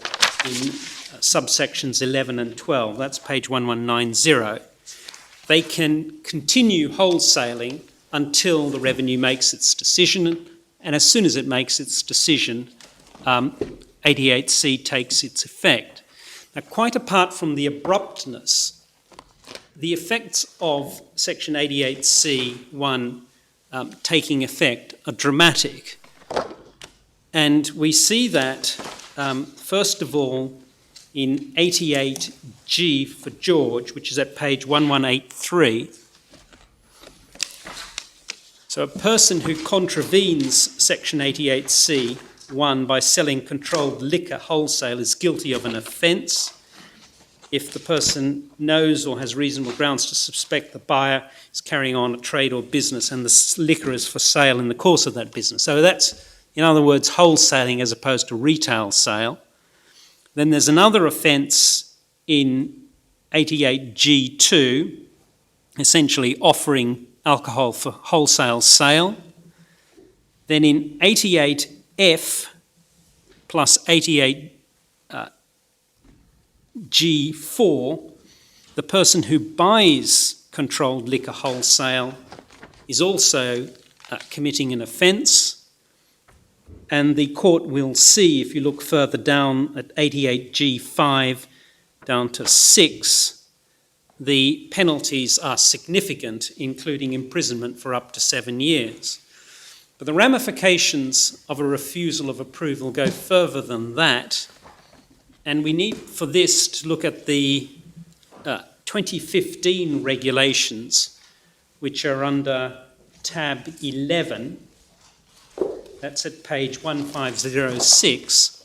in subsections 11 and 12, that's page 1190, they can continue wholesaling until the revenue makes its decision, and as soon as it makes its decision, 88C takes its effect. Now, quite apart from the abruptness, the effects of section 88C(1) taking effect are dramatic. And we see that, first of all, in 88G for George, which is at page 1183. So a person who contravenes section 88C(1) by selling controlled liquor wholesale is guilty of an offence if the person knows or has reasonable grounds to suspect the buyer is carrying on a trade or business and the liquor is for sale in the course of that business. So that's, in other words, wholesaling as opposed to retail sale. Then there's another offence in 88G2, essentially offering alcohol for wholesale sale. Then in 88F plus 88G4, the person who buys controlled liquor wholesale is also committing an offence. And the court will see, if you look further down at 88G5 down to 6, the penalties are significant, including imprisonment for up to 7 years. But the ramifications of a refusal of approval go further than that, and we need for this to look at the 2015 regulations, which are under tab 11. That's at page 1506.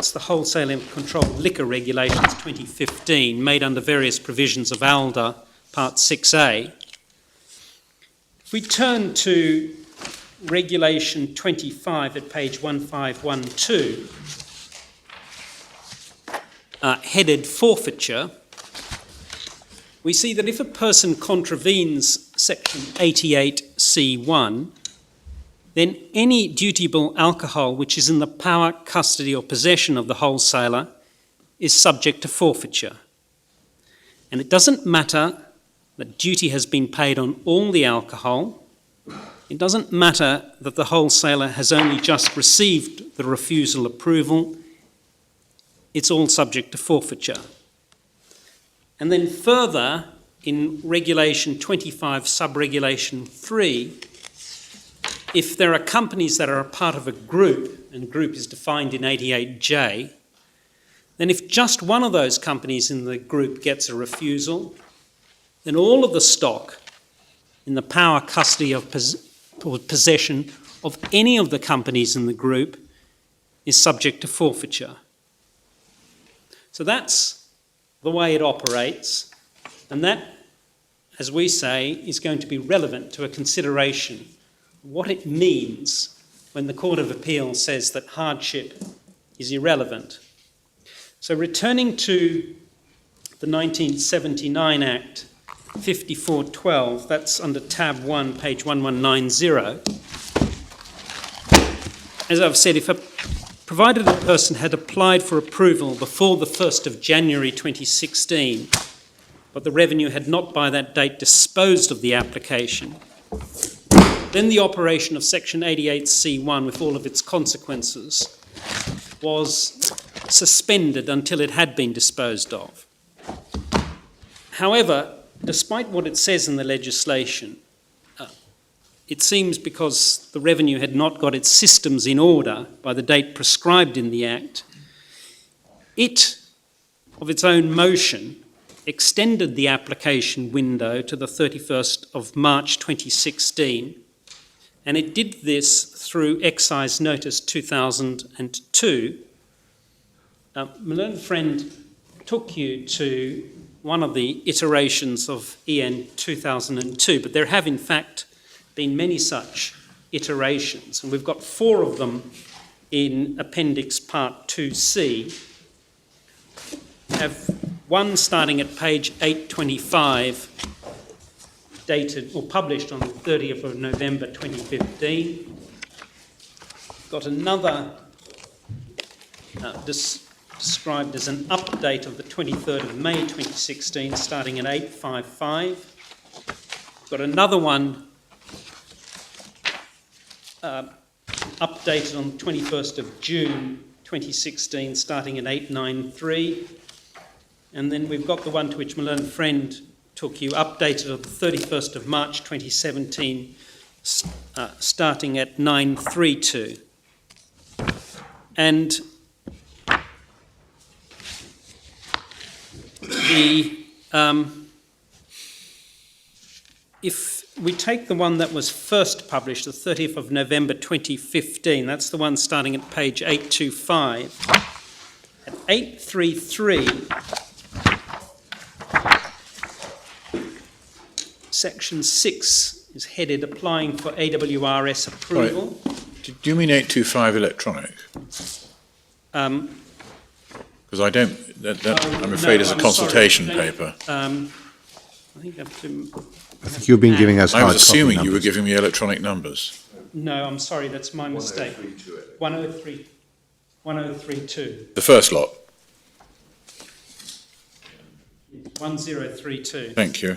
It's the Wholesale and Controlled Liquor Regulations 2015, made under various provisions of ALDA, Part 6A. If we turn to Regulation 25 at page 1512, headed Forfeiture, we see that if a person contravenes Section 88C1, then any dutiable alcohol which is in the power, custody or possession of the wholesaler is subject to forfeiture. And it doesn't matter that duty has been paid on all the alcohol. It doesn't matter that the wholesaler has only just received the refusal approval. It's all subject to forfeiture. And then further, in Regulation 25, Sub-Regulation 3, if there are companies that are a part of a group, and group is defined in 88J, then if just one of those companies in the group gets a refusal, then all of the stock in the power, custody or possession of any of the companies in the group is subject to forfeiture. So that's the way it operates, and that, as we say, is going to be relevant to a consideration of what it means when the Court of Appeal says that hardship is irrelevant. So returning to the 1979 Act 5412, that's under tab 1, page 1190. As I've said, provided a person had applied for approval before the 1st of January 2016, but the Revenue had not by that date disposed of the application, then the operation of Section 88C1 with all of its consequences was suspended until it had been disposed of. However, despite what it says in the legislation, it seems because the Revenue had not got its systems in order by the date prescribed in the Act, it, of its own motion, extended the application window to the 31st of March 2016, and it did this through Excise Notice 2002. My learned friend took you to one of the iterations of EN 2002, but there have in fact been many such iterations, and we've got 4 of them in Appendix Part 2C. We have one starting at page 825, dated or published on the 30th of November 2015. Got another described as an update of the 23rd of May 2016, starting at 855. Got another one updated on the 21st of June 2016, starting at 893. And then we've got the one to which my learned friend took you, updated on the 31st of March 2017, starting at 932. And if we take the one that was first published, the 30th of November 2015, that's the one starting at page 825. At 833, Section 6 is headed Applying for AWRS Approval. Right. Do you mean 825 electronic? Because I don't, I'm afraid is a consultation paper. I think I think you've been giving us I hard was copy assuming you were numbers. giving me electronic numbers. No, I'm sorry, that's my mistake. 1032. The first lot. 1032. Thank you.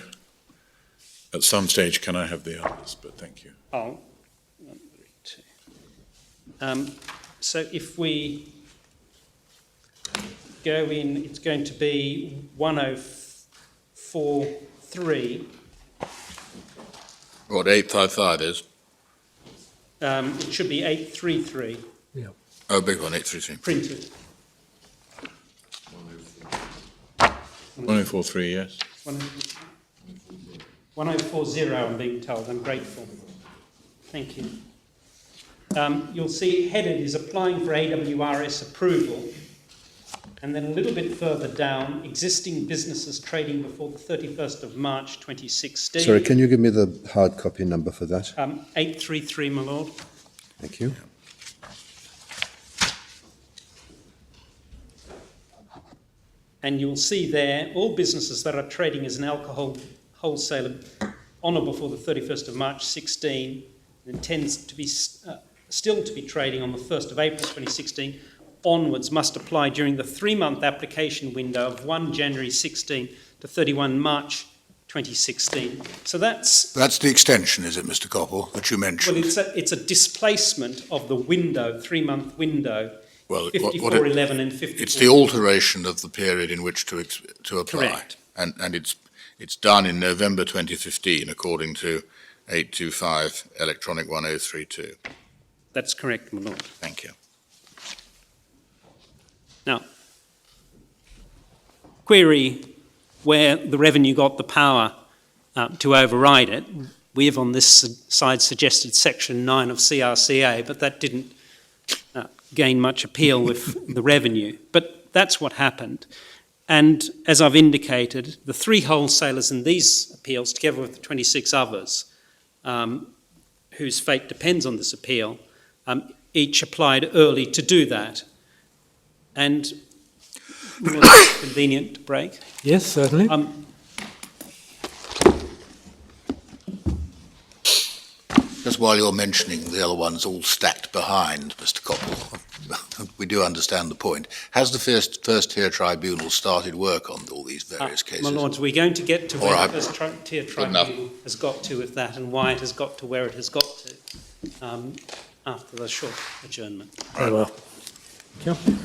At some stage, can I have the others? But thank you. Oh, 132. So if we go in, it's going to be 1043. What 855 is? It should be 833 Oh, big one, 833. printed. 1043, yes. 1040, I'm being told. I'm grateful. Thank you. You'll see headed is Applying for AWRS Approval, And then a little bit further down, existing businesses trading before the 31st of March 2016. Sorry, can you give me the hard copy number for that? 833, my lord. Thank you. And you'll see there all businesses that are trading as an alcohol wholesaler on or before the 31st of March 16 intends to be still to be trading on the 1st of April 2016 onwards must apply during the 3-month application window of 1 January 16 to 31 March 2016. So that's That's the extension, is it, Mr. Coppell, that you mentioned? well, it's a displacement of the window, 3-month window. Well, 5411 and 54. It's the alteration of the period in which to apply. Correct. And it's done in November 2015, according to 825 Electronic 1032. That's correct, my lord. Thank you. Now, query where the revenue got the power to override it. We have on this side suggested Section 9 of CRCA, but that didn't gain much appeal with the revenue. But that's what happened. And as I've indicated, the 3 wholesalers in these appeals, together with the 26 others, whose fate depends on this appeal, each applied early to do that. And was it convenient to break? Yes, certainly. Just while you're mentioning the other ones all stacked behind, Mr. Coppell, we do understand the point. Has the first tier tribunal started work on all these various cases? My lords, we're going to get to All where right. the first tier tribunal has got to with that and why it has got to where it has got to after the short adjournment. Very well. Thank you.